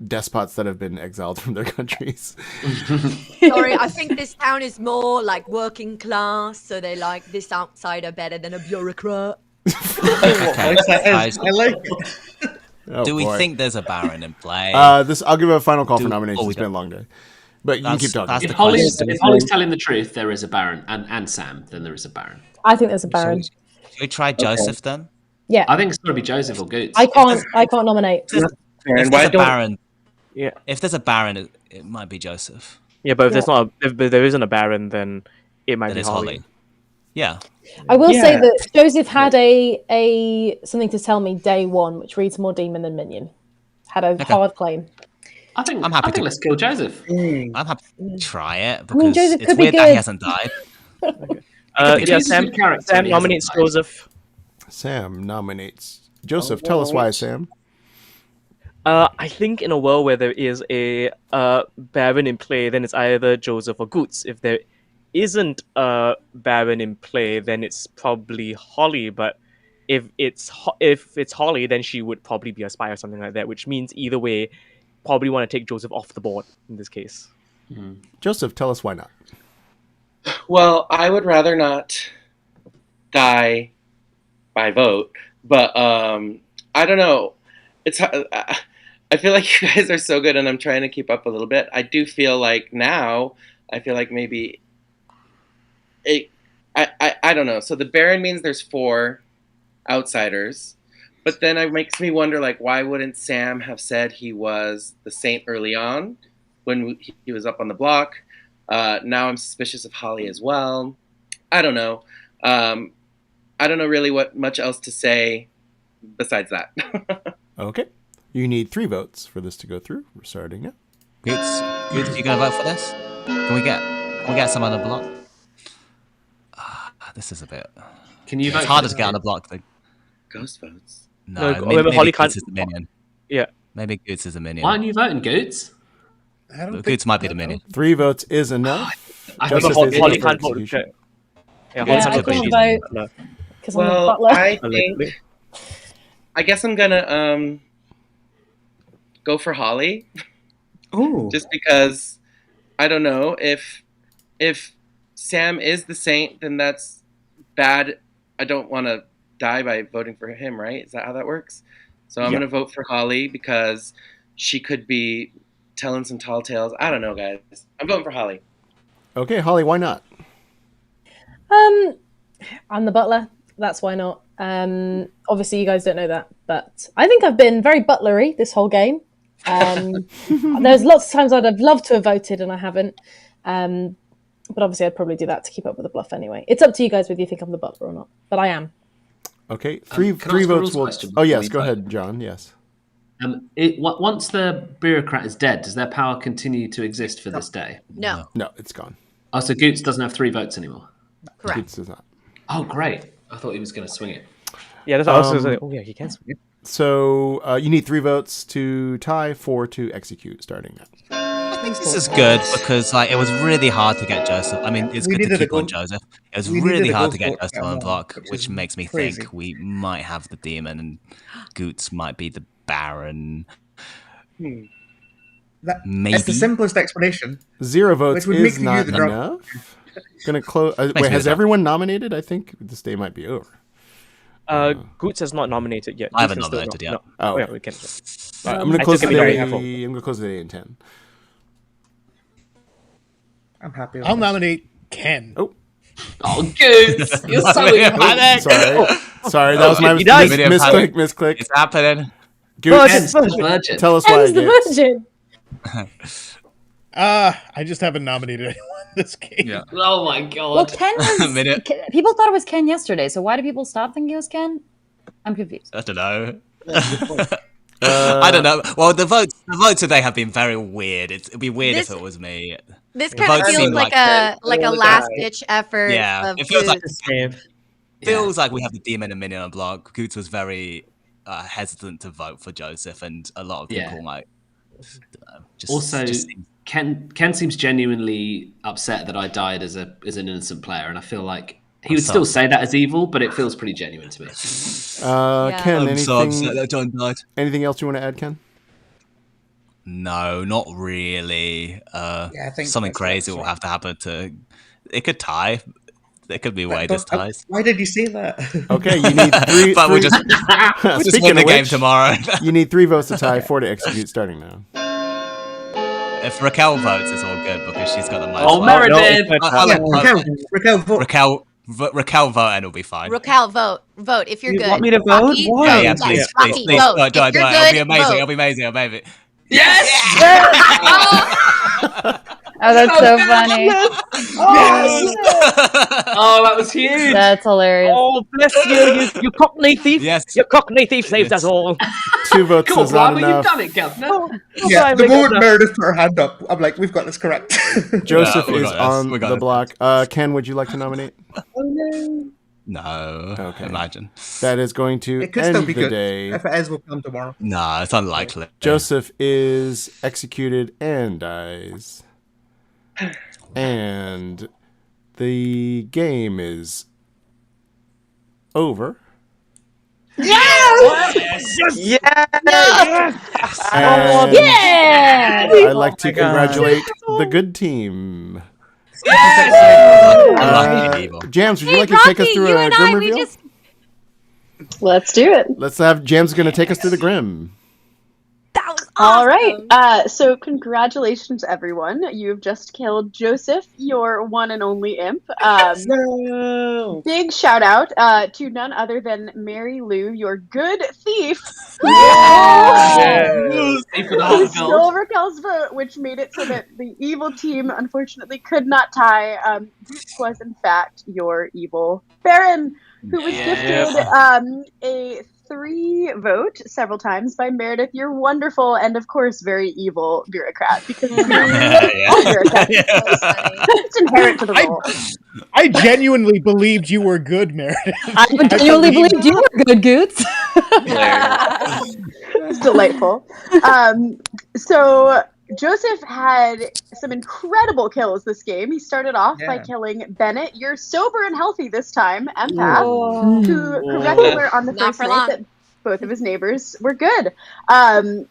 despots that have been exiled from their countries. Sorry, I think this town is more like working class, so they like this outsider better than a bureaucrat. Guys, I like it. Oh, do we boy. think there's a baron in play? I'll give a final call for Do- nominations. oh, we It's been a don't. long day, but you can keep talking. That's If the Holly's, question. if Holly's telling the truth, there is a baron, and Sam, then there is a baron. I think there's a baron. Should we try Joseph then? Yeah, I think it's got to be Joseph or Goots. I can't nominate. If And there's why a don't baron, Yeah, if there's a baron, it might be Joseph. yeah, but if there's not, if there isn't a baron, then it might Then be it's Holly. Holly. Yeah. I will say Yeah. that Joseph had a something to tell me day one, which reads more demon than minion. Had a hard claim. I think I'm happy to- let's kill Joseph. I'm happy to try it I mean, because Joseph it's could be weird that he good. hasn't died. Yeah, He's a Sam. good character Sam when he hasn't nominates died. Joseph. Sam nominates Joseph. Tell us why, Sam. I think in a world where there is a baron in play, then it's either Joseph or Goots. If there isn't a baron in play, then it's probably Holly. But if it's Holly, then she would probably be a spy or something like that. Which means either way, probably want to take Joseph off the board in this case. Joseph, tell us why not. Well, I would rather not die by vote, but I don't know. It's I feel like you guys are so good, and I'm trying to keep up a little bit. I do feel like now, I feel like maybe I don't know. So the Baron means there's 4 outsiders, but then it makes me wonder, like, why wouldn't Sam have said he was the Saint early on when he was up on the block? Now I'm suspicious of Holly as well. I don't know. I don't know really what much else to say besides that. Okay. You need 3 votes for this to go through. We're starting now. Goots, you gonna vote for this? Can we get some on the block? This is a bit. Can you It's vote harder for to get on the block. Ghost votes. No, No, maybe Holly Goots can't- is the minion. Yeah. Maybe Goots is the minion. Why aren't you voting, Goots? I don't think Goots might be the minion. 3 votes is enough. I Joseph think is Holly in for can't vote. execution. Yeah, Yeah, Holly I can't can't vote. vote. Because I'm a Well, butler. I think I guess I'm gonna go for Holly. Ooh. Just because I don't know if Sam is the Saint, then that's bad. I don't want to die by voting for him, right? Is that how that works? So I'm Yeah. gonna vote for Holly because she could be telling some tall tales. I don't know, guys. I'm voting for Holly. Okay, Holly, why not? I'm the butler. That's why not. Obviously, you guys don't know that, but I think I've been very butlery this whole game. There's lots of times I'd have loved to have voted and I haven't. But obviously, I'd probably do that to keep up with the bluff anyway. It's up to you guys whether you think I'm the butler or not, but I am. Okay, three votes will... Oh, yes, go ahead, John, yes. Once the bureaucrat is dead, does their power continue to exist for this day? No. No, it's gone. Oh, so Goots doesn't have 3 votes anymore? Correct. Goots does not. Oh, great. I thought he was going to swing it. Yeah, that's what I was going to say. Oh, yeah, he can swing it. So you need 3 votes to tie, 4 to execute, starting now. I think this is good because like it was really hard to get Joseph. I mean, it's good to keep on Joseph. It was really hard to get Joseph on block, which makes me think we might have the demon and Goots might be the Baron. Maybe. It's the simplest explanation. 0 votes would is make not you the enough. Gonna close. Wait, has everyone nominated? I think this day might be over. Goots has not nominated yet. I haven't nominated yet. No. Oh, yeah, we can. Right, I'm gonna close the day. I'm gonna close the day in 10. I'm happy. I'll nominate Ken. Oh, Goots! You're so panic. Sorry, that was my misclick. It's happening. Goots, Virgin. tell us why. Ken's the virgin. I just haven't nominated anyone this game. Yeah. Oh my god. Well, Ken was. People thought it was Ken yesterday, so why do people stop thinking it was Ken? I'm confused. I don't know. I don't know. Well, the votes today have been very weird. It'd be weird if it was me. This kind of feels like a last ditch effort. Yeah, of it feels like Goots. feels like we have the demon and minion on block. Goots was very hesitant to vote for Joseph, and a lot of people might. Ken seems genuinely upset that I died as an innocent player, and I feel like he would still say that as evil, but it feels pretty genuine to me. Ken, I'm so upset that John died. Anything else you want to add, Ken? No, not really. I think something crazy will have to happen to. It could tie. There could be this ties. Why did you say that? Okay, you need 3. But we'll just win the game tomorrow. You need 3 votes to tie, 4 to execute, starting now. If Raquel votes, it's all good because she's got the most. Oh, Meredith! Raquel vote and it'll be fine. Raquel, vote. If you're You good. want me to vote? Rocky, Why? Yeah, yes, please, Rocky, please. vote. Do it. If you're It'll be good, amazing. vote. It'll be amazing. It'll be amazing. Yes! Oh, that's so funny. Oh, that was huge. That's hilarious. Oh, bless you Cockney thief. Yes. You Cockney thief saved us all. 2 votes Come on, is not Bravo, enough. you've done it, Governor. Yeah, the moment Meredith put her hand up, I'm like, we've got this correct. Joseph we is got this. on We got the this. block. Ken, would you like to nominate? No. Okay. Imagine. That is going to It could end still be the good. day. If it is, we'll come tomorrow. No, it's unlikely. Joseph is executed and dies. And the game is over. Yes! And Yeah! I'd like to congratulate the good team. Jams, would you like to take us through a Grim reveal? Let's do it. Let's have Jams going to take us through the Grim. That was All awesome. right. So congratulations, everyone. You have just killed Joseph, your one and only imp. Big shout out to none other than Mary Lou, your good thief. Who stole Raquel's vote, which made it so that the evil team unfortunately could not tie. This was in fact your evil Baron, who was gifted a 3 vote several times by Meredith, your wonderful and of course very evil bureaucrat, because all bureaucrats it's inherent to the role. I genuinely believed you were good, Meredith. I genuinely believed you were good, Goots. It's delightful. So Joseph had some incredible kills this game. He started off by killing Bennett. You're sober and healthy this time, empath, who correctly learned on the first night that both of his neighbors were good.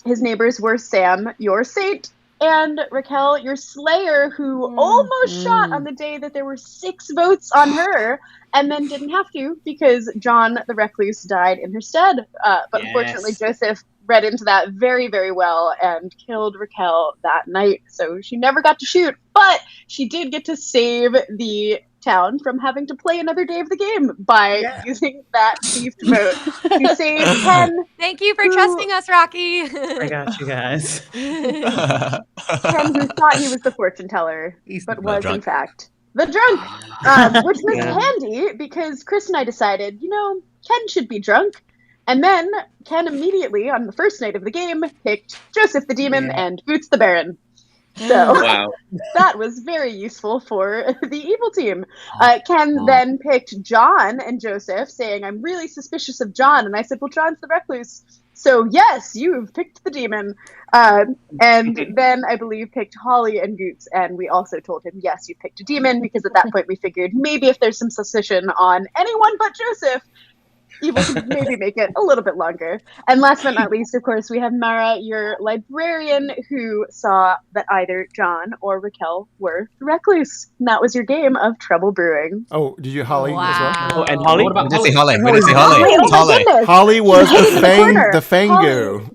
His neighbors were Sam, your saint, and Raquel, your slayer, who almost shot on the day that there were 6 votes on her, and then didn't have to because John the Recluse died in her stead. But unfortunately, Joseph read into that very, very well and killed Raquel that night. So she never got to shoot, but she did get to save the town from having to play another day of the game by using that thiefed vote to save Ken. Thank you for trusting us, Rocky. I got you guys. Ken, who thought he was the fortune teller, but was in drunk. fact the drunk, which was handy because Chris and I decided, Ken should be drunk. And then Ken immediately, on the first night of the game, picked Joseph the Demon and Boots the Baron. So that was very useful for the evil team. Ken then picked John and Joseph, saying, I'm really suspicious of John. And I said, well, John's the recluse. So yes, you've picked the demon. And then I believe picked Holly and Goots. And we also told him, yes, you picked a demon, because at that point we figured maybe if there's some suspicion on anyone but Joseph, evil could maybe make it a little bit longer. And last but not least, of course, we have Mara, your librarian, who saw that either John or Raquel were the recluse. And that was your game of Trouble Brewing. Oh, did you Holly as well? Oh, and Holly? We didn't see Holly. We didn't see Holly. Oh It's my Holly. goodness. Holly was She hid in the corner. Fangu.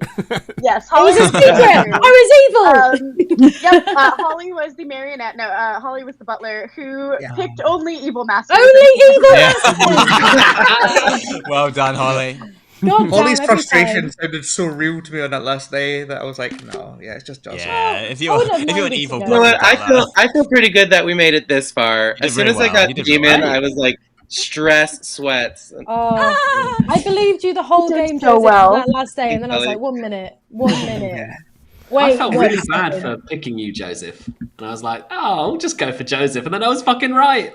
Yes, It Holly was a secret. I was evil. Yep, Holly was the marionette. No, Holly was the butler who picked only evil masters. Only evil Yeah. masters. Well done, Holly. God Holly's damn, every frustration time. sounded so real to me on that last day that I was like, no, it's just Joseph. Yeah, if you're I would have an known evil this You know player, what? I feel pretty good that we made it this far. did As soon really as I well. got You the did really demon, well. I was like stressed, sweats. Oh, I believed you the whole You did game, so Joseph, well. that last day, and then I was like, 1 minute. Wait, I felt one really bad second. for picking you, Joseph. And I was like, I'll just go for Joseph. And then I was fucking right.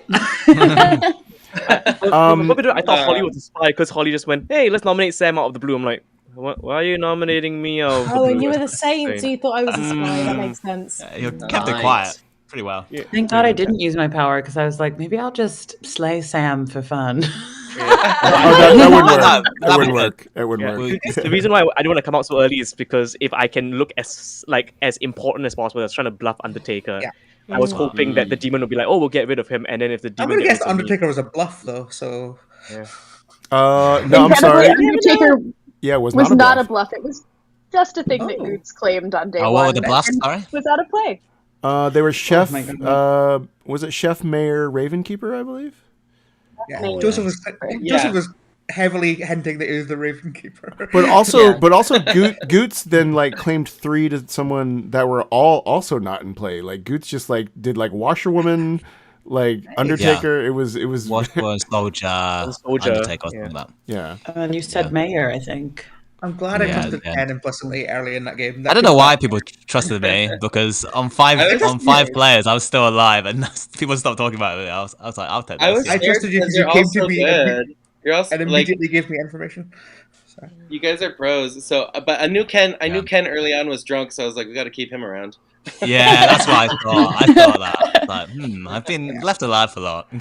I thought Holly was a spy because Holly just went, hey, let's nominate Sam out of the blue. I'm like, why are you nominating me out of the Oh, blue? and you were the That's saint, insane. so you thought I was a spy. That makes sense. You kept it quiet pretty well. Thank God I didn't use my power because I was like, maybe I'll just slay Sam for fun. That wouldn't work. It wouldn't work. It wouldn't work. The reason why I don't want to come out so early is because if I can look as important as possible, I was trying to bluff Undertaker. Yeah. I was hoping that the demon would be like, oh, we'll get rid of him, and then if the I'm demon gonna gets guess the rid of me- Undertaker was a bluff though, so No, I'm sorry. Undertaker Yeah, it was was not not a a bluff. It was just a thing that Goots claimed on day Oh, one. what were the bluffs? and Sorry? was out of play. They were Chef. my goodness. Was it Chef Mayor Ravenkeeper? I believe. yeah. Joseph was heavily hinting that he was the Raven Keeper. But also, Goots then claimed 3 to someone that were all also not in play. Like Goots just did Washerwoman, Undertaker. It was Washerwoman, Soldier, Undertaker, or something like that. Yeah. And you said Mayor, I think. I'm glad I trusted Ken implicitly early in that game. I don't know why people trusted me because on five players I was still alive and people stopped talking about it. I was like, I'll take this. I trusted you because you came to me and immediately gave me information. Sorry. You guys are pros. So, but I knew Ken early on was drunk, so I was like, we got to keep him around. Yeah, that's what I thought. I thought that. Like, I've been left alive for long. Can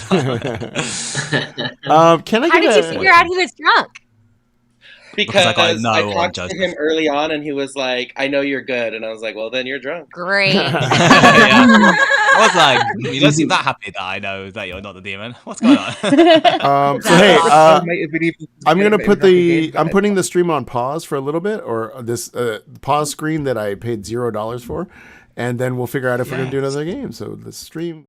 I? How did you figure out he was drunk? Because I got no I on talked to Joseph. him early on, and he was like, "I know you're good," and I was like, "Well, then you're drunk." Great. I was like, you don't seem that happy that I know that you're not the demon. What's going on? So hey, I'm putting the stream on pause for a little bit, or this pause screen that I paid $0 for, and then we'll figure out if we're gonna do another game. So the stream.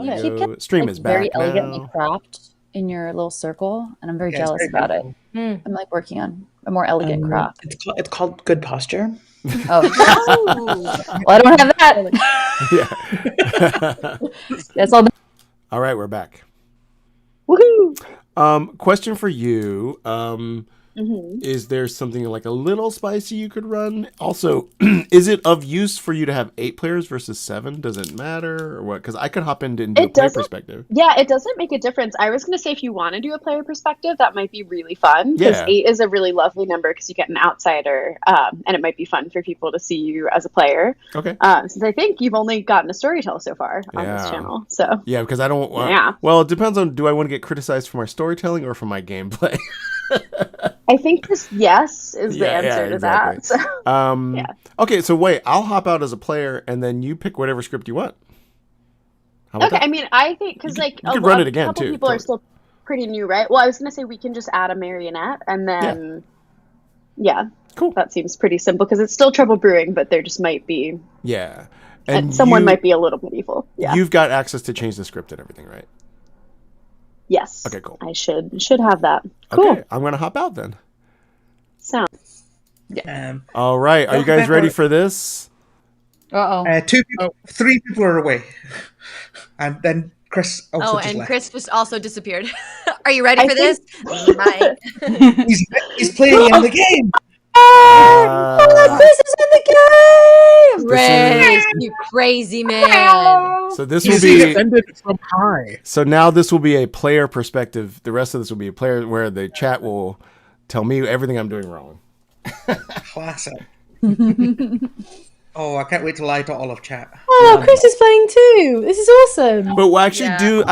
You keep getting Stream is very back elegantly now. cropped in your little circle, and I'm very Yeah, it's jealous very about it. beautiful. I'm like working on a more elegant crop. It's called good posture. Oh, well, I don't have that. Yeah. That's all. All right, we're back. Woohoo! Question for you. Mm-hmm. Is there something like a little spicy you could run? Also, is it of use for you to have 8 players versus 7? Does it matter or what? Because I could hop in and do a player perspective. Yeah, it doesn't make a difference. I was going to say if you want to do a player perspective, that might be really fun because Yeah. 8 is a really lovely number because you get an outsider, and it might be fun for people to see you as a player. Okay. Since I think you've only gotten a storytell so far on this channel, so Yeah, because I don't. Yeah. Well, it depends on. Do I want to get criticized for my storytelling or for my gameplay? I think this yes is the answer to exactly. that. So, yeah. Okay, so wait, I'll hop out as a player, and then you pick whatever script you want. How about Okay, that? I mean, I think because like you could run it again, couple too, people are totally. still pretty new, right? Well, I was going to say we can just add a marionette, and then yeah, cool. That seems pretty simple because it's still trouble brewing, but there just might be Yeah, and someone might be a little bit evil. Yeah. You've got access to change the script and everything, right? Yes. Okay, cool. I should have that. Cool. Okay, I'm gonna hop out then. Sounds. Yeah. All right, are you guys ready for this? Three people are away, and then Chris also just and left. Chris just also disappeared. Are you ready for this? Bye. He's playing in the game. Chris is in the game. Ray, you crazy man. So this He's will be defended from high. So now this will be a player perspective. The rest of this will be a player where the chat will tell me everything I'm doing wrong. Classic. Oh, I can't wait to lie to all of chat. Oh, Chris is playing too. This is awesome. But I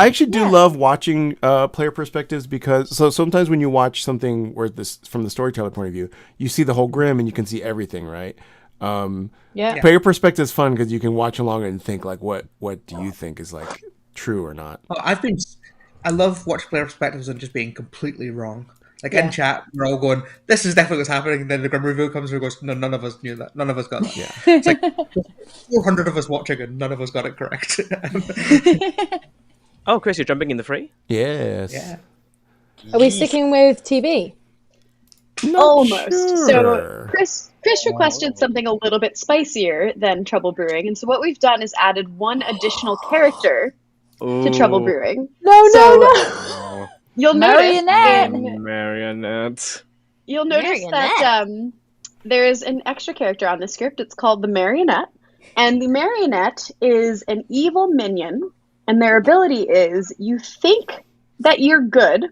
actually do love watching player perspectives because sometimes when you watch something where this from the storyteller point of view, you see the whole grim and you can see everything, right? Player perspective is fun because you can watch along and think like, what do you think is like true or not? Oh, I love watching player perspectives and just being completely wrong. Like in chat, we're all going, "This is definitely what's happening." And then the grim reveal comes and goes, "No, none of us knew that. None of us got that." Yeah, it's like 400 of us watching and none of us got it correct. Oh, Chris, you're jumping in the fray? Yes. Yeah. Are we sticking with TB? Almost. Sure. So Chris requested something a little bit spicier than trouble brewing, and so what we've done is added one additional character to trouble brewing. No. You'll Marionette. Marionette. You'll notice that there's an extra character on the script. It's called the Marionette. And the Marionette is an evil minion. And their ability is you think that you're good.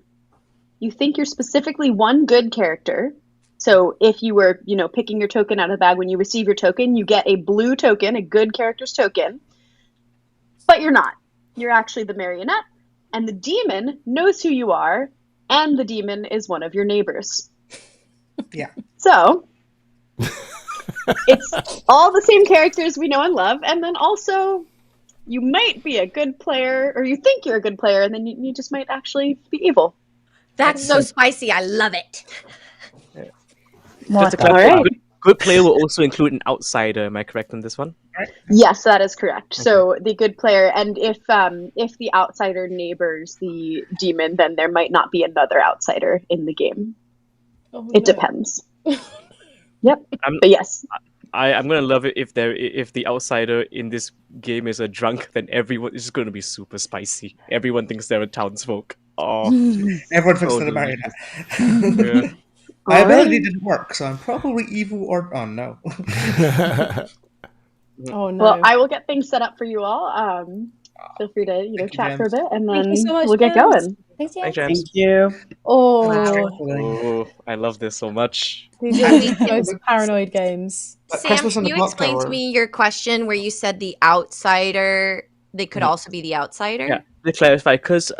You think you're specifically one good character. So if you were, picking your token out of the bag, when you receive your token, you get a blue token, a good character's token. But you're not. You're actually the Marionette. And the demon knows who you are, and the demon is one of your neighbors. Yeah. So, it's all the same characters we know and love, and then also, you might be a good player, or you think you're a good player, and then you just might actually be evil. That's so spicy. I love it. Just to clarify, good player will also include an outsider. Am I correct on this one? Yes, that is correct. Okay. So the good player, and if the outsider neighbors the demon, then there might not be another outsider in the game. It depends. Yep. But yes. I'm gonna love it if the outsider in this game is a drunk, then everyone is gonna be super spicy. Everyone thinks they're a townsfolk. Oh, everyone thinks they're a marionette. Yeah. My ability didn't work, so I'm probably evil or no. Oh no. Well, I will get things set up for you all. Feel free to chat for a bit, and then we'll get going. Thanks, Thanks, James. James. Thank you. Oh, I love this so much. These are the most paranoid games. Sam, can you explain to me your question where you said the outsider, they could also be the outsider? Yeah, to clarify, because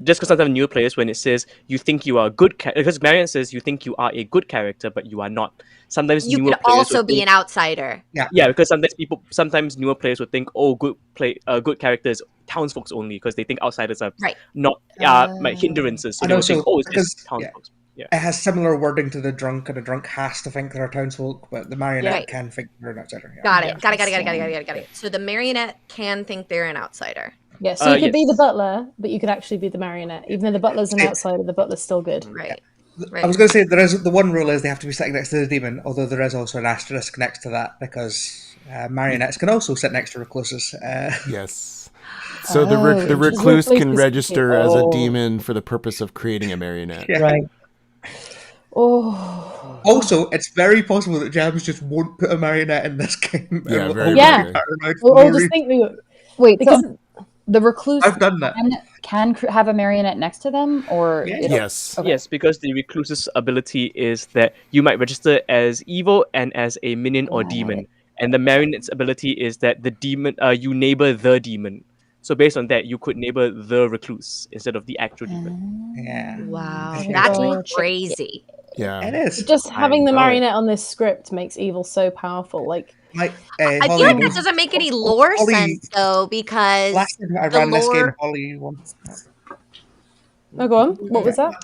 just because sometimes new players, when it says you think you are a good character, because Marion says you think you are a good character, but you are not. Sometimes you newer could players also be an outsider. Yeah, because sometimes newer players would think, oh, good characters, townsfolk only, because they think outsiders are not hindrances. So they would think, oh, it's just townsfolk. Yeah. It has similar wording to the drunk, and a drunk has to think they're a townsfolk, but the marionette can think they're an outsider. Yeah. Got it. So the marionette can think they're an outsider. Yeah, so you could be the Yes. butler, but you could actually be the marionette, even though the butler's an outsider. The butler's still good. Even though the butler's an outsider, the butler's still good. Right. I was going to say the one rule is they have to be sitting next to the demon, although there is also an asterisk next to that because marionettes can also sit next to recluses. Yes. So the recluse can register as a demon for the purpose of creating a marionette. Yeah. Right. Oh. Also, it's very possible that Jams just won't put a marionette in this game. Yeah, and very will hold likely. it paranoid for We'll no all just reason. think we Wait, because so the recluse I've done that. can have a marionette next to them, or Yeah. Yes. Okay. Yes, because the recluse's ability is that you might register as evil and as a minion or demon, and the marionette's ability is that the demon you neighbor the demon. So based on that, you could neighbor the recluse instead of the actual demon. Yeah. Wow, Okay. that's Gotcha. crazy. Yeah. It is. just having the know. marionette on this script makes evil so powerful. Like, I I feel Holly like knows- that doesn't make any lore Holly- sense though, because Last time I the ran this game, lore. Holly won. no, go on. What was that?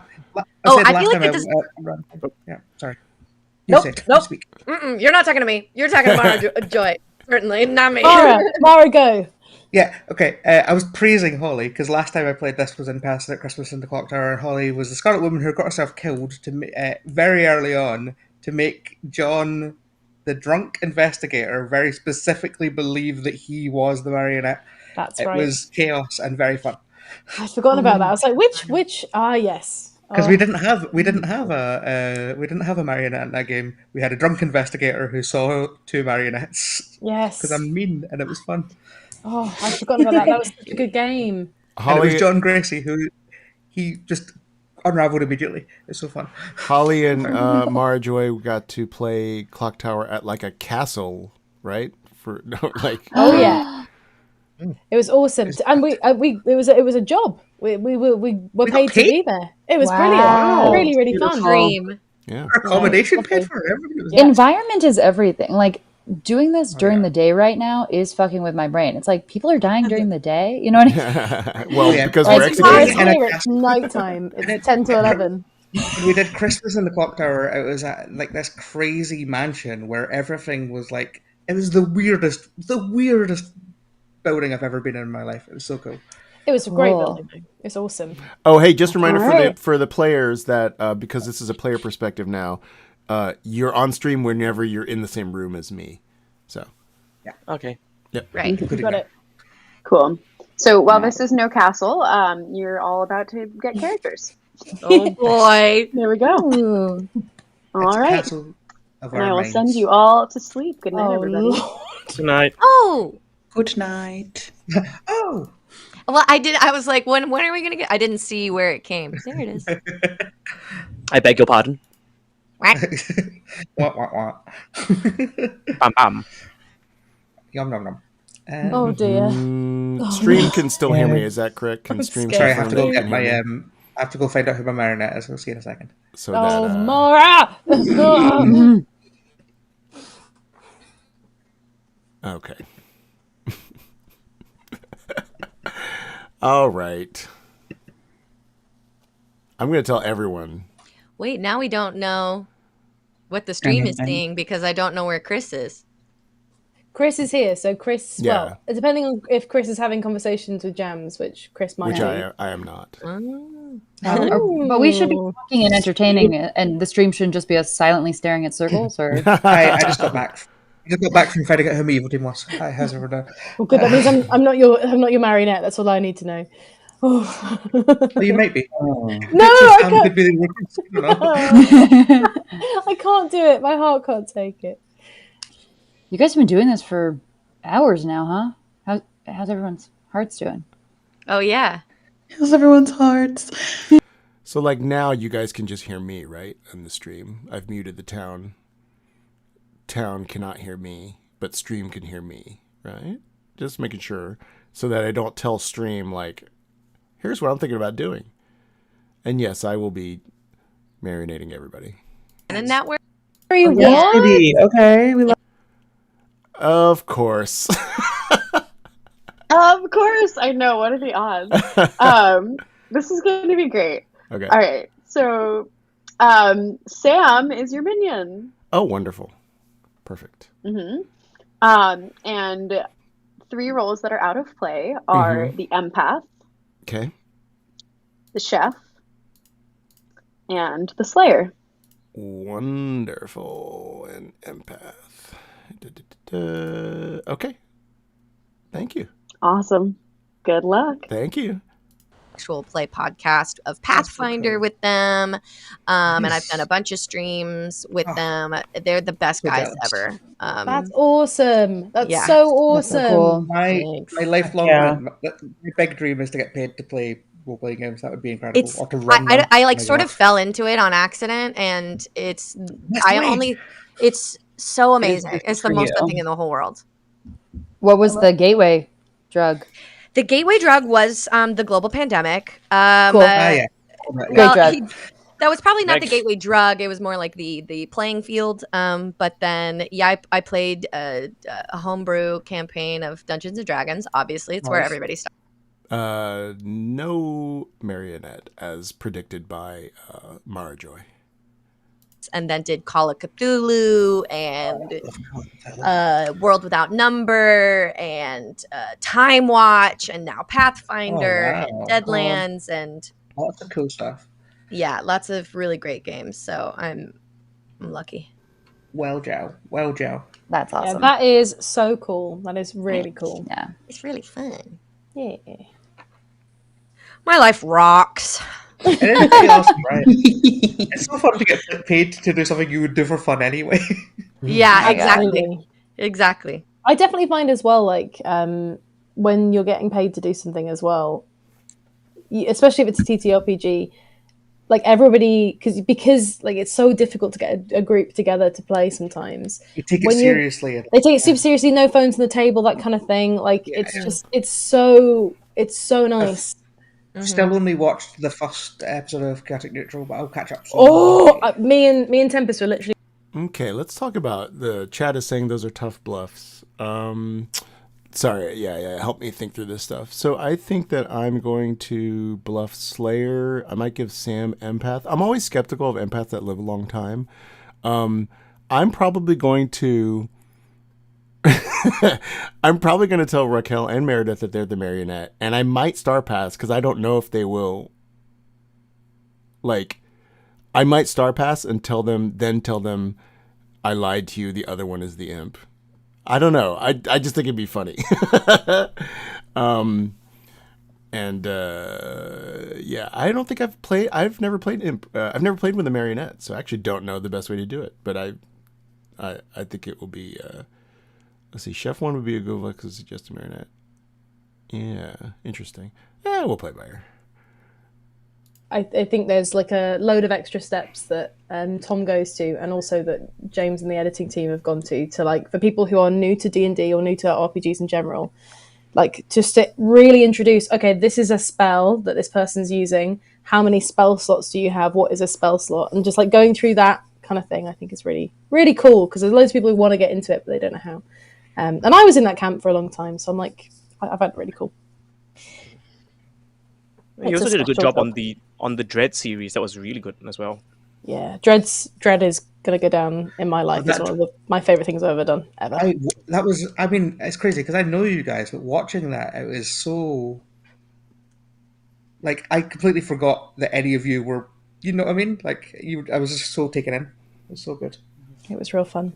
Oh, said I last feel like time it does- ran. Yeah, sorry. Nope, You say, nope. you speak. You're not talking to me. You're talking to Mara Joy. Certainly, not me. Mara, go. Yeah, okay. I was praising Holly because last time I played this was in person at Christmas in the Clocktower, and Holly was the Scarlet Woman who got herself killed very early on to make John, the drunk investigator, very specifically believe that he was the marionette. That's It right. was chaos and very fun I'd forgotten about that. I was like, which? Ah, yes. because Oh. we didn't have a marionette in that game. We had a drunk investigator who saw two marionettes. Yes. Because I'm mean, and it was fun. Oh, I'd forgotten about that. That was such a good game. And it was John Gracie who he just unraveled immediately. It's so fun. Holly and Mara Joy got to play Clocktower at like a castle, right? Oh yeah, it was awesome, and it was a job. We were paid to be there. It was Wow. brilliant, really fun. Dream. Yeah, Our accommodation paid for everything. Yeah. Environment is everything. Like doing this during the day right now is fucking with my brain. It's like people are dying during the day. You know what I mean? Well, because we're executing. It's nighttime. It's 10 to 11. When we did Christmas in the Clocktower, it was at like this crazy mansion where everything was like it was the weirdest building I've ever been in my life. It was so cool. It was a great building. It's awesome. Oh, hey, just a reminder Alright. for the players that because this is a player perspective now, you're on stream whenever you're in the same room as me. So, Okay. Yep. Right. You got it. Cool. So while this is no castle, you're all about to get characters. Oh boy. There we go. Ooh. All right. Castle of And our I will minds. send you all to sleep. Good night, Oh, everybody. Lord. Tonight. Oh. Good night. Oh, Well, I was like, when are we gonna get? I didn't see where it came. There it is. I beg your pardon. wah, wah, wah. Bam bam. Yum yum yum. Oh dear. Stream can still hear me. Is that correct? Can I'm Stream scared. Sorry, I have to go confirm get that you my can hear me? I have to go find out who my marionette is. We'll see in a second. So Oh, that Mara. okay. All right. I'm going to tell everyone. Wait, now we don't know what the stream is seeing because I don't know where Chris is. Chris is here, so Chris. Yeah. Well, depending on if Chris is having conversations with Jams, which Chris might. Which be. I am not. But we should be talking and entertaining, and the stream shouldn't just be us silently staring at circles. Or I just got back. I just got back from finding out who my evil team was. Hi, how's everyone doing? Well, good. That means I'm not your marionette. That's all I need to know. Oh. Well, you might be. No, Pictures I Sam can't. could be the recruit. I can't do it. My heart can't take it. you guys have been doing this for hours now, huh? How's everyone's hearts doing? Oh yeah. How's everyone's hearts? So like now you guys can just hear me, right? On the stream. I've muted the town. Town cannot hear me, but stream can hear me, right? Just making sure so that I don't tell stream like, here's what I'm thinking about doing. And yes, I will be marinating everybody. And then that where What? Okay, we love. Of course. Of course, I know. What are the odds? This is going to be great. Okay. All right. So, Sam is your minion. Oh, wonderful. Perfect. And three roles that are out of play are the empath, Okay. the chef, and the slayer. Wonderful. And empath. Okay. Thank you. Awesome. Good luck. Thank you. Actual play podcast of Pathfinder with them. And I've done a bunch of streams with them. They're the best guys ever. That's awesome. That's yeah. so awesome. That's so cool. My lifelong Yeah. my big dream is to get paid to play role-playing games. That would be incredible. It's Or to run I one. like Oh my sort God. of fell into it on accident, and it's That's I right. only it's so It is amazing. perfect It's the for most you. fun thing in the whole world. What was the gateway drug? The gateway drug was the global pandemic. Cool. Yeah. Well, drug. that was probably not the Next. gateway drug. It was more like the playing field. But then, yeah, I played a homebrew campaign of Dungeons and Dragons. Obviously, it's where Nice. everybody starts. No marionette, as predicted by Mara Joy. And then did Call of Cthulhu and World Without Number and Time Watch and now Pathfinder Oh, wow. and Deadlands and Lots of cool stuff. yeah, lots of really great games. So I'm lucky. Well, Joe. Well, Joe. That's Yeah, awesome. that is so cool. That is really cool. Yeah. It's really fun. Yeah. My life rocks. It is pretty awesome, right? It's so fun to get paid to do something you would do for fun anyway. Yeah, exactly. Absolutely. Exactly. I definitely find as well, like, when you're getting paid to do something as well, especially if it's a TTRPG, like everybody, because like it's so difficult to get a group together to play sometimes. You take it When you- seriously. They take it super seriously, no phones on the table, that kind of thing. Like it's so nice. Still only watched the first episode of Chaotic Neutral, but I'll catch up soon. Me and Tempest were literally. Okay, let's talk about the chat is saying those are tough bluffs. Sorry, yeah, help me think through this stuff. So I think that I'm going to bluff Slayer. I might give Sam Empath. I'm always skeptical of empaths that live a long time. I'm probably going to tell Raquel and Meredith that they're the marionette, and I might star pass because I don't know if they will. Like, I might star pass and tell them I lied to you. The other one is the imp. I don't know. I just think it'd be funny. Yeah, I don't think I've never played imp. I've never played with a marionette, so I actually don't know the best way to do it. But I think it will be. Let's see. Chef 1 would be a good one because it's just a marionette. Yeah, interesting. Yeah, we'll play by ear. I think there's like a load of extra steps that Tom goes to, and also that James and the editing team have gone to like for people who are new to D&D or new to RPGs in general, like just to really introduce. Okay, this is a spell that this person's using. How many spell slots do you have? What is a spell slot? And just like going through that kind of thing, I think is really really cool because there's loads of people who want to get into it but they don't know how. And I was in that camp for a long time, so I'm like, I find it really cool. You It's also a did a good special job job. on the Dread series. That was really good as well. Yeah, Dread is gonna go down in my life as one of my favorite things I've ever done ever. I mean, it's crazy because I know you guys, but watching that, it was so. Like, I completely forgot that any of you were. You know what I mean? Like, I was just so taken in. It was so good. It was real fun.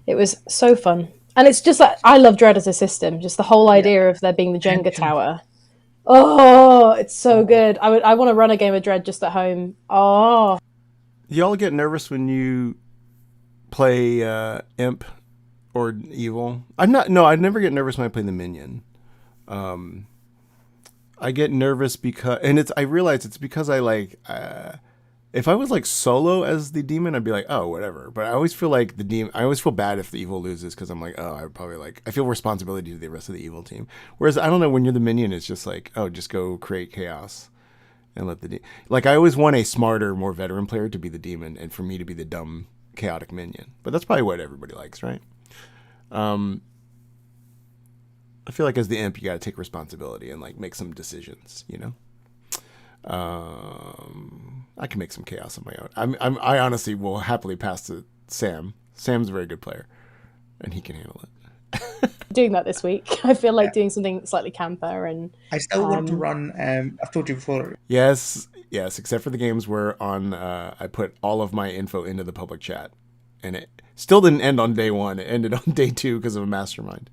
It was so fun, and it's just like I love Dread as a system. Just the whole idea of there being the Jenga tower. Oh, it's so good. I want to run a game of Dread just at home. Oh. Y'all get nervous when you play imp or evil? I never get nervous when I play the minion. I get nervous because, and I realize it's because I like, if I was like solo as the demon, I'd be like, oh, whatever. But I always feel like I always feel bad if the evil loses because I'm like, oh, I would probably I feel responsibility to the rest of the evil team. Whereas I don't know, when you're the minion, it's just like, oh, just go create chaos and let I always want a smarter, more veteran player to be the demon and for me to be the dumb, chaotic minion. But that's probably what everybody likes, right? I feel like as the imp, you got to take responsibility and like make some decisions, you know? I can make some chaos on my own. I honestly will happily pass to Sam. Sam's a very good player, and he can handle it. Doing that this week. I feel like doing something slightly camper and. I still want to run. I've told you before. Yes, except for the games where I put all of my info into the public chat, and it still didn't end on day one. It ended on day 2 because of a mastermind.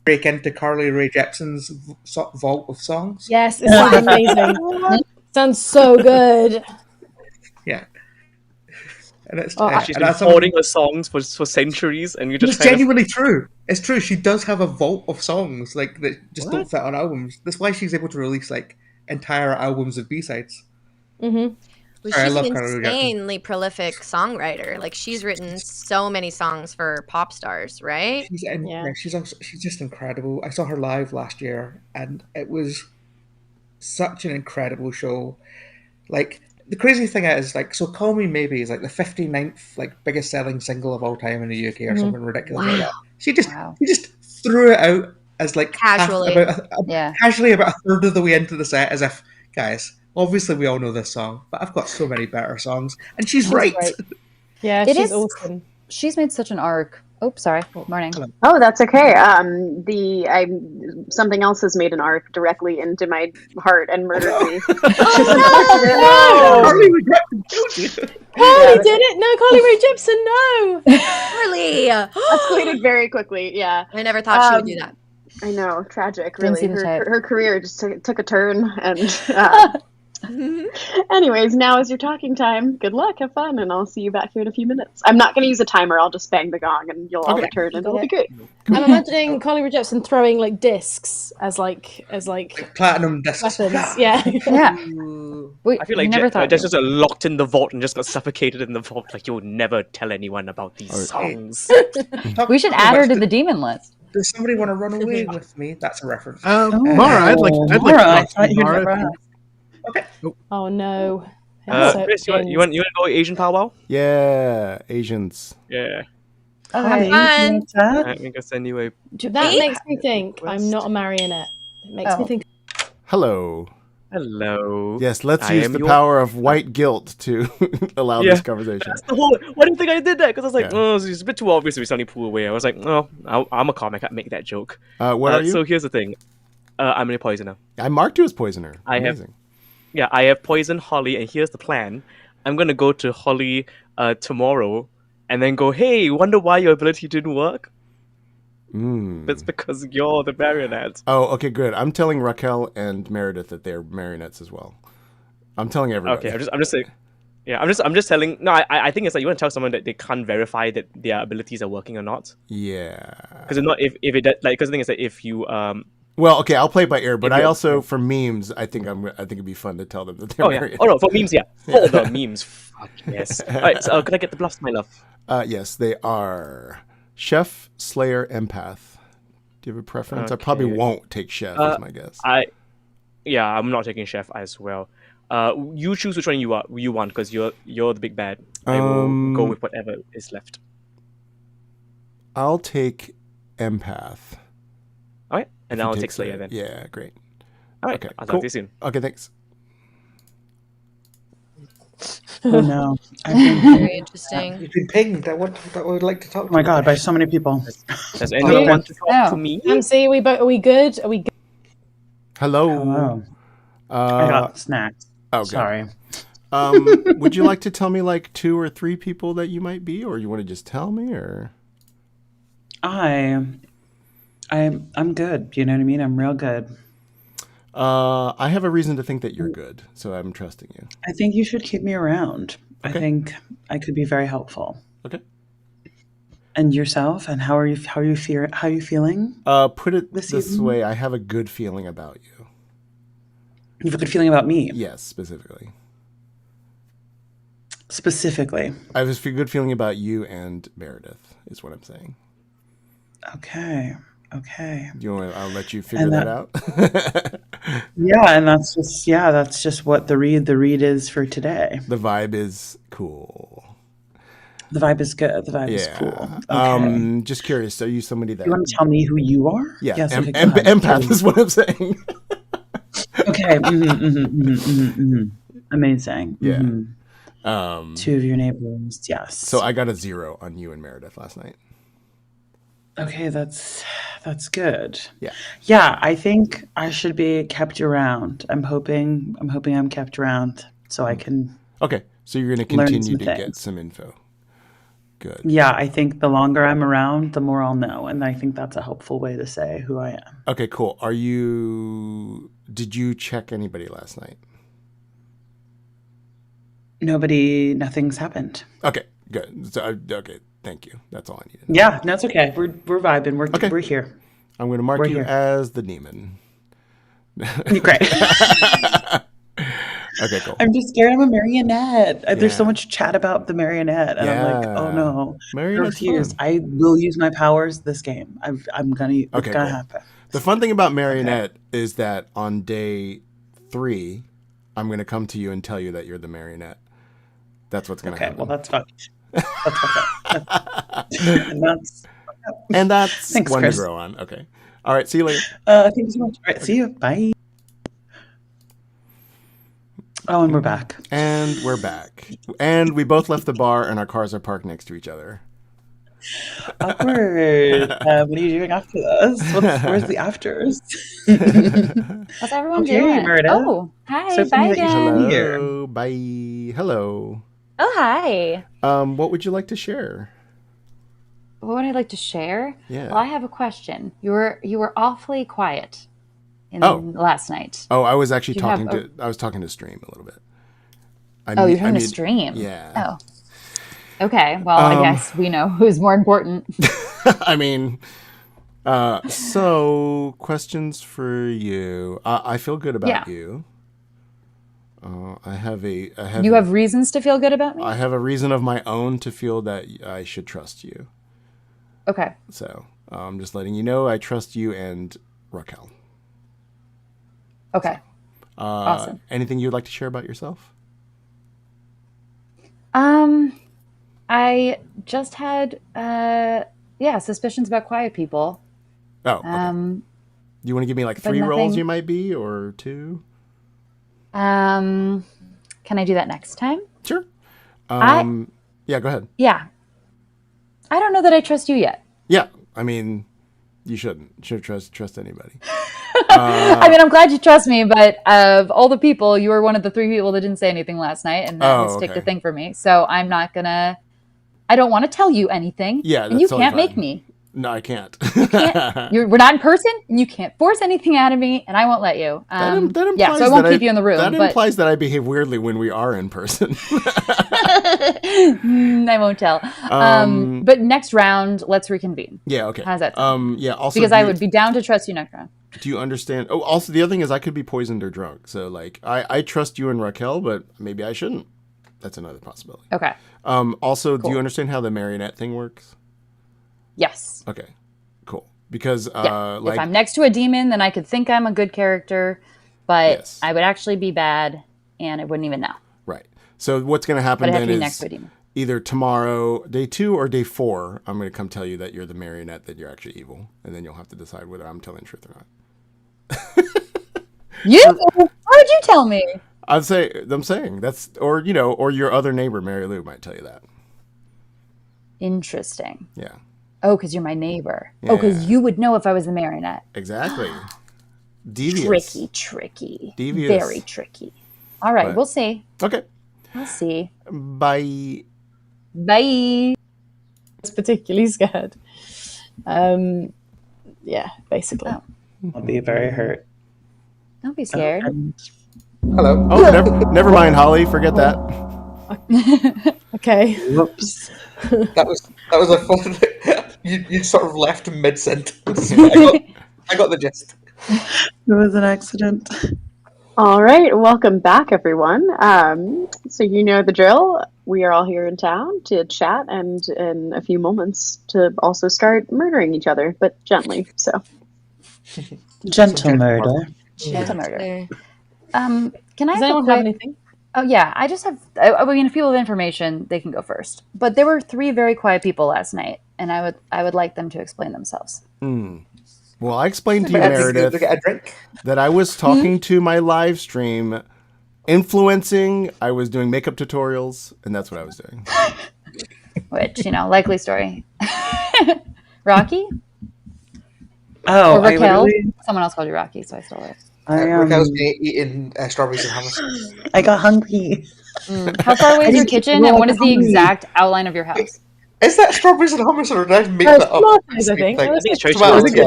Break into Carly Rae Jepsen's vault of songs. Yes, it sounds amazing. Sounds so good. Yeah. And it's, she's been hoarding her songs for centuries, and you're just it's genuinely true. It's true. She does have a vault of songs like that just don't fit on albums. That's why she's able to release like entire albums of B-sides. Mm-hmm. Well, she's an insanely prolific songwriter. Like she's written so many songs for pop stars, right? She's just incredible. I saw her live last year, and it was such an incredible show. Like. The crazy thing is, like, so "Call Me Maybe" is like the 59th like biggest selling single of all time in the UK or something ridiculous like that. She just threw it out as like casually, casually about a third of the way into the set, as if, guys, obviously we all know this song, but I've got so many better songs, and she's right. Yeah, she's awesome. She's made such an arc. Oh, sorry. Morning. Oh, that's okay. Something else has made an arc directly into my heart and murdered me. Carly did it! No, Carly Rae Jepsen, no! Carly! Escalated very quickly, yeah. I never thought she would do that. I know, tragic, really. Her career just took a turn, and anyways, now is your talking time. Good luck, have fun, and I'll see you back here in a few minutes. I'm not going to use a timer. I'll just bang the gong, and you'll all return, and it'll be great. I'm imagining Carly Rae Jepsen throwing like discs as like platinum discs. Weapons. Yeah. Yeah. I feel like Jess just locked in the vault and just got suffocated in the vault. Like, you'll never tell anyone about these songs. We should add her to the demon list. Does somebody want to run away with me? That's a reference. Mara, I'd like to talk to Mara. Okay. Oh no. Chris, you want to go Asian powwow? Yeah, Asians. Yeah. Okay. Let me go send you a. That makes me think I'm not a marionette. It makes me think. Hello. Hello. Yes, let's use the power of white guilt to allow this conversation. That's the whole. Why do you think I did that? Because I was like, it's a bit too obvious if we suddenly pull away. I was like, I'm a comic. I can't make that joke. What are you? So here's the thing. I'm a poisoner. I marked you as poisoner. Amazing. I have poisoned Holly, and here's the plan. I'm gonna go to Holly tomorrow, and then go, hey, wonder why your ability didn't work? That's because you're the marionette. Oh, okay, good. I'm telling Raquel and Meredith that they're marionettes as well. I'm telling everybody. Okay, I'm just saying. Yeah, I'm just telling. No, I think it's like you want to tell someone that they can't verify that their abilities are working or not. Yeah. Because if because the thing is that if you Well, okay, I'll play by ear, but I also for memes, I think it'd be fun to tell them that they're marionettes. Oh no, for memes, yeah. For the memes, fuck yes. All right, so can I get the bluffs, my love? Yes, they are Chef, Slayer, Empath. Do you have a preference? Okay. I probably won't take Chef, is my guess. I'm not taking Chef as well. You choose which one you want because you're the big bad. I will go with whatever is left. I'll take Empath. All right, and I'll take Slayer then. Yeah, great. All right, okay, I'll talk to you soon. Okay, thanks. Oh no! Very interesting. You've been pinged. I would like to talk. Oh my god! By so many people. Does anyone want to talk to me? MC, are we good? Are we good? Hello. I got snacks. Oh, sorry. Would you like to tell me like 2 or 3 people that you might be, or you want to just tell me, or? I'm good. You know what I mean? I'm real good. I have a reason to think that you're good, so I'm trusting you. I think you should keep me around. Okay. I think I could be very helpful. Okay. And yourself? And how are you feeling? Put it this way: I have a good feeling about you. You have a good feeling about me? Yes, specifically. Specifically. I have a good feeling about you and Meredith, is what I'm saying. Okay. I'll let you figure that out. Yeah, and that's just what the read is for today. The vibe is cool. The vibe is good. The vibe is cool. Okay. Just curious, are you somebody that... You want to tell me who you are? Yeah, yes, okay, empath is what I'm saying. Okay. Amazing. Yeah. 2 of your neighbors, yes. So I got a 0 on you and Meredith last night. Okay, that's good. Yeah. Yeah, I think I should be kept around. I'm hoping I'm kept around so I can Okay, so you're going to learn continue some to things. get some info. Good. Yeah, I think the longer I'm around, the more I'll know, and I think that's a helpful way to say who I am. Okay, cool. Did you check anybody last night? Nothing's happened. Okay, good. So, okay, thank you. That's all I needed. Yeah, that's okay. We're vibing. We're here. I'm going to mark We're you here. as the demon. Great. Okay, cool. I'm just scared I'm a marionette. There's so much chat about the marionette, and I'm like, oh Yeah. no. I Marionette's refuse. fun. I will use my powers this game. It's gonna cool. happen. The fun thing about Marionette is that on day 3, I'm going to come to you and tell you that you're the Marionette. That's what's going to happen. Well, that's fun. That's and that's Thanks, one Chris. to grow on. Okay. All right. See you later. Thank you so much. All right. See you. Bye. Oh, and we're back. And we're back. And we both left the bar, and our cars are parked next to each other. Awkward. What are you doing after this? Where's the afters? What's everyone Okay, doing? Meredith. Oh, hi. So funny Bye that you again. should be here. Hello. Bye. Hello. Oh, hi. What would you like to share? What would I like to share? Yeah. Well, I have a question. You were awfully quiet last night. Oh, I was actually Do you have I was talking to Stream a little bit. You're talking to Stream? Yeah. Oh. Okay. Well, I guess we know who's more important. I mean, so questions for you. I feel good about you. You have reasons to feel good about me? I have a reason of my own to feel that I should trust you. Okay. So I'm just letting you know I trust you and Raquel. Okay. Awesome. Anything you'd like to share about yourself? I just had suspicions about quiet people. Oh, okay. Do you want to give me like 3 roles you might be, or 2? Can I do that next time? Sure. Yeah, go ahead. Yeah. I don't know that I trust you yet. Yeah, I mean, you shouldn't. You should trust anybody. I mean, I'm glad you trust me, but of all the people, you were one of the 3 people that didn't say anything last night, and that has ticked a thing for me. So I'm not gonna. I don't want to tell you anything. Yeah, and you totally can't fine. make me. No, I can't. You can't. We're not in person, and you can't force anything out of me, and I won't let you. That implies yeah, so I won't keep you in the room. That but... implies that I behave weirdly when we are in person. I won't tell. But next round, let's reconvene. Yeah, okay. How's that sound? Yeah, also because I would be down to trust you next round. Do you understand? Oh, also the other thing is I could be poisoned or drunk. So like I trust you and Raquel, but maybe I shouldn't. That's another possibility. Okay. Also, cool. Do you understand how the marionette thing works? Yes. Okay. Cool. Because if I'm next to a demon, then I could think I'm a good character, but I would actually be bad, and I wouldn't even know. Right. So what's going to happen then is next to a demon. Either tomorrow, day 2 or day 4, I'm going to come tell you that you're the marionette, that you're actually evil, and then you'll have to decide whether I'm telling the truth or not. You? Why would you tell me? I'm saying that's, or your other neighbor, Mary Lou, might tell you that. Interesting. Yeah. Oh, because you're my neighbor. Yeah. Oh, because you would know if I was the marionette. Exactly. Devious. Tricky. Devious. Very tricky. All right, we'll see. Okay. We'll see. Bye. I was particularly scared. Yeah, basically. Oh. I'll be very hurt. Don't be scared. Hello. Oh, never mind, Holly. Forget that. Okay. Whoops. That was a fun thing. You sort of left mid sentence. I got the gist. It was an accident. All right, welcome back, everyone. So you know the drill. We are all here in town to chat, and in a few moments to also start murdering each other, but gently. So gentle murder. Gentle murder. Can I? Does anyone have anything? Oh yeah, I just have. I mean, if people have information, they can go first. But there were 3 very quiet people last night, and I would like them to explain themselves. Well, I explained to you, Meredith, that I was talking to my live stream, influencing. I was doing makeup tutorials, and that's what I was doing. Which, likely story. Rocky? Oh, Or Raquel? really... Someone else called you Rocky, so I stole it. Raquel's eating strawberries and hummus. I got hungry. How far away is your kitchen, and what is the exact outline of your house? Is that strawberries and hummus, or did I make that up? I think. That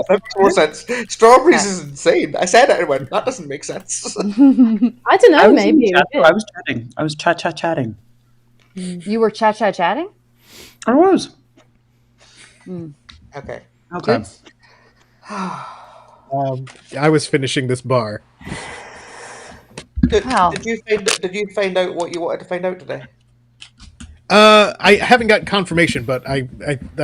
makes more sense. Strawberries is insane. I said it and went, that doesn't make sense. I don't know, maybe. I was chatting. I was chatting. You were chatting? I was. Okay. Okay. I was finishing this bar. Did you find out what you wanted to find out today? I haven't got confirmation, but I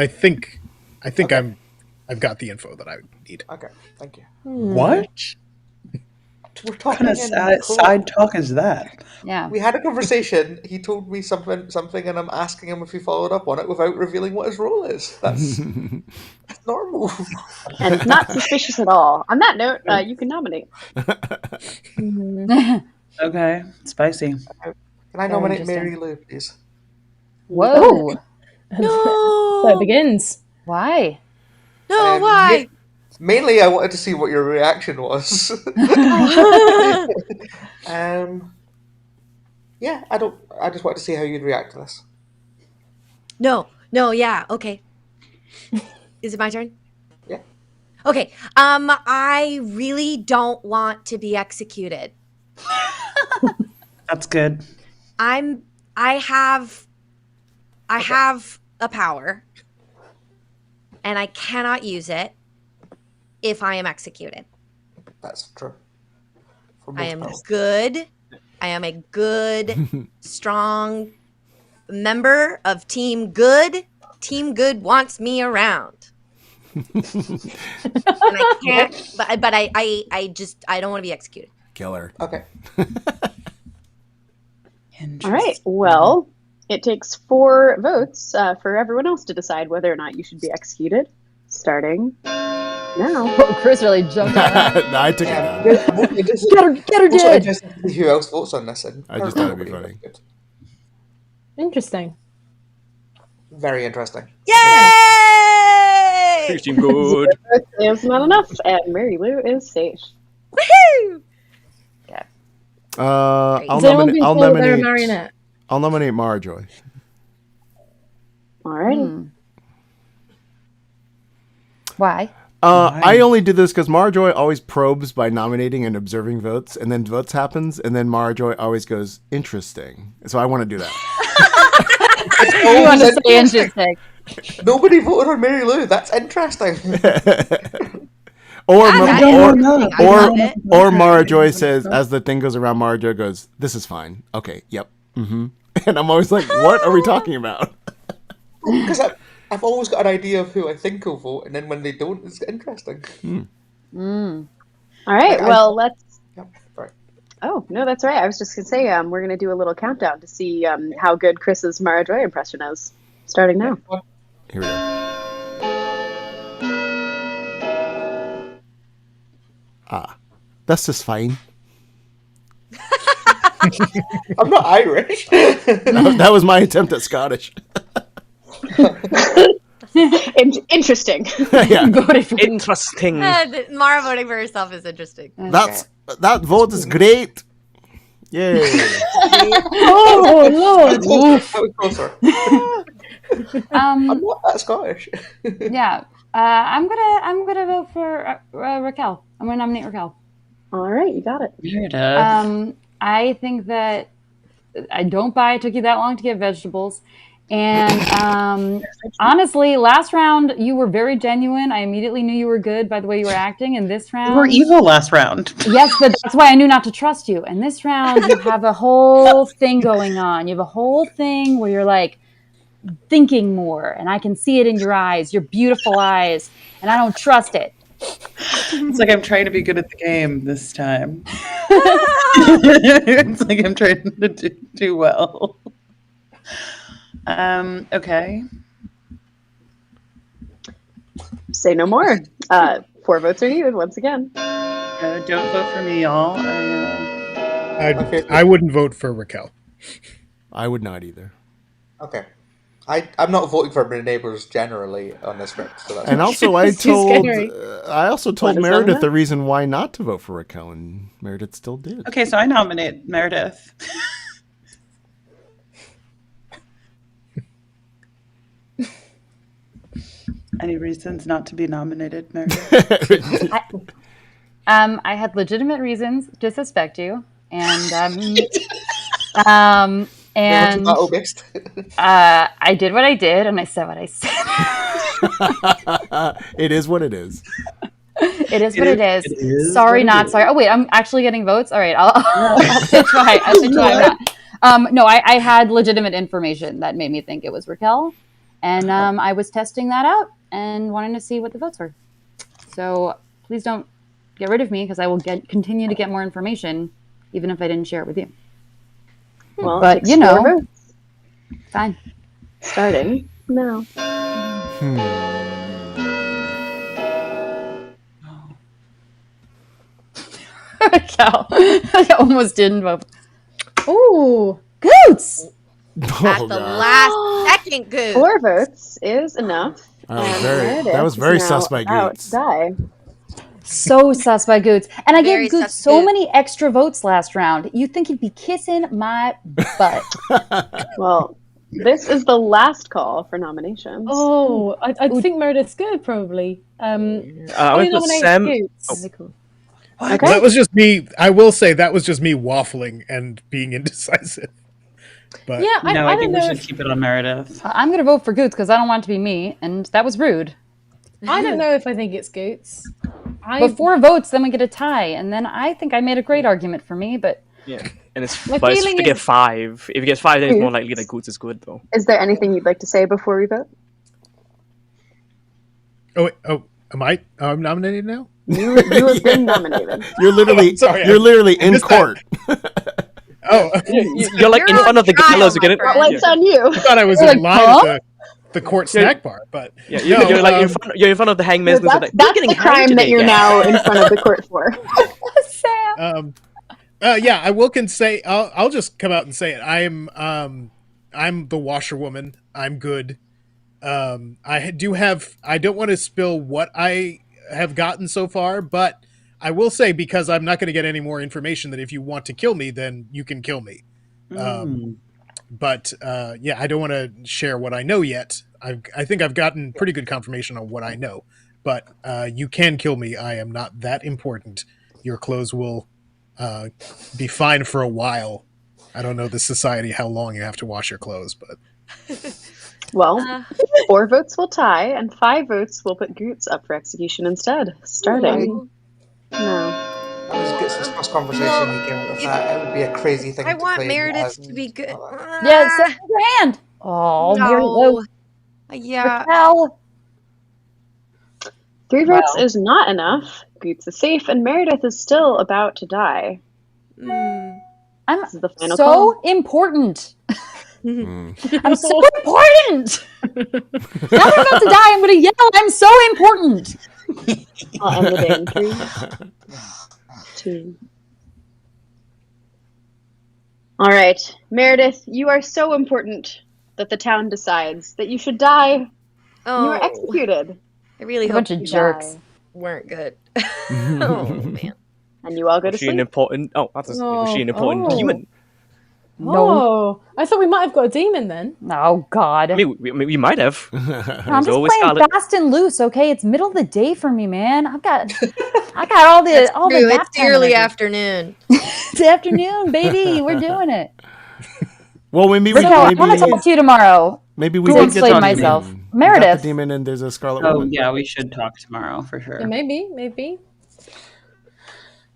think I've got the info that I need. Okay, thank you. What? We're What talking kind of side talk is that? Yeah. We had a conversation. He told me something, and I'm asking him if he followed up on it without revealing what his role is. That's normal. And it's not suspicious at all. On that note, you can nominate. Okay, spicy. Can I nominate Mary Lou, please? Whoa. No. So it begins. Why? No, why? Mainly, I wanted to see what your reaction was. Yeah, I just wanted to see how you'd react to this. No, yeah, okay. Is it my turn? Yeah. Okay. I really don't want to be executed. That's good. I have a power, and I cannot use it if I am executed. That's true. I am good. I am a good, strong member of Team Good. Team Good wants me around. And I can't, but I don't want to be executed. Killer. Okay. All right. Well, it takes 4 votes for everyone else to decide whether or not you should be executed. Starting now. Chris really jumped on that. No, I took it down. Get her dead. Interesting to see who else votes on this. I just thought it'd be funny. Interesting. Very interesting. Yay! Team Good. Is not enough, and Mary Lou is safe. Woohoo! I'll Has anyone been told they're a nominate. marionette? I'll nominate Marjoy. All right. Why? I only do this because Marjoy always probes by nominating and observing votes, and then votes happens, and then Marjoy always goes, interesting. So I want to do that. You want to say interesting. Nobody voted on Mary Lou. That's interesting. Or or Marjoy says, as the thing goes around, Marjoy goes, this is fine. Okay, yep. Mm-hmm. And I'm always like, what are we talking about? Because I've always got an idea of who I think will vote, and then when they don't, it's interesting. All right. Let's. Yep, right. Oh no, that's right. I was just gonna say we're gonna do a little countdown to see how good Chris's Mara impression is. Starting now. Here we go. That's just fine. I'm not Irish. That was my attempt at Scottish. Interesting. Yeah. Interesting. Mara voting for herself is interesting. That vote is great. Yay. Oh Lord! That was closer. I'm not that Scottish. Yeah. I'm gonna vote for Raquel. I'm gonna nominate Raquel. All right, you got it. I think that I don't buy it took you that long to get vegetables. And honestly, last round you were very genuine. I immediately knew you were good by the way you were acting. And this round, You were evil last round. yes, but that's why I knew not to trust you. And this round, you have a whole thing going on. You have a whole thing where you're like thinking more, and I can see it in your eyes, your beautiful eyes, and I don't trust it. It's like I'm trying to be good at the game this time. It's like I'm trying to do well. Okay. Say no more. 4 votes are needed once again. Don't vote for me, y'all. I wouldn't vote for Raquel. I would not either. Okay. I'm not voting for my neighbors generally on this script. So that's And also, I also told What is Meredith that? the reason why not to vote for Raquel, and Meredith still did. Okay, so I nominate Meredith. Any reasons not to be nominated, Meredith? I had legitimate reasons to suspect you, and and I did what I did, and I said what I said. It is what it is. It is what it is. Sorry, not sorry. Oh wait, I'm actually getting votes. All right, I'll pitch why. I'll pitch why I'm not. No, I had legitimate information that made me think it was Raquel, and I was testing that out and wanting to see what the votes were. So please don't get rid of me, because I will continue to get more information, even if I didn't share it with you. Well, but you know, fine. Starting now. Raquel, I almost didn't vote. Ooh, Goots! At the last second, Goose. 4 votes is enough. That was very sus by Goots. Die. So sus by Goots. And I Very gave Goots sus so Goots. many extra votes last round. You'd think he'd be kissing my butt. Well, this is the last call for nominations. Oh, I think Meredith's good, probably. I Only would put nominate Sam. Goots. Oh. Okay. That was just me. I will say that was just me waffling and being indecisive. But Yeah, No, I I don't think know we should if keep it on Meredith. I'm going to vote for Goots because I don't want it to be me, and that was rude. I don't know if I think it's Goots. But 4 votes, then we get a tie, and then I think I made a great argument for me, but... Yeah, and it's My but it's feeling to get is- 5. If you get 5, then it's more likely that Goots is good, though. Is there anything you'd like to say before we vote? I'm nominated now? You have been nominated. You're literally, Sorry, you're literally I in missed court. Oh, You're like in You're front of the on trial, gallows my again. friend. Spotlight's on you. I thought I was You're in like, line huh? at the court snack bar, but Yeah, no, you're like you're in front of the hangman's noose. That's the crime that you're now in front of the court for. Sam! yeah, I will say I'll just come out and say it. I'm the washerwoman. I'm good. I don't want to spill what I have gotten so far, but I will say, because I'm not going to get any more information, that if you want to kill me, then you can kill me. But yeah, I don't want to share what I know yet. I think I've gotten pretty good confirmation on what I know, but you can kill me. I am not that important. Your clothes will be fine for a while. I don't know the society how long you have to wash your clothes, but Well, 4 votes will tie, and 5 votes will put Goots up for execution instead. Starting now. That was Goots' first conversation. He came up with that. It would be a crazy thing I to want claim Meredith as- to be good. Yeah, set your hand! Oh, very low. Yeah. Raquel! 3 votes is not enough. Goots is safe, and Meredith is still about to die. I'm This is the final so call. important. I'm so important. Now I'm about to die. I'm going to yell. I'm so important. I'll end the day in 3, 2. All right, Meredith, you are so important that the town decides that you should die. Oh, You are executed. I really A hope bunch of you jerks. weren't good. Oh man. And you all go to Was she an sleep. important? Oh, was she an important demon? No. Oh, I thought we might have got a demon then. Oh, God. I mean, we might have. I'm There's just always playing Scarlet. fast and loose, okay? It's middle of the day for me, man. I got all the True, nap it's time early already. afternoon. It's afternoon, baby. We're doing it. Well, maybe Raquel, I want to talk to you tomorrow. maybe we to did get explain the myself. demon. We got Meredith. the demon, and there's a Scarlet Oh, Woman. yeah, we should talk tomorrow for sure. Yeah, maybe.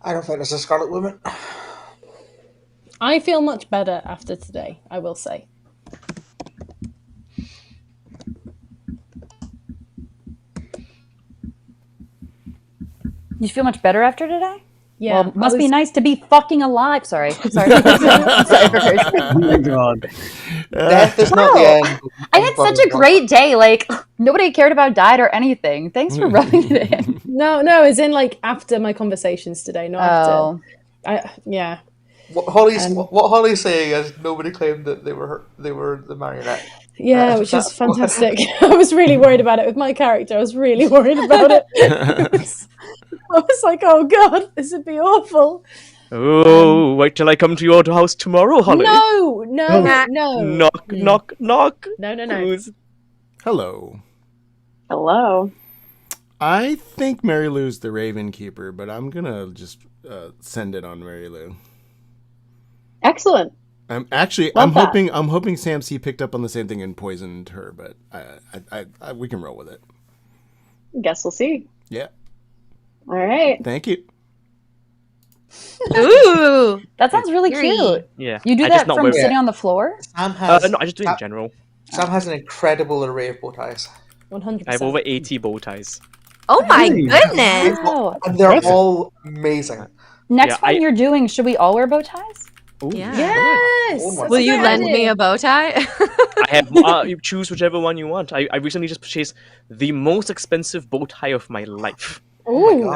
I don't think there's a Scarlet Woman. I feel much better after today, I will say. You feel much better after today? Yeah. Well, must I be was- nice to be fucking alive. Sorry. Sorry for cursing. Oh my god. Death is not the No. end. I had such a great day. Like, nobody cared about diet or anything. Thanks for rubbing it in. No, as in like after my conversations today, not Oh. after. What Holly's saying is nobody claimed that they were the marionette. Yeah, which is fantastic. I was really worried about it with my character. I was really worried about it. I was like, oh god, this would be awful. Oh, wait till I come to your house tomorrow, Holly. No. Knock, knock, knock. No. Who's... Hello. Hello. I think Mary Lou's the Raven Keeper, but I'm gonna just send it on Mary Lou. Excellent. I'm Love that. hoping Sam C picked up on the same thing and poisoned her, but I we can roll with it. Guess we'll see. Yeah. All right. Thank you. Ooh, That sounds really cute. Yeah. You do I that just not from wear- sitting on the floor? Sam has. No, I just do it in general. Sam has an incredible array of bow ties. 100%. I have over 80 bow ties. Oh my goodness! Wow. And they're all amazing. Next Yeah, one you're doing, should we all wear bow ties? Ooh. Yeah. Yes. Oh my Will you That's a lend good me idea. a bow tie? I have. You choose whichever one you want. I recently just purchased the most expensive bow tie of my life. Ooh.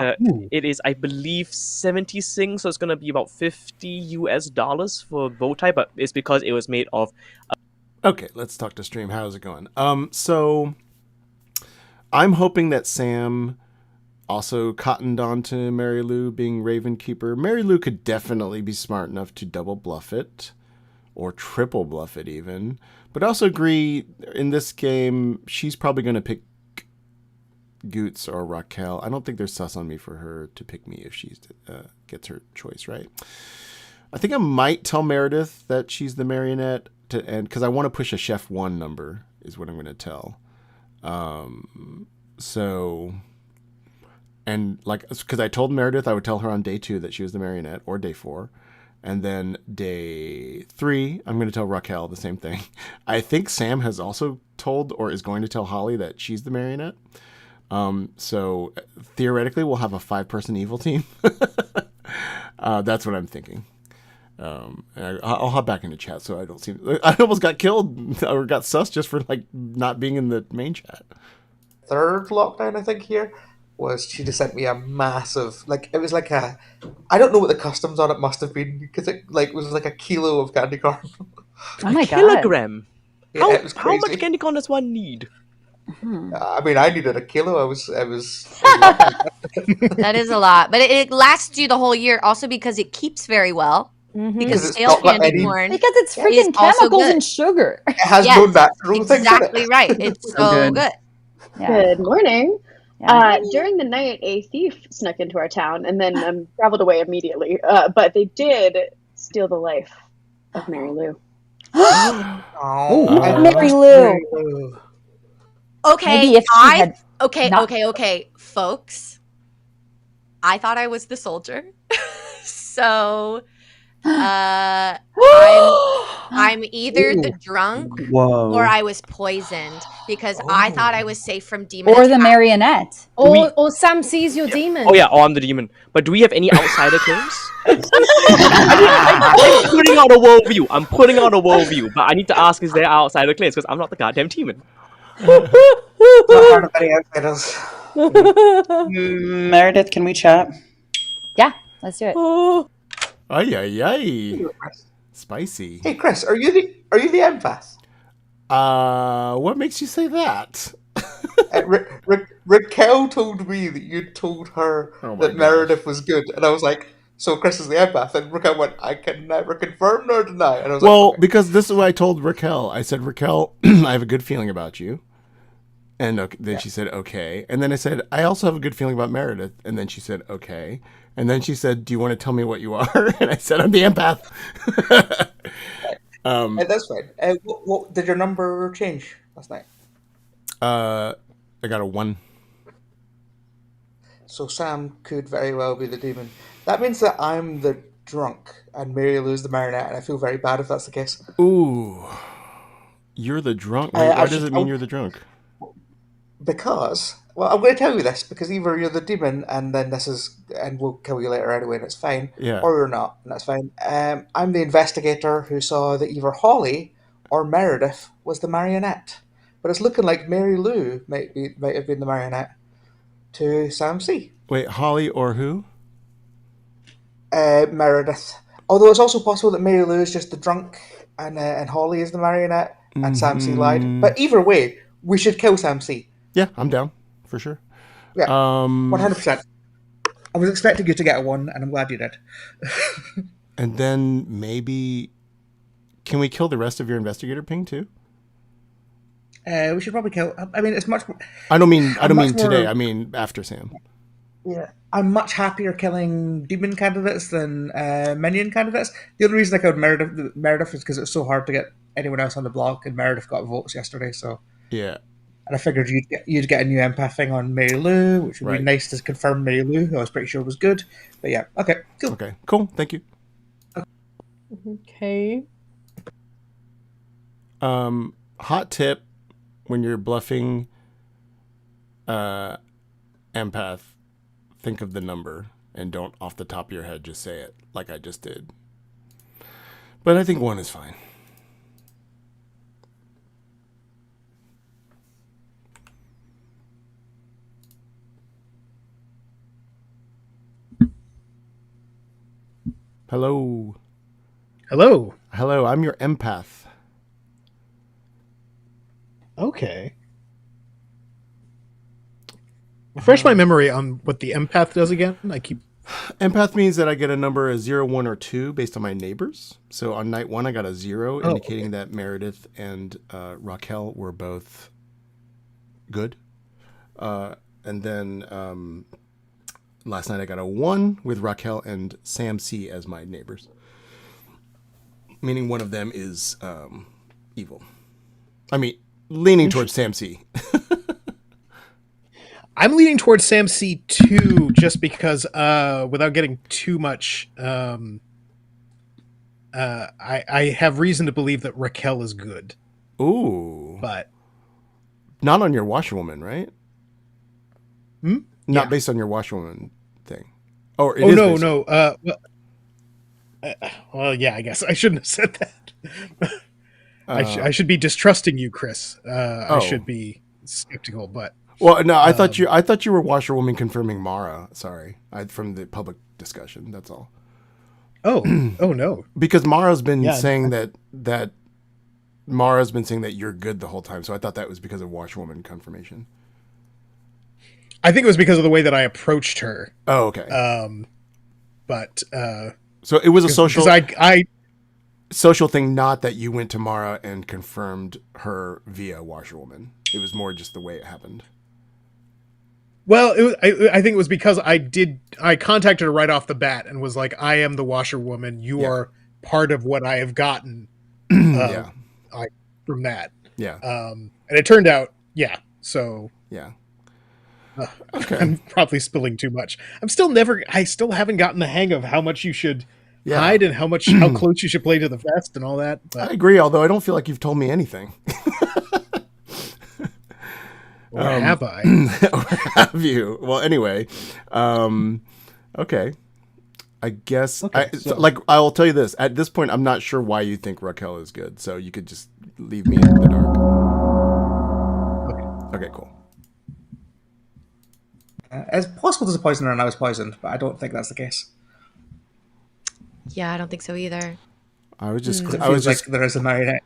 It is, I believe, 70 sing, so it's gonna be about $50 for a bow tie, but it's because it was made of. Okay, let's talk to stream. How's it going? So I'm hoping that Sam also cottoned on to Mary Lou being Raven Keeper. Mary Lou could definitely be smart enough to double bluff it, or triple bluff it even. But I also agree, in this game, she's probably going to pick Goots or Raquel. I don't think there's sus on me for her to pick me if she gets her choice, right? I think I might tell Meredith that she's the marionette, because I want to push a Chef 1 number, is what I'm going to tell. And like, because I told Meredith I would tell her on day 2 that she was the marionette, or day 4. And then day 3, I'm going to tell Raquel the same thing. I think Sam has also told, or is going to tell Holly that she's the marionette. So theoretically, we'll have a 5-person evil team. That's what I'm thinking. I'll hop back into chat so I don't seem. I almost got killed or got sus just for like not being in the main chat. Third lockdown, I think, here was she just sent me a massive, like, it was like a, I don't know what the customs on it must have been, because it like was like a kilo of candy corn. Oh my god. Kilogram. Yeah, it was How crazy. much candy corn does one need? I mean, I needed a kilo. I was That is a lot, but it lasts you the whole year. Also because it keeps very well. Mhm. Because it's stale not like candy any- corn Because it's is freaking also chemicals good. and sugar. It has Yes, no natural things in exactly it. right. It's so good. Yeah. Good morning. Yeah. During the night, a thief snuck into our town and then traveled away immediately. But they did steal the life of Mary Lou. Oh, I Mary lost Lou. Mary Lou. Okay, Maybe if she had okay, not- okay, folks. I thought I was the soldier. So I'm either the drunk Whoa. or I was poisoned because I thought I was safe from demon or the attack. marionette. Or Sam sees your demon. Oh yeah, I'm the demon. But do we have any outsider claims? I'm putting out a worldview. I'm putting out a worldview, but I need to ask: is there outsider claims? Because I'm not the goddamn demon. Not heard of any outsiders. Meredith, can we chat? Yeah, let's do it. Ay, ay, ay. Spicy. Hey, Chris, are you the empath? What makes you say that? Raquel told me that you told her Oh my that gosh. Meredith was good, and I was like, so Chris is the empath, and Raquel went, I can never confirm nor deny. And I was Well, like, okay. because this is what I told Raquel. I said, Raquel, I have a good feeling about you. And then she said, okay. And then I said, I also have a good feeling about Meredith. And then she said, okay. And then she said, do you want to tell me what you are? And I said, I'm the empath. That's fine. What did your number change last night? I got a 1. So Sam could very well be the demon. That means that I'm the drunk and Mary Lou's the marionette, and I feel very bad if that's the case. Ooh. You're the drunk? Why does it mean you're the drunk? Because, well, I'm going to tell you this, because either you're the demon and then and we'll kill you later anyway and it's fine, Yeah. or you're not, and that's fine. I'm the investigator who saw that either Holly or Meredith was the marionette. But it's looking like Mary Lou might have been the marionette to Sam C. Wait, Holly or who? Meredith. Although it's also possible that Mary Lou is just the drunk and Holly is the marionette. and Sam C lied. But either way, we should kill Sam C. Yeah, I'm down for sure. Yeah, 100%. I was expecting you to get a 1, and I'm glad you did. And then maybe, can we kill the rest of your investigator ping too? We should probably kill. I mean, it's much. I don't mean today. More, I mean after Sam. Yeah, I'm much happier killing demon candidates than minion candidates. The only reason I killed Meredith is because it's so hard to get anyone else on the block, and Meredith got votes yesterday. So yeah, and I figured you'd get a new empath thing on Mary Lou, which would be nice to confirm Mary Lou, who I was pretty sure was good. But yeah, okay, cool. Okay, cool. Thank you. Okay. Hot tip when you're bluffing empath, think of the number and don't off the top of your head just say it like I just did. But I think 1 is fine. Hello. Hello. Hello, I'm your empath. Okay. Refresh my memory on what the empath does again. Empath means that I get a number of 0, 1, or 2 based on my neighbors. So on night 1, I got a 0, indicating that Meredith and Raquel were both good. And then last night I got a 1 with Raquel and Sam C as my neighbors. Meaning one of them is evil. I mean, leaning towards Sam C. I'm leaning towards Sam C too, just because without getting too much, I have reason to believe that Raquel is good. Ooh. But not on your washerwoman, right? Hmm? Not based on your washerwoman thing. Or it oh is no, based no. Well, yeah, I guess I shouldn't have said that. I should be distrusting you, Chris. I should be skeptical, but well, no, I thought you were washerwoman confirming Mara. Sorry, from the public discussion. That's all. Oh no, because Mara's been saying that Mara's been saying that you're good the whole time. So I thought that was because of washerwoman confirmation. I think it was because of the way that I approached her. Oh, okay. But so it was a social. I social thing, not that you went to Mara and confirmed her via washerwoman. It was more just the way it happened. Well, I think it was because I contacted her right off the bat and was like, I am the washerwoman. You are part of what I have gotten from that. Yeah. And it turned out, so. Yeah. Okay. I'm probably spilling too much. I still haven't gotten the hang of how much you should hide and how close you should play to the vest and all that. But. I agree, although I don't feel like you've told me anything. Or have I? Or have you? Well, anyway, okay. I guess I will tell you this. At this point, I'm not sure why you think Raquel is good, so you could just leave me in the dark. Okay, cool. It's possible to poison her and I was poisoned, but I don't think that's the case. Yeah, I don't think so either. I was just there is a marionette.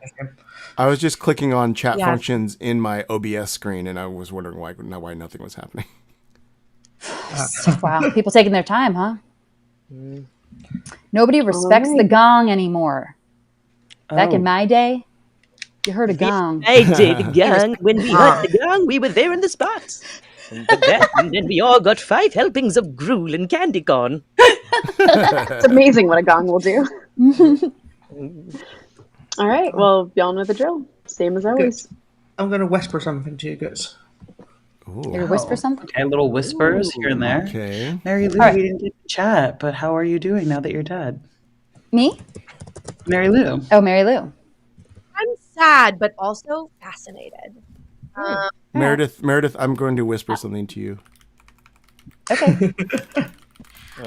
I was just clicking on chat functions in my OBS screen, and I was wondering why nothing was happening. Wow, people taking their time, huh? Nobody respects the gong anymore. Back in my day, you heard a gong. I did a gong. When we heard the gong, we were there in the spot. And then we all got 5 helpings of gruel and candy corn. It's amazing what a gong will do. All right, well, y'all know the drill. Same as always. Good. I'm going to whisper something to you guys. You're going to whisper something? Okay, little whispers here and there. Okay. Mary Lou, we didn't get to chat, but how are you doing now that you're dead? Me? Mary Lou. Oh, Mary Lou. I'm sad, but also fascinated. Meredith, I'm going to whisper something to you. Okay.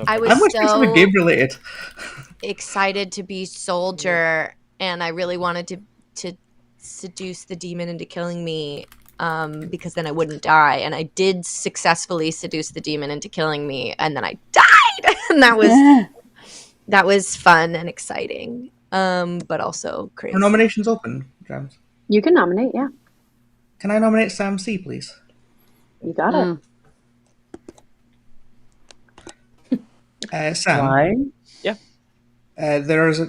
I was I'm whispering something game related. Excited to be soldier, and I really wanted to seduce the demon into killing me, because then I wouldn't die. And I did successfully seduce the demon into killing me, and then I died. And that was fun and exciting, but also crazy. Are nominations open, James? You can nominate, yeah. Can I nominate Sam C, please? You got it. Sam. Why? Yeah. There is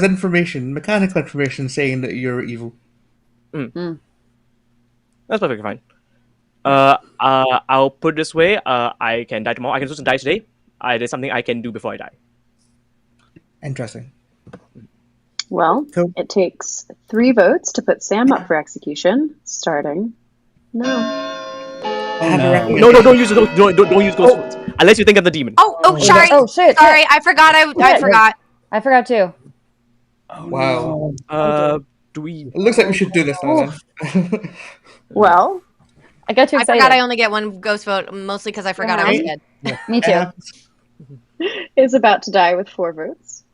information, mechanical information, saying that you're evil. That's perfectly fine. I'll put it this way. I can die tomorrow. I can choose to die today. There's something I can do before I die. Interesting. Well, it takes 3 votes to put Sam up for execution, starting now. No, don't use it. Don't use ghost words unless you think of the demon. Oh, sorry. Oh, shit. Sorry, I forgot. I forgot. I forgot too. Wow. Do we? It looks like we should do this now. Then. Well, I got too I excited. forgot I only get 1 ghost vote, mostly because I forgot I was dead. Me too. Is about to die with 4 votes.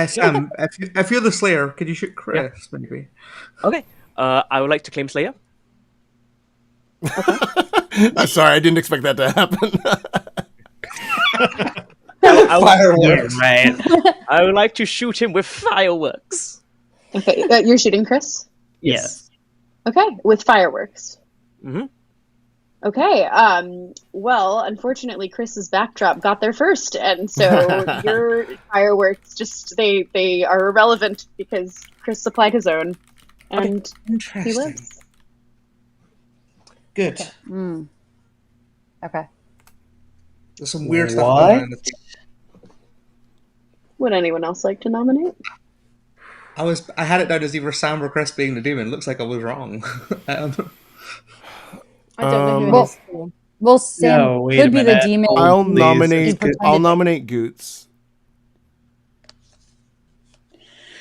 Sam, if you're the Slayer, could you shoot Chris? Maybe. Okay. I would like to claim Slayer. I'm sorry, I didn't expect that to happen. Fireworks. Right. I would like to shoot him with fireworks. Okay, you're shooting Chris? Yes. Okay, with fireworks. Mm-hmm. Okay, well, unfortunately, Chris's backdrop got there first, and so your fireworks they are irrelevant because Chris supplied his own, and he lives. Good. Okay. There's some weird stuff going on in the team. Would anyone else like to nominate? I had it down as either Sam or Chris being the demon. Looks like I was wrong. I don't know who it is. Well, Sam could be the demon. I'll nominate Goots.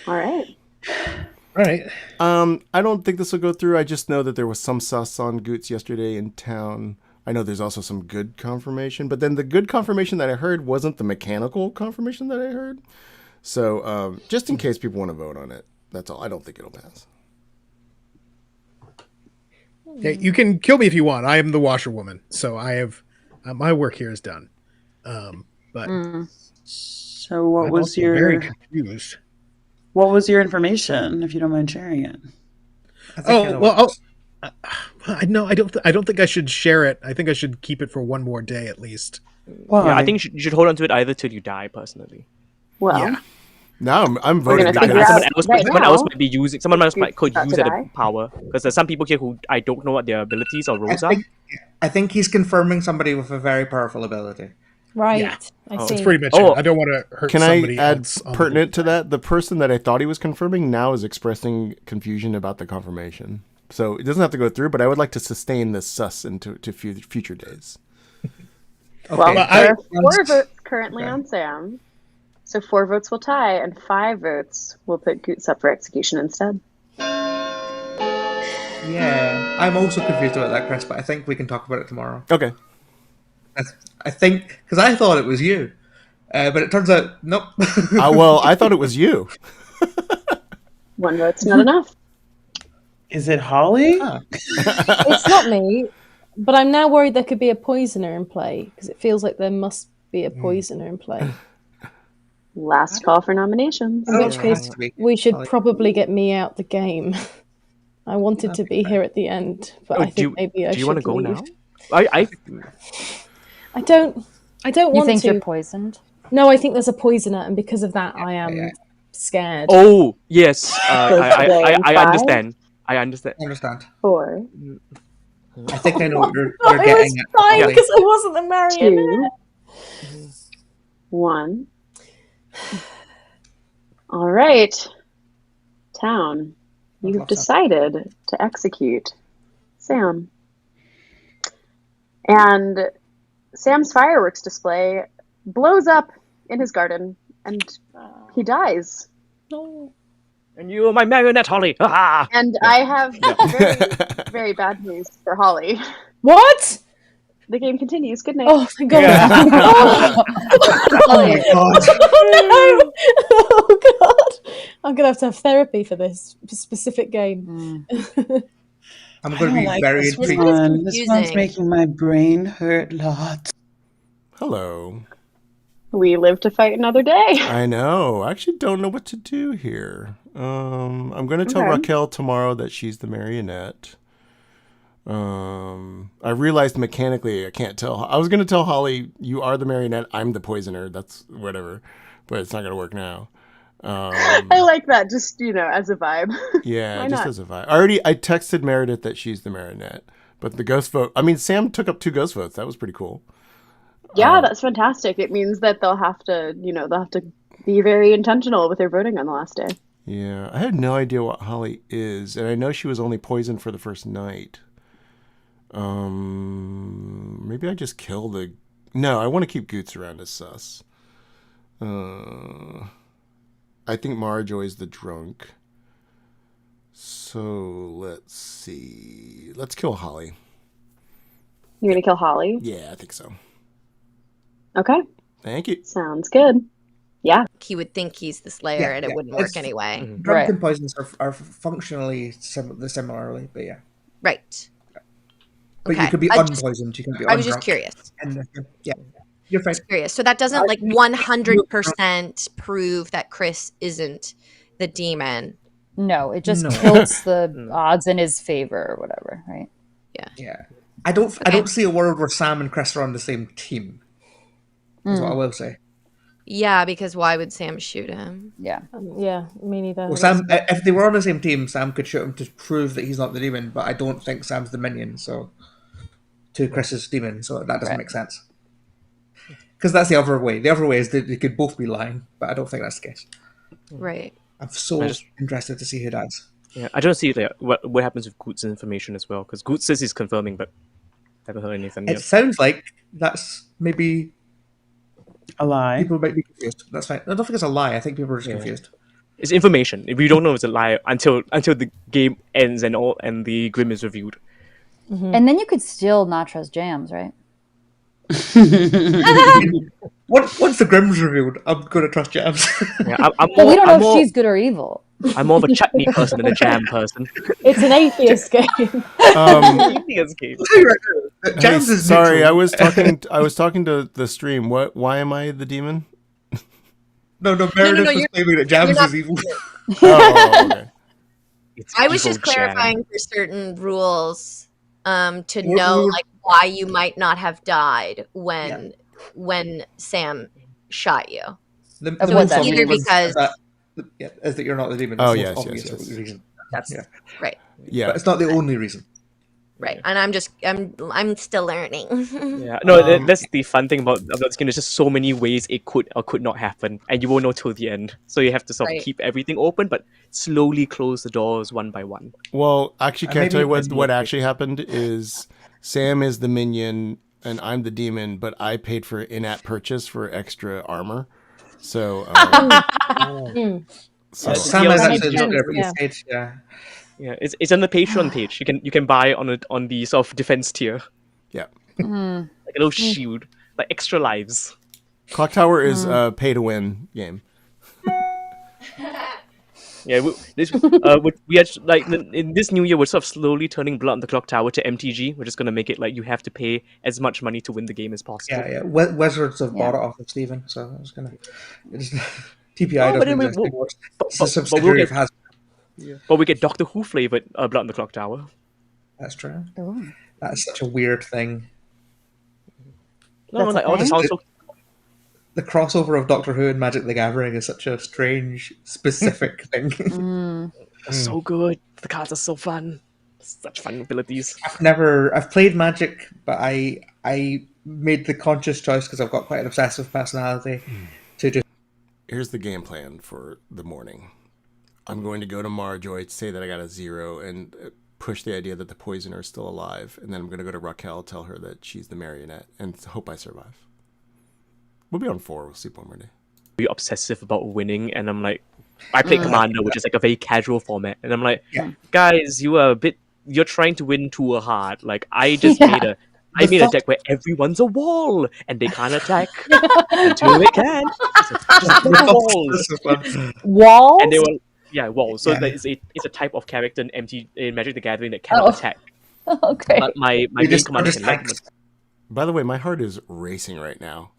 All right. All right. I don't think this will go through. I just know that there was some sus on Goots yesterday in town. I know there's also some good confirmation, but then the good confirmation that I heard wasn't the mechanical confirmation that I heard. So just in case people want to vote on it, that's all. I don't think it'll pass. Yeah, you can kill me if you want. I am the washerwoman, so I have my work here is done. But so what I'm was also your very confused? What was your information, if you don't mind sharing it? I don't think I should share it. I think I should keep it for one more day at least. Well, yeah, I think you should hold on to it either till you die, personally. Well, yeah. Now I'm voting because because someone else might be using. Someone else could use that die. power because there's some people here who I don't know what their abilities or roles are. I think he's confirming somebody with a very powerful ability. Right. Yeah. I see. That's pretty much it. I don't want to hurt Can somebody I add else. pertinent to that? The person that I thought he was confirming now is expressing confusion about the confirmation. So it doesn't have to go through, but I would like to sustain this sus into future days. Well, there are 4 votes currently on Sam. So 4 votes will tie, and 5 votes will put Goots up for execution instead. Yeah, I'm also confused about that, Chris, but I think we can talk about it tomorrow. Okay. I think, because I thought it was you, but it turns out, nope. Well, I thought it was you. 1 vote's not enough. Is it Holly? It's not me, but I'm now worried there could be a poisoner in play because it feels like there must be a poisoner in play. Last call for nominations. In which case, we should probably get me out the game. I wanted to be here at the end, but I think maybe I should. Do you want to go leave. now? I don't want to. You think you're poisoned? No, I think there's a poisoner, and because of that, I am scared. Oh yes, I understand. I understand. 4. I think I know what you're I getting was at. fine Holly. because I wasn't the marionette. 2, 1. All right, town. You've decided to execute Sam. And Sam's fireworks display blows up in his garden, and he dies. No. And you are my marionette, Holly. Ah! And I have very, very bad news for Holly. What? The game continues. Good night. Oh my god. Oh my god. No. Oh god. I'm going to have therapy for this specific game. I'm going to be very intrigued. This one's making my brain hurt a lot. Hello. We live to fight another day. I know. I actually don't know what to do here. I'm going to tell Raquel tomorrow that she's the marionette. I realized mechanically I can't tell. I was going to tell Holly, you are the marionette, I'm the poisoner. That's whatever. But it's not going to work now. I like that, just, as a vibe. Yeah, Why just not? as a vibe. I texted Meredith that she's the marionette. But the ghost vote, Sam took up 2 ghost votes. That was pretty cool. Yeah, that's fantastic. It means that they'll have to be very intentional with their voting on the last day. Yeah, I had no idea what Holly is, and I know she was only poisoned for the first night. Maybe I just kill the... No, I want to keep Goots around as sus. I think Marjoy's the drunk. So, let's see. Let's kill Holly. You're going to kill Holly? Yeah, I think so. Okay. Thank you. Sounds good. Yeah. He would think he's the Slayer and it wouldn't work anyway. Drunk and poisons are functionally similarly, but yeah. Right. But you could be unpoisoned. You can be I was just curious. And yeah, you're fine. Curious. So that doesn't 100% prove that Chris isn't the demon. No, it just tilts the odds in his favor or whatever, right? Yeah. I don't see a world where Sam and Chris are on the same team. Is what I will say. Yeah, because why would Sam shoot him? Yeah. Yeah, me neither. Well, Sam, if they were on the same team, Sam could shoot him to prove that he's not the demon, but I don't think Sam's the minion, so to Chris's demon, so that doesn't make sense. Because that's the other way. The other way is that they could both be lying, but I don't think that's the case. Right. I'm so interested to see who dies. Yeah, I don't see what happens with Goots' information as well, because Goots says he's confirming, but I haven't heard anything yet. It sounds like that's maybe a lie. People might be confused. That's fine. I don't think it's a lie. I think people are just confused. It's information. If we don't know it's a lie until the game ends and the Grim is reviewed. Mm-hmm. And then you could still not trust Jams, right? Once the Grim's revealed, I'm going to trust Jams. Yeah, but we don't know if she's good or evil. I'm more of a chutney person than a jam person. It's an atheist game. Atheist game. Jams is sorry, neutral. I was talking to the stream. Why am I the demon? No, Meredith was claiming that Jams is evil. Okay. I was just clarifying for certain rules to know why you might not have died when Sam shot you. So it's either because is that you're not the demon. Oh, That's yes. reason. That's right. Yeah, but it's not the only reason. Right, and I'm still learning. Yeah, no, that's the fun thing about this game. There's just so many ways it could or could not happen, and you won't know till the end. So you have to sort of keep everything open, but slowly close the doors one by one. Well, actually, can I tell you what actually happened? Is Sam is the minion and I'm the demon, but I paid for in-app purchase for extra armor. So, Sam is actually not there, but yeah, it's on the Patreon page. You can buy on the sort of defense tier. Yeah, like a little shield, like extra lives. Clocktower is a pay-to-win game. Yeah, we actually, like in this new year, we're sort of slowly turning Blood on the Clocktower to MTG. We're just gonna make it like you have to pay as much money to win the game as possible. Yeah. Wizards have bought it off of Steven, so I was gonna. TPI doesn't exist anymore. It's a subsidiary of Hasbro. Yeah. But we get Doctor Who flavored Blood on the Clocktower. That's true. Oh. That's such a weird thing. No, the crossover of Doctor Who and Magic the Gathering is such a strange, specific thing. So good. The cards are so fun. Such fun abilities. I've played Magic, but I made the conscious choice because I've got quite an obsessive personality to just. Here's the game plan for the morning. I'm going to go to Marjoy, say that I got a 0, and push the idea that the poisoner is still alive. And then I'm going to go to Raquel, tell her that she's the marionette, and hope I survive. We'll be on 4. We'll sleep one more day. Be obsessive about winning, and I'm like, I play Commander, which is like a very casual format, and I'm like, guys, you're trying to win too hard. Like I just made a deck where everyone's a wall and they can't attack until they can. Walls. And they were walls. So it's a type of character in Magic the Gathering that cannot attack. Okay. But my main commander can. By the way, my heart is racing right now.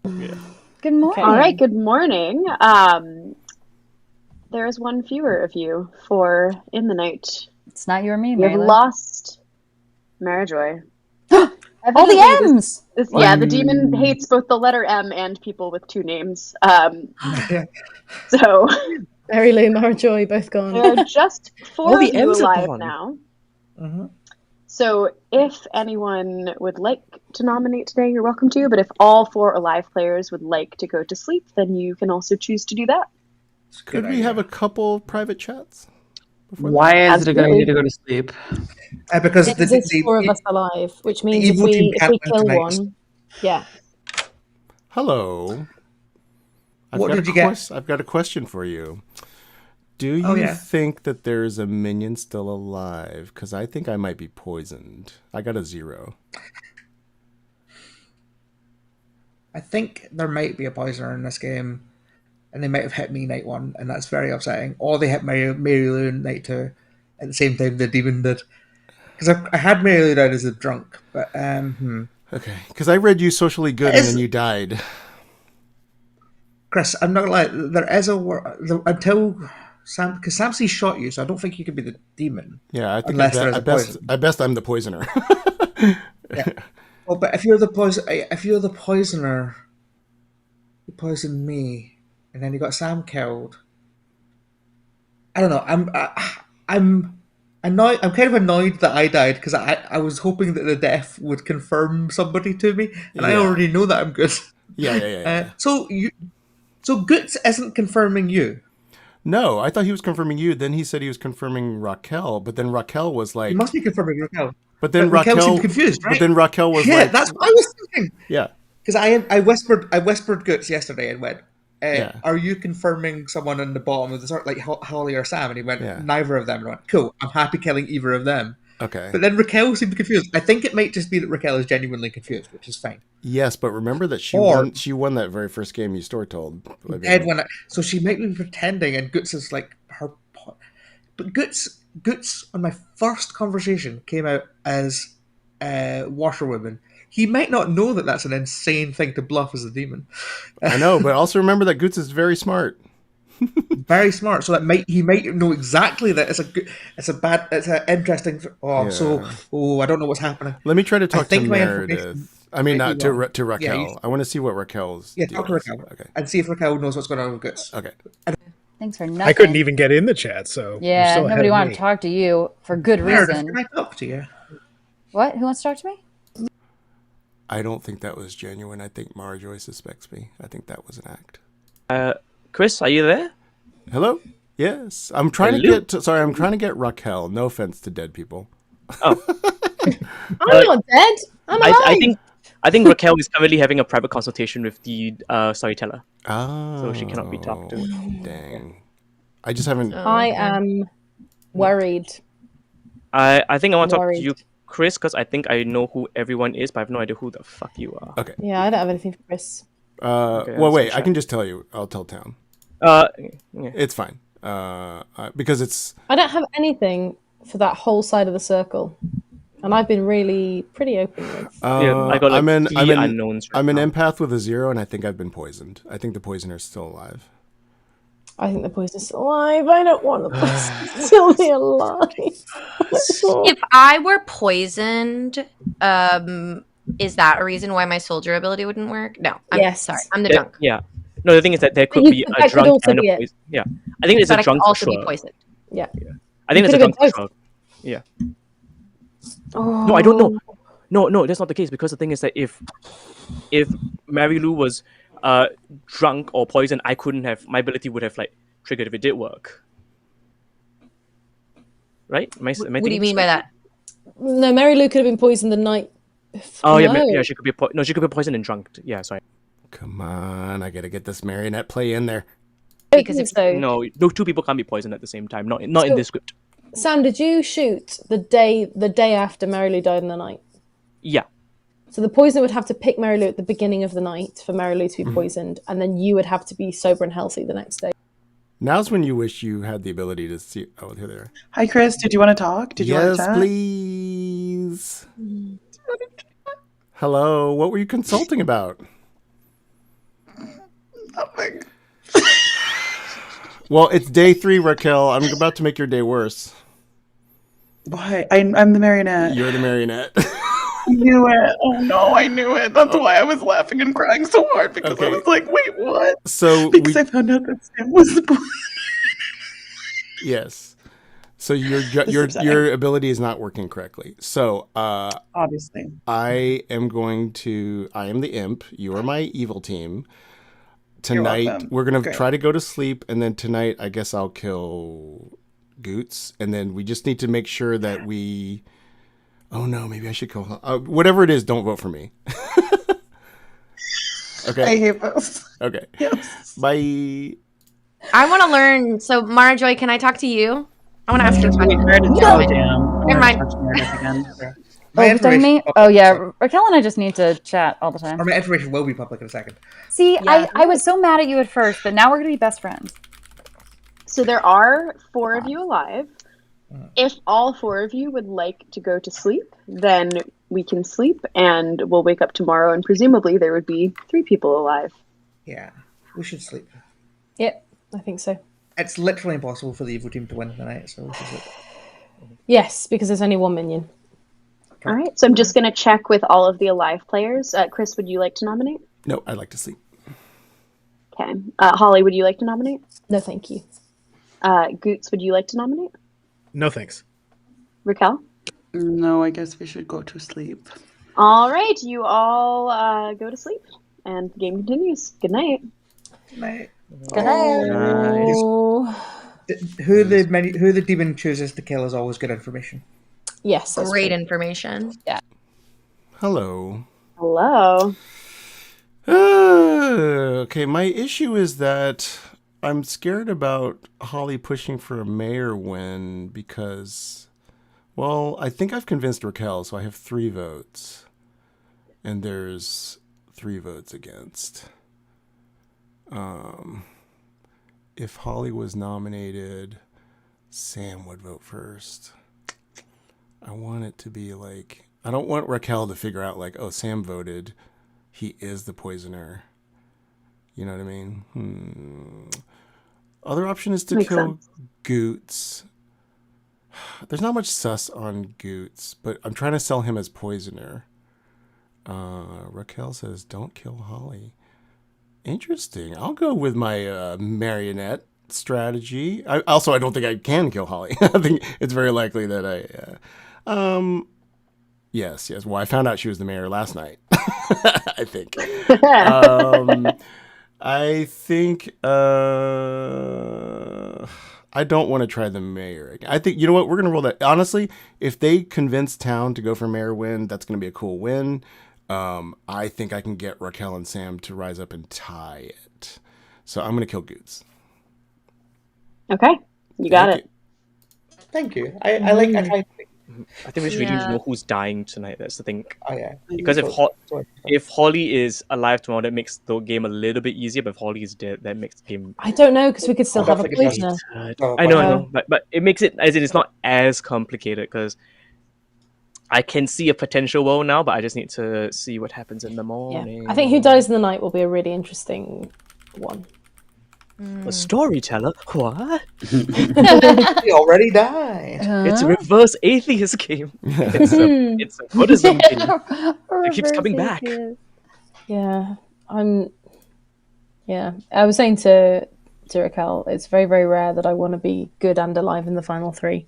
Good morning. All right, good morning. There is one fewer of you for in the night. It's not you or me, We have Mayla. lost Marijoy. All the M's. Yeah, the demon hates both the letter M and people with two names. So Mary Lou, Marijoy, both gone. there are just All four the of you M's are alive gone. now. Mm-hmm. So if anyone would like to nominate today, you're welcome to. But if all 4 alive players would like to go to sleep, then you can also choose to do that. Could we have a couple private chats? Why is it a good idea to go to sleep? Because there's 4 of us alive, which means if evil team we can't win kill tonight. one, yeah. Hello. What did you get? I've got a question for you. Do you Oh, yeah. think that there's a minion still alive? Because I think I might be poisoned. I got a 0. I think there might be a poisoner in this game, and they might have hit me night 1, and that's very upsetting. Or they hit Mary Lou in night 2 at the same time the demon did. Because I had Mary Lou down as a drunk, but Okay, because I read you socially good and then you died. Chris, I'm not gonna lie. There is until Sam, because Samsey shot you, so I don't think you could be the demon. Yeah, I think unless there's a poison. I best I'm the poisoner. Yeah. Well, but if you're the poisoner, you poisoned me, and then you got Sam killed. I don't know. I'm annoyed. I'm kind of annoyed that I died because I was hoping that the death would confirm somebody to me, and I Yeah. already know that I'm good. Yeah. So Goots isn't confirming you. No, I thought he was confirming you. Then he said he was confirming Raquel, but then Raquel was like, He must be confirming Raquel. But then Raquel Raquel seemed confused, right? But then Raquel was yeah, like, that's what I was thinking. Yeah. Because I whispered Goots yesterday and went, Yeah. "Are you confirming someone in the bottom of the sort like Holly or Sam?" And he went, Yeah. "Neither of them." And I went, "Cool, I'm happy killing either of them." Okay. But then Raquel seemed confused. I think it might just be that Raquel is genuinely confused, which is fine. Yes, but remember that she won that very first game you story-told. Ed won it, so she might be pretending, and Goots is like her. But Goots on my first conversation came out as washerwoman. He might not know that that's an insane thing to bluff as a demon. I know, but also remember that Goots is very smart. Very smart. So that he might know exactly that it's an interesting. I don't know what's happening. Let me try to talk to my Meredith. I mean, not to Raquel. Yeah, I want to see what Raquel's. talk to Raquel. Okay. And see if Raquel knows what's going on with Goots. Okay. Thanks for nothing. I couldn't even get in the chat, so you're Yeah, still ahead nobody of wanted me. to talk to you for good Meredith, reason. can I talk to you? What? Who wants to talk to me? I don't think that was genuine. I think Marjorie suspects me. I think that was an act. Chris, are you there? Hello? Yes. I'm trying to get Raquel. No offense to dead people. I'm not dead. I'm alive. I think Raquel is currently having a private consultation with the storyteller. Oh. So she cannot be talked to. Dang. I just haven't. I am worried. I think I want to talk to Worried. you, Chris, because I think I know who everyone is, but I have no idea who the fuck you are. Okay. Yeah, I don't have anything for Chris. Well, wait. I can just tell you. I'll tell town. Yeah. It's fine. Because it's. I don't have anything for that whole side of the circle, and I've been really pretty open with. I got I'm an unknowns. I'm an empath with a 0, and I think I've been poisoned. I think the poisoner's still alive. I think the poison's still alive. I don't want the poison to still be alive. If I were poisoned, is that a reason why my soldier ability wouldn't work? No. Yes. Sorry. I'm the drunk. Yeah. No, the thing is that there could you be could- a that could drunk also and a be it. poison. Yeah. I think it's But a I could drunk for also be sure. poisoned. Yeah. I think You it's a could've drunk for been sure. Yeah. Oh. No, I don't know. No, that's not the case, because the thing is that if Mary Lou was drunk or poisoned, I couldn't have, my ability would have like triggered if it did work. Right? Am I What do you mean by that? No, Mary Lou could have been poisoned the night. Oh yeah, No. yeah. She could be she could be poisoned and drunk. Yeah, sorry. Come on, I gotta get this marionette play in there. Because if so, No, two people can't be poisoned at the same time. Not in So- this script. Sam, did you shoot the day after Mary Lou died in the night? Yeah. So the poisoner would have to pick Mary Lou at the beginning of the night for Mary Lou to be poisoned, and then you would have to be sober and healthy the next day. Now's when you wish you had the ability to see. Oh, here they are. Hi, Chris. Did you want to talk? Did you want Yes, to chat? please. Hello. What were you consulting about? Nothing. Well, it's day 3, Raquel. I'm about to make your day worse. Why? I'm the marionette. You're the marionette. I knew it. Oh no, I knew it. That's why I was laughing and crying so hard because I was like, wait, what? So because I found out that Sam was the boy. Yes. So your ability is not working correctly. So obviously, I am the imp. You are my evil team. Tonight we're gonna try to go to sleep, and then tonight I guess I'll kill Goots, and then we just need to make sure that we. Oh no, maybe I should kill. Whatever it is, don't vote for me. Okay. I hate this. Okay. Yes. Bye. I want to learn. So, Mara Joy, can I talk to you? I want to ask you a question. Oh, damn. Never mind. Oh, you're talking to me? Oh, yeah. Raquel and I just need to chat all the time. Or my information will be public in a second. See, I was so mad at you at first, but now we're going to be best friends. So there are 4 of you alive. If all 4 of you would like to go to sleep, then we can sleep and we'll wake up tomorrow and presumably there would be 3 people alive. Yeah, we should sleep. Yep, I think so. It's literally impossible for the evil team to win tonight, so we should sleep. Yes, because there's only 1 minion. All right, so I'm just going to check with all of the alive players. Chris, would you like to nominate? No, I'd like to sleep. Okay. Holly, would you like to nominate? No, thank you. Goots, would you like to nominate? No thanks. Raquel? No, I guess we should go to sleep. All right, you all go to sleep, and the game continues. Good night. Night. Good night. Who the demon chooses to kill is always good information. Yes, that's great information. Yeah. Hello. Hello. Okay, my issue is that I'm scared about Holly pushing for a mayor win because, well, I think I've convinced Raquel, so I have 3 votes. And there's 3 votes against. If Holly was nominated, Sam would vote first. I want it to be like, I don't want Raquel to figure out like, oh, Sam voted. He is the poisoner. You know what I mean? Other option is to Makes kill sense. Goots. There's not much sus on Goots, but I'm trying to sell him as poisoner. Raquel says, don't kill Holly. Interesting. I'll go with my marionette strategy. I don't think I can kill Holly. I think it's very likely that yes. Well, I found out she was the mayor last night. I think. I think I don't want to try the mayor again. I think, you know what, we're going to roll that. Honestly, if they convince town to go for mayor win, that's going to be a cool win. I think I can get Raquel and Sam to rise up and tie it. So I'm going to kill Goots. Okay, you got Thank it. Thank you. I like. I try. I think we should need to know who's dying tonight. That's the thing. Oh yeah. Because if Holly is alive tomorrow, that makes the game a little bit easier. But if Holly is dead, that makes the game. I don't know because we could still have a poisoner. I know, but it makes it as in it's not as complicated because I can see a potential world now, but I just need to see what happens in the morning. I think who dies in the night will be a really interesting one. A storyteller? What? He already died. It's a reverse atheist game. It's a Buddhism game. It keeps coming back. Yeah, I was saying to Raquel, it's very, very rare that I want to be good and alive in the final 3.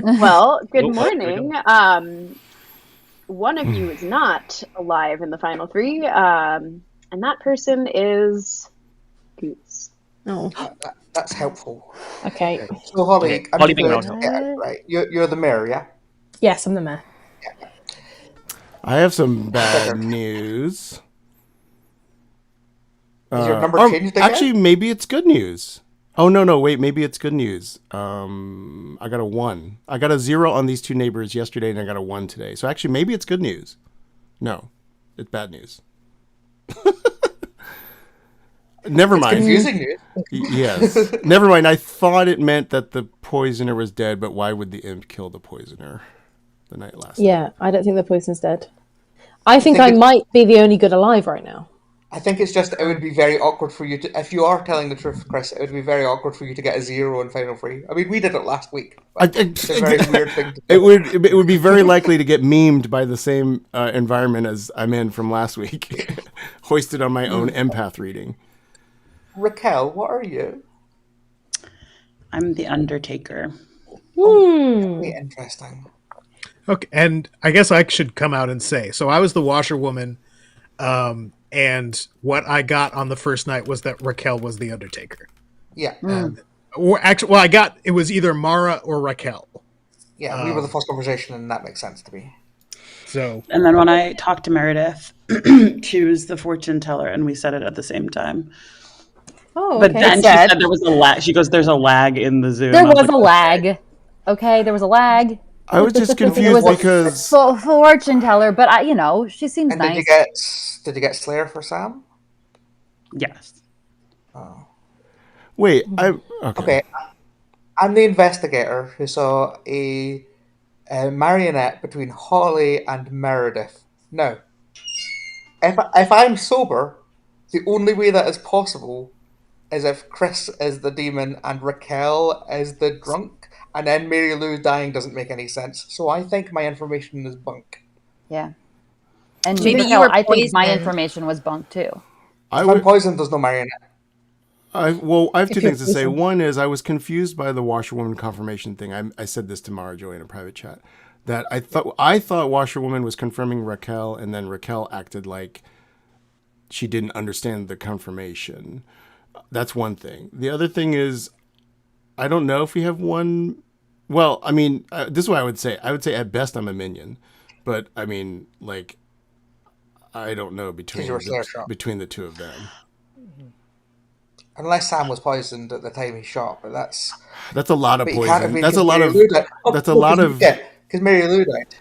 Well, good morning. One of you is not alive in the final 3, and that person is Goots. Oh, that's helpful. Okay. So Holly, Holly being around. right? You're the mayor, yeah. Yes, I'm the mayor. I have some bad news. Is your number changed again? Actually, maybe it's good news. Oh, no, wait, maybe it's good news. I got a 1. I got a 0 on these 2 neighbors yesterday, and I got a 1 today. So actually, maybe it's good news. No, it's bad news. Never mind. Confusing news. Yes. Never mind. I thought it meant that the poisoner was dead, but why would the imp kill the poisoner the night last? Yeah, I don't think the poison's dead. I think I might be the only good alive right now. I think it's just it would be very awkward for you to, if you are telling the truth, Chris. It would be very awkward for you to get a 0 in Final Free. I mean, we did it last week. It's a very weird thing to do. It would be very likely to get memed by the same environment as I'm in from last week, hoisted on my own empath reading. Raquel, what are you? I'm the Undertaker. Very interesting. Okay, and I guess I should come out and say, so I was the washerwoman, and what I got on the first night was that Raquel was the Undertaker. Yeah. Or actually, well, it was either Mara or Raquel. Yeah, we were the first conversation, and that makes sense to me. So, and then when I talked to Meredith, she was the fortune teller, and we said it at the same time. Oh, but then she said there was a lag. She goes, "There's a lag in the Zoom." There was a lag. Okay, there was a lag. I was just confused because fortune teller, but she seems and nice. Did you get Slayer for Sam? Yes. Oh. Wait, okay. I'm the investigator who saw a marionette between Holly and Meredith. Now, if I'm sober, the only way that is possible is if Chris is the demon and Raquel is the drunk, and then Mary Lou dying doesn't make any sense. So I think my information is bunk. Yeah. And Maybe Raquel, you were I think my poisoned. information was bunk too. If I'm poisoned, there's no marionette. I have two things to say. One is I was confused by the washerwoman confirmation thing. I said this to Mara Joy in a private chat, that I thought washerwoman was confirming Raquel, and then Raquel acted like she didn't understand the confirmation. That's one thing. The other thing is, I don't know if we have one. Well, I mean, this is what I would say. I would say at best I'm a minion, but I mean, like, I don't know between the two of them. Unless Sam was poisoned at the time he shot, but that's a lot of poison. That's a lot of. Because Mary Lou died.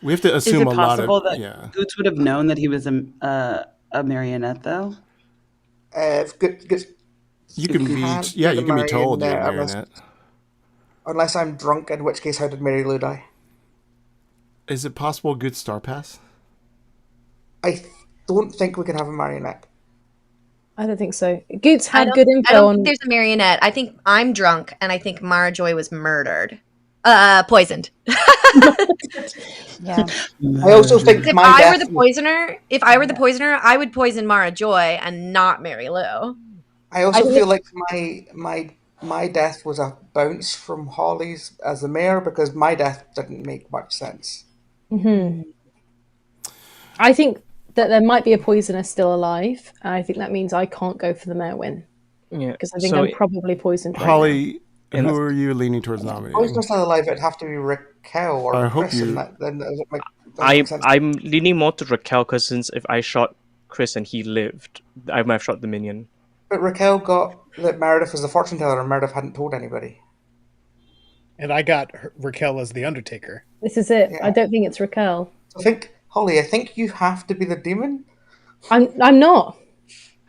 We have to assume a lot of. That Goots would have known that he was a marionette, though? You can be told you're a marionette. Unless I'm drunk, in which case, how did Mary Lou die? Is it possible good star pass? I don't think we can have a marionette. I don't think so. Goots had good info I don't on. think there's a marionette. I think I'm drunk, and I think Mara Joy was murdered. Poisoned. Yeah. I also think if I were the poisoner, I would poison Mara Joy and not Mary Lou. I also feel like my death was a bounce from Holly's as the mayor, because my death didn't make much sense. Mm-hmm. I think that there might be a poisoner still alive, and I think that means I can't go for the mayor win. Yeah, because I think I'm probably poisoned. Holly, who are you leaning towards nominating? If I was still alive, it'd have to be Raquel or Chris. I'm leaning more to Raquel, because since if I shot Chris and he lived, I might have shot the minion. But Raquel got that Meredith was the fortune teller, and Meredith hadn't told anybody. And I got Raquel as the Undertaker. This is it. Yeah. I don't think it's Raquel. Holly, I think you have to be the demon. I'm not.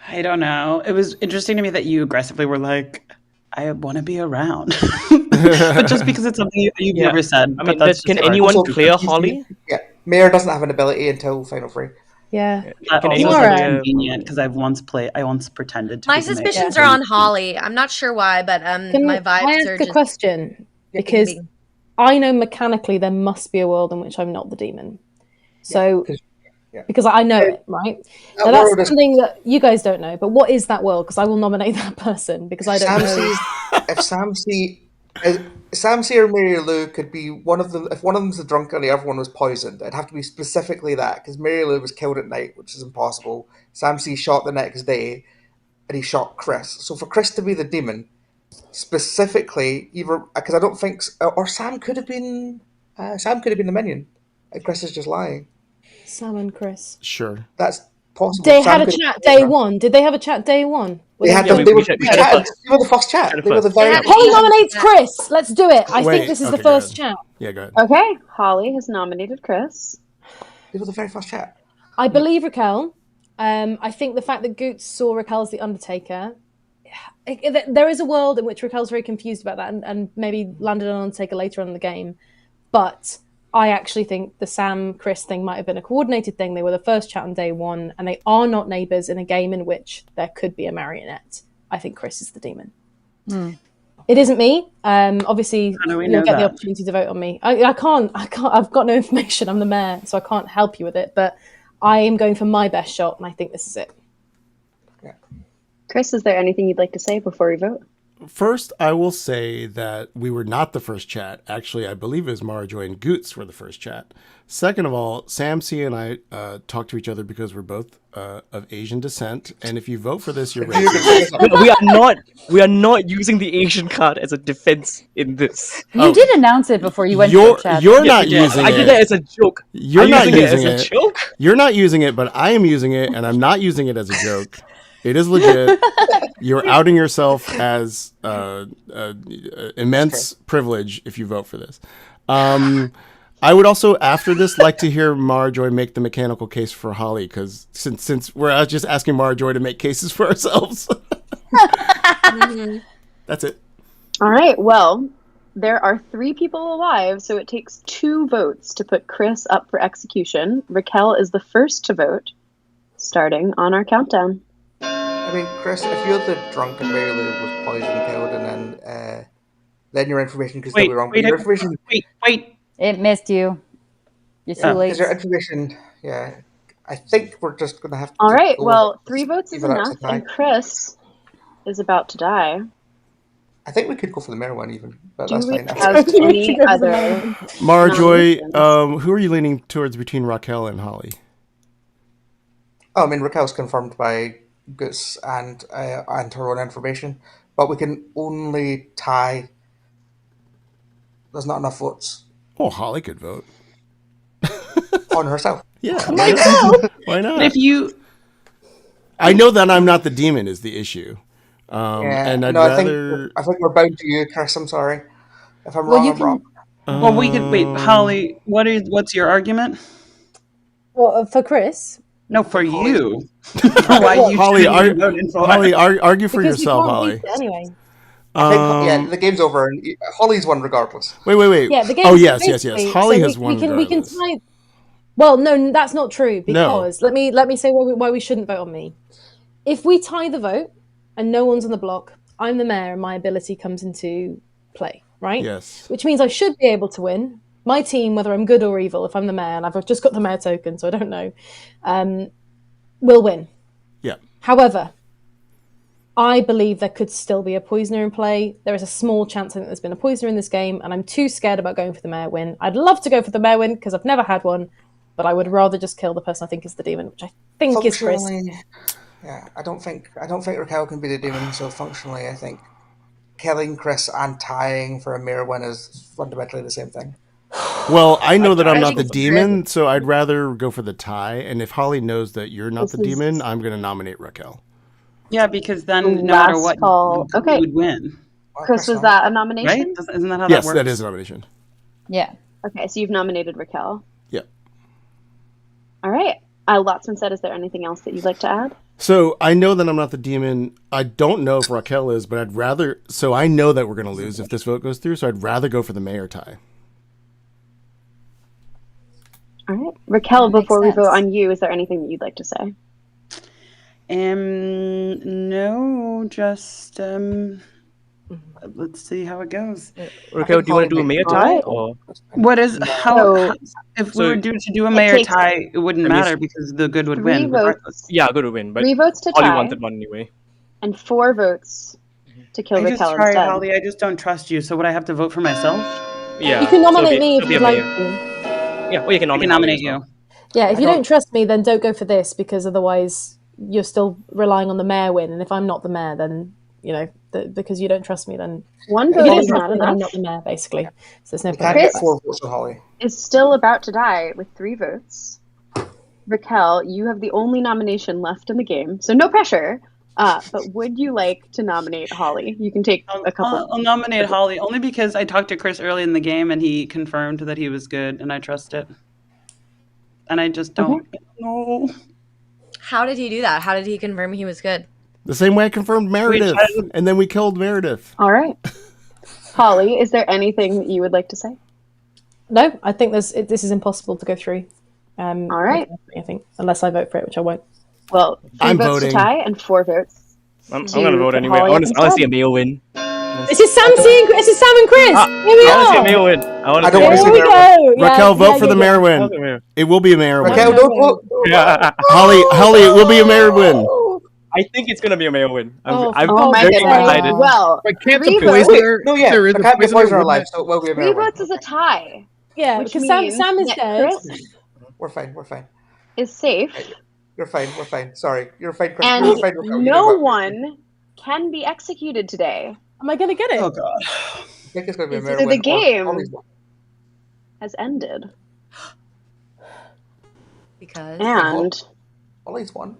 I don't know. It was interesting to me that you aggressively were like, I want to be around. But just because it's something you've never said. I mean, can anyone clear Holly? Yeah. Mayor doesn't have an ability until Final Free. Yeah. That also convenient, because I once pretended to My be the suspicions mayor. are on Holly. I'm not sure why, but my vibes I are ask just... a question? Because I know mechanically there must be a world in which I'm not the demon. So, because I know it, right? Now that's something that you guys don't know. But what is that world? Because I will nominate that person, because I don't know. If Sam C or Mary Lou could be one of them, if one of them's the drunk and the other one was poisoned, it'd have to be specifically that, because Mary Lou was killed at night, which is impossible. Sam C shot the next day, and he shot Chris. So for Chris to be the demon, specifically, either because I don't think, or Sam could have been the minion. Chris is just lying. Sam and Chris. Sure. That's possible. They had a chat day one. Did they have a chat day one? They were the first chat. They were the very. Holly nominates Chris. Let's do it. I think this is the first chat. Yeah, go ahead. Okay, Holly has nominated Chris. They were the very first chat. I believe Raquel. I think the fact that Goots saw Raquel as the Undertaker. There is a world in which Raquel's very confused about that, and maybe landed on Undertaker later on in the game. But I actually think the Sam Chris thing might have been a coordinated thing. They were the first chat on day one, and they are not neighbours in a game in which there could be a marionette. I think Chris is the demon. It isn't me. Obviously, How do we you'll know get the that? opportunity to vote on me. I can't. I've got no information. I'm the mayor, so I can't help you with it. But I am going for my best shot, and I think this is it. Chris, is there anything you'd like to say before we vote? First, I will say that we were not the first chat. Actually, I believe it was Marajoy and Goots were the first chat. Second of all, Sam C and I talk to each other because we're both of Asian descent, and if you vote for this, you're racist. We are not using the Asian card as a defense in this. You did announce it before you went You're to chat. you're not using I it. did that as a joke. You're I'm not using using it as a joke. You're not using it, but I am using it, and I'm not using it as a joke. It is legit. You're outing yourself as immense privilege if you vote for this. I would also, after this, like to hear Marajoy make the mechanical case for Holly, because since we're just asking Marajoy to make cases for ourselves. That's it. All right. Well, there are 3 people alive, so it takes 2 votes to put Chris up for execution. Raquel is the first to vote, starting on our countdown. I mean, Chris, if you're the drunken barely was poison killed, and then your information could still be wrong. But your information, Wait. It missed you. You're too late. because your information, yeah. I think we're just gonna have to. All right. go Well, with 3 votes is even out enough, to tie. and Chris is about to die. I think we could go for the mayor one even, but Do that's we fine. have any other? Marajoy, who are you leaning towards between Raquel and Holly? Oh, I mean, Raquel's confirmed by Goose and her own information, but we can only tie. There's not enough votes Oh, Holly could vote. on herself. Yeah. But Why not? if you, I know that I'm not the demon is the issue. And I'd no, rather. I think we're bound to you, Chris. I'm sorry if I'm Well, wrong. you I'm wrong. well, we could wait. Holly, what's your argument? Well, for Chris. No, for you. Why you Holly, shouldn't be voting for? argue for Because yourself, you can't Holly. beat it anyway. I think, the game's over, and Holly's won regardless. Wait. Yeah, the game. Oh, yes. basically- Holly so has won. We can regardless. tie. Well, no, that's not true. No. Because let me say why we shouldn't vote on me. If we tie the vote and no one's on the block, I'm the mayor and my ability comes into play, right? Yes. Which means I should be able to win. My team, whether I'm good or evil, if I'm the mayor and I've just got the mayor token, so I don't know, will win. Yeah. However, I believe there could still be a poisoner in play. There is a small chance I think there's been a poisoner in this game, and I'm too scared about going for the mayor win. I'd love to go for the mayor win because I've never had one, but I would rather just kill the person I think is the demon, which I think is Chris. Functionally, yeah, I don't think Raquel can be the demon. So functionally, I think killing Chris and tying for a mayor win is fundamentally the same thing. Well, I know that I'm not think the it's demon, so I'd rather go for the tie. And if Holly knows that you're not the This is- demon, I'm going to nominate Raquel. Yeah, because then no matter Last what, call. you Okay. would win, Chris, was that a nomination? right? Isn't that how Yes, that works? that is a nomination. Yeah. Okay, so you've nominated Raquel. Yep. All right. Lots been said. Is there anything else that you'd like to add? So I know that I'm not the demon. I don't know if Raquel is, but I'd rather. So I know that we're going to lose if this vote goes through. So I'd rather go for the mayor tie. All right. Raquel, That makes before we sense. vote on you, is there anything that you'd like to say? No, just let's see how it goes. Raquel, do you want to do a mayor tie or? What is how if we So- were due to do a It mayor takes- tie, it wouldn't I mean, matter because the good would 3 win. votes. regardless. Yeah, good to win, but 3 votes to Holly tie wanted one anyway. and 4 votes to kill I just Raquel sorry, instead. Holly. I just don't trust you. So would I have to vote for myself? Yeah. You can nominate so me if be you'd a like mayor. to. Yeah, or you can I nominate, can Holly nominate as well. you. Yeah, if I you don't- don't trust me, then don't go for this because otherwise you're still relying on the mayor win. And if I'm not the mayor, then, because you don't trust me, then 1 if you vote don't is trust not me, then I'm enough. not the mayor, basically. So there's no We point. can't get Chris? 4 votes on Holly. Is still about to die with 3 votes. Raquel, you have the only nomination left in the game, so no pressure. But would you like to nominate Holly? You can take a couple. I'll nominate Holly only because I talked to Chris early in the game and he confirmed that he was good and I trust it. And I just don't know. How did he do that? How did he confirm he was good? The same way I confirmed Meredith, tried- and then we killed Meredith. All right. Holly, is there anything that you would like to say? No, I think this is impossible to go through. All right. I think, unless I vote for it, which I won't. Well, 3 I'm votes voting. to tie and 4 votes. I'm gonna vote put anyway. Holly I want up to see a instead. male win. This is Sam and Chris. Here we I want to see a are. male win. I don't see wanna a see male Here we win. go. Raquel, vote for the mayor I'll win. vote mayor. It will be a mayor win. Raquel, don't vote. Yeah. Holly, it will be a mayor win. I think it's gonna be a male win. I'm Oh my very goodness. excited. Well, But can't 3 the votes. poisoner? No, yeah, There is there a can't be a poisoner, poisoner wouldn't alive, it? so it will be a 3 mayor win. votes is a tie. Yeah, Which because means Sam is that dead. Chris We're fine. is safe, You're fine. Sorry. You're fine, Chris. and You're fine, Raquel. You no give up. one can be executed today. Am I gonna get it? Oh god. I think it's going to be a So mayor the win. or game- Holly's win. Has ended. Because And Holly's won.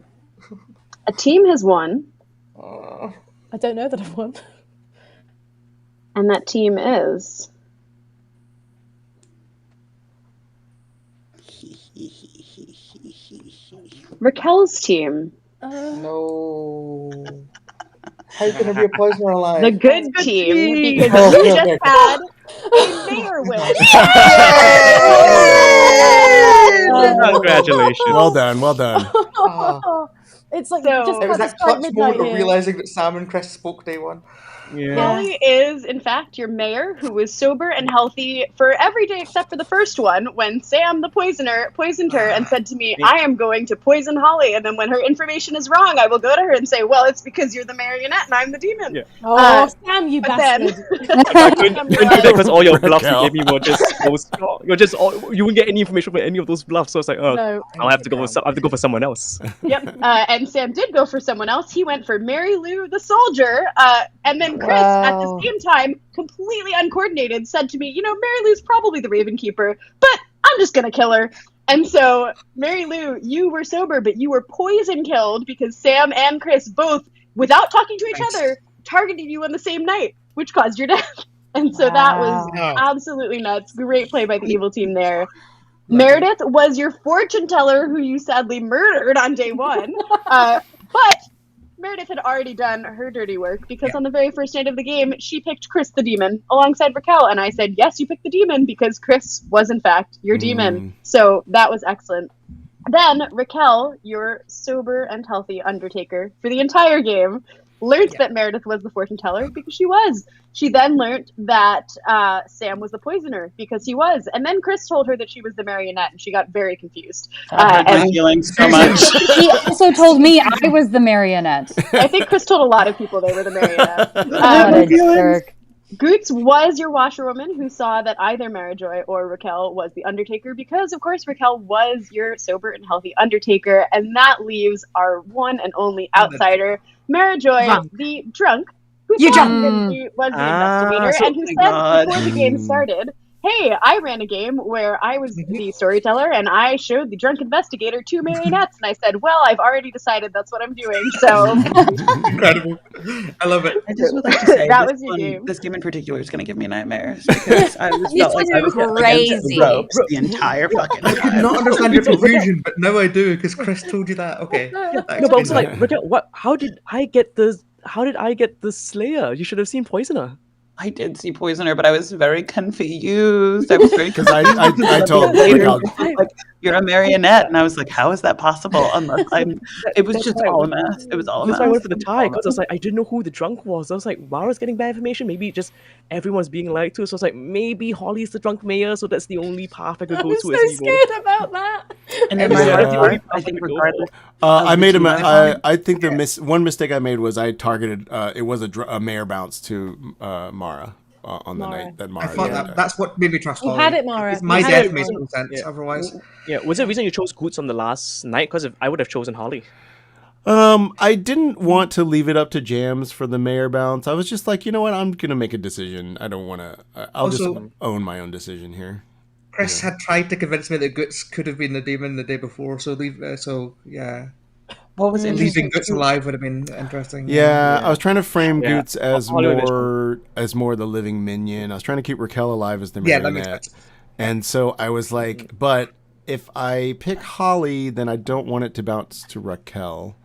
a team has won, I don't know that I've won. and that team is Raquel's team. No. How can there be a poisoner alive? The good team, because Oh, you okay, just okay. had a mayor win. Congratulations. Well done. It's like So- just It was about that to strike clutch midnight moment of here. realizing that Sam and Chris spoke day one. Yeah. Holly is, in fact, your mayor who was sober and healthy for every day except for the first one when Sam the poisoner poisoned her and said to me, I am going to poison Holly. And then when her information is wrong, I will go to her and say, well, it's because you're the marionette and I'm the demon. Yeah. Oh, Sam, you but then- bastard. I couldn't do that because all your bluffs you Raquel. gave me were just you wouldn't get any information from any of those bluffs. So it's like, oh, No. I'll have to go. I have to go for someone else. Yep. And Sam did go for someone else. He went for Mary Lou the soldier. And then Chris, at the same time, completely uncoordinated, said to me, Mary Lou's probably the Raven Keeper, but I'm just going to kill her. And so, Mary Lou, you were sober, but you were poison killed because Sam and Chris both, without talking to each other, targeted you on the same night, which caused your death. And so that was Wow. absolutely nuts. Great play by the evil team there. Meredith was your fortune teller who you sadly murdered on day one. But Meredith had already done her dirty work because on the very first night of the game, she picked Chris the demon alongside Raquel. And I said, yes, you picked the demon because Chris was, in fact, your demon. So that was excellent. Then Raquel, your sober and healthy Undertaker for the entire game, learned that Meredith was the fortune teller because she was. She then learned that Sam was the poisoner because he was. And then Chris told her that she was the marionette and she got very confused. My And feelings so much. He also told me I was the marionette. I think Chris told a lot of people they were the marionette. What a jerk. Goots was your washerwoman who saw that either Marijoy or Raquel was the Undertaker because, of course, Raquel was your sober and healthy Undertaker. And that leaves our one and only outsider, Marijoy, the drunk, who You thought drunk. that she was the investigator so- and who oh said my God. before the game started, hey, I ran a game where I was the storyteller and I showed the drunk investigator 2 marionettes. And I said, well, I've already decided that's what I'm doing. So Incredible. I love it. I just would like to say That this was your one- game. This game in particular is going to give me nightmares because I just felt like I was up against Crazy. the ropes the entire fucking I could time. not understand your confusion, but now I do because Chris told you that. Okay. No, but also like, Raquel, what? How did I get the Slayer? You should have seen Poisoner. I did see Poisoner, but I was very confused. I was very Because I told Raquel, like, you're a marionette, and I was like, how is that possible? Unless I'm. It was just all a mess. It was all a mess. That's why I went for the tie because I was like, I didn't know who the drunk was. I was like, wow, I was getting bad information. Maybe just everyone's being lied to. So I was like, maybe Holly's the drunk mayor, so that's the only path I could go I'm to so as evil. scared about that. And in my heart, I think regardless. I made team I think one mistake I made was I targeted. It was a mayor bounce to Mara on the Mara. night that I Mara. thought did. that's what made me trust You Holly. had it, Mara. It's my You had death it, makes Mara. no sense otherwise. Yeah, was there a reason you chose Goots on the last night? Because I would have chosen Holly. I didn't want to leave it up to Jams for the mayor bounce. I was just like, you know what? I'm gonna make a decision. I don't want to. I'll just Also- own my own decision here. Chris had tried to convince me that Goots could have been the demon the day before, so yeah. What was interesting? Leaving Goots alive would have been interesting. Yeah, I was trying to frame Yeah. Goots as Hollywood is more the living minion. I was trying to keep Raquel alive as the Yeah, that makes marionette. sense. And so I was like, but if I pick Holly, then I don't want it to bounce to Raquel.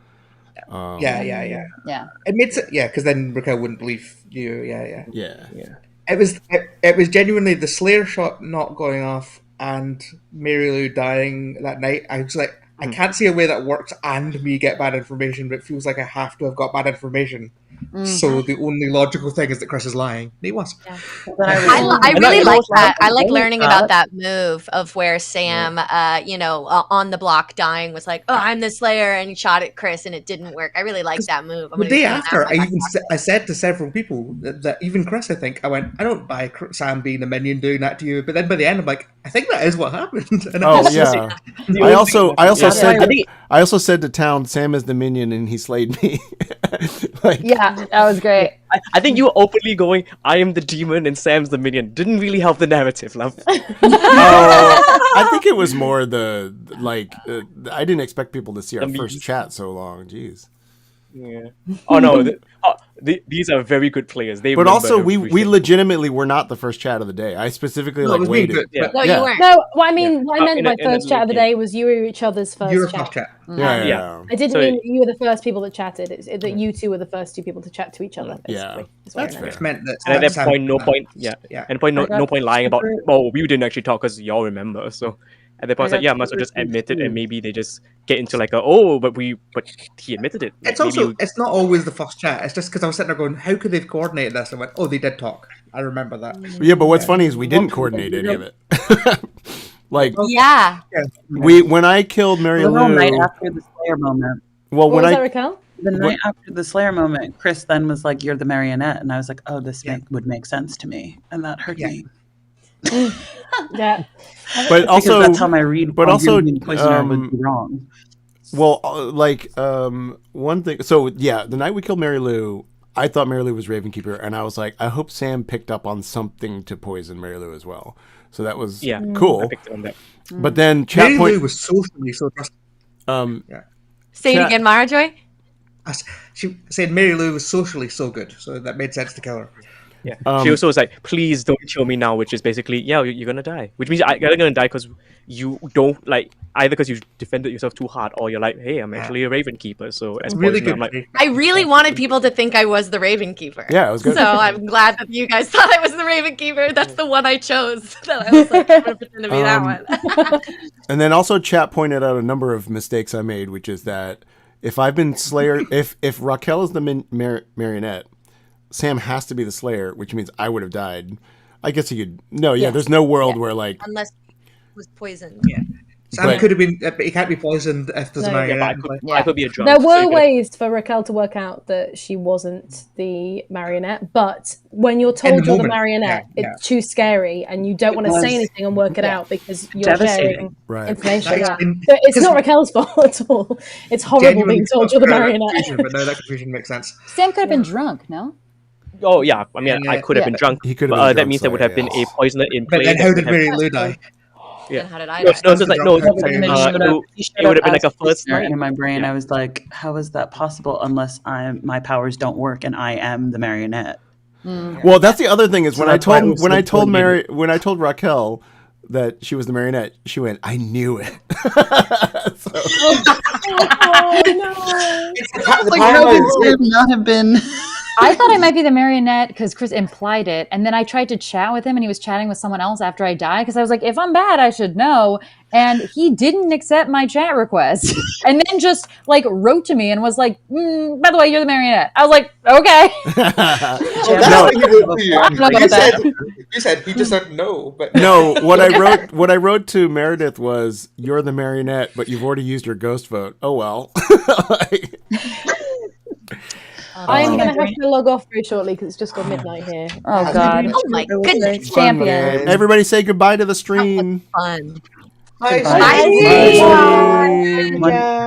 Yeah. Yeah. It made it, because then Raquel wouldn't believe you. Yeah. Yeah. It was genuinely the Slayer shot not going off and Mary Lou dying that night. I was like, I can't see a way that works and me get bad information, but it feels like I have to have got bad information. So the only logical thing is that Chris is lying. He was. Yeah. I really like that. I like learning about that move of where Sam, on the block dying was like, "Oh, I'm the Slayer," and he shot at Chris, and it didn't work. I really like that move. The day after, I said to several people that even Chris, I think, I went, I don't buy Sam being a minion doing that to you. But then by the end, I'm like, I think that is what happened. And I also said to Town, Sam is the minion, and he slayed me. Yeah, that was great. I think you were openly going, I am the demon and Sam's the minion. Didn't really help the narrative, love. I think it was more I didn't expect people to see our first chat so long. Jeez. Yeah. Oh no. These are very good players. They but also we legitimately were not the first chat of the day. I specifically waited. No, you weren't. No, I meant my first chat of the day was you were each other's first chat. Yeah. I didn't mean you were the first people that chatted. It's that you two were the first two people to chat to each other. Yeah, that's fair. It's meant that. And at that point, no point lying about. Oh, we didn't actually talk because y'all remember. So at that point, it's like, might as well just admit it, and maybe they just get into like but he admitted it. Like, It's not always the first chat. It's just because I was sitting there going, how could they have coordinated this? I went, oh, they did talk. I remember that. Yeah, but what's funny is we didn't coordinate any of it. When I killed Mary Lou, the night after the Slayer moment. Well, what was that, Raquel? The night after the Slayer moment, Chris then was like, "You're the marionette," and I was like, "Oh, this would make sense to me," and that hurt me. Yeah, but also that's how my read. But also, Poisoner would be wrong. Well, one thing. So the night we killed Mary Lou, I thought Mary Lou was Ravenkeeper, and I was like, I hope Sam picked up on something to poison Mary Lou as well. So that was cool. I picked up on that. But then Mary Lou was socially so trusted. Say it again, Marajoy. She said Mary Lou was socially so good, so that made sense to kill her. Yeah. She also was like, please don't kill me now, which is basically, you're going to die. Which means you're going to die because you don't, either because you defended yourself too hard, or you're like, hey, I'm actually a Raven Keeper. So as really poison, good. I'm like, I really wanted people to think I was the Raven Keeper. Yeah, it was good. So I'm glad that you guys thought I was the Raven Keeper. That's the one I chose. That I was like, I'm going to pretend to be that one. And then also chat pointed out a number of mistakes I made, which is that if I've been Slayer, if Raquel is the marionette, Sam has to be the Slayer, which means I would have died. I guess you could. No, there's no world where unless it was poisoned. Yeah. Sam could have been, but he can't be poisoned if there's a marionette. I could be a drunk. There were ways for Raquel to work out that she wasn't the marionette, but when you're told you're the marionette, it's too scary, and you don't want to say anything and work it out because you're sharing information. So it's not Raquel's fault at all. It's horrible being told you're the marionette. But no, that confusion makes sense. Sam could have been drunk, no? Oh yeah, I mean, I could have been drunk. He could have but been that means there would have been a poisoner in play. But then how did Mary Lou die? Yeah. And how did I No, die? it's like, it would have been like a first night. In my brain, I was like, how is that possible unless my powers don't work and I am the marionette? Well, that's the other thing is when I told Raquel that she was the marionette, she went, I knew it. Oh no! Not have been. I thought I might be the marionette because Chris implied it, and then I tried to chat with him, and he was chatting with someone else after I died because I was like, if I'm bad, I should know. And he didn't accept my chat request, and then just wrote to me and was like, by the way, you're the marionette. I was like, okay. You said he just said no, but no. What I wrote to Meredith was, you're the marionette, but you've already used your ghost vote. Oh well. I'm going to have to log off very shortly because it's just gone midnight here. Oh, God. Oh, my goodness. Champion. Everybody say goodbye to the stream. Fun. Bye. Bye. Bye.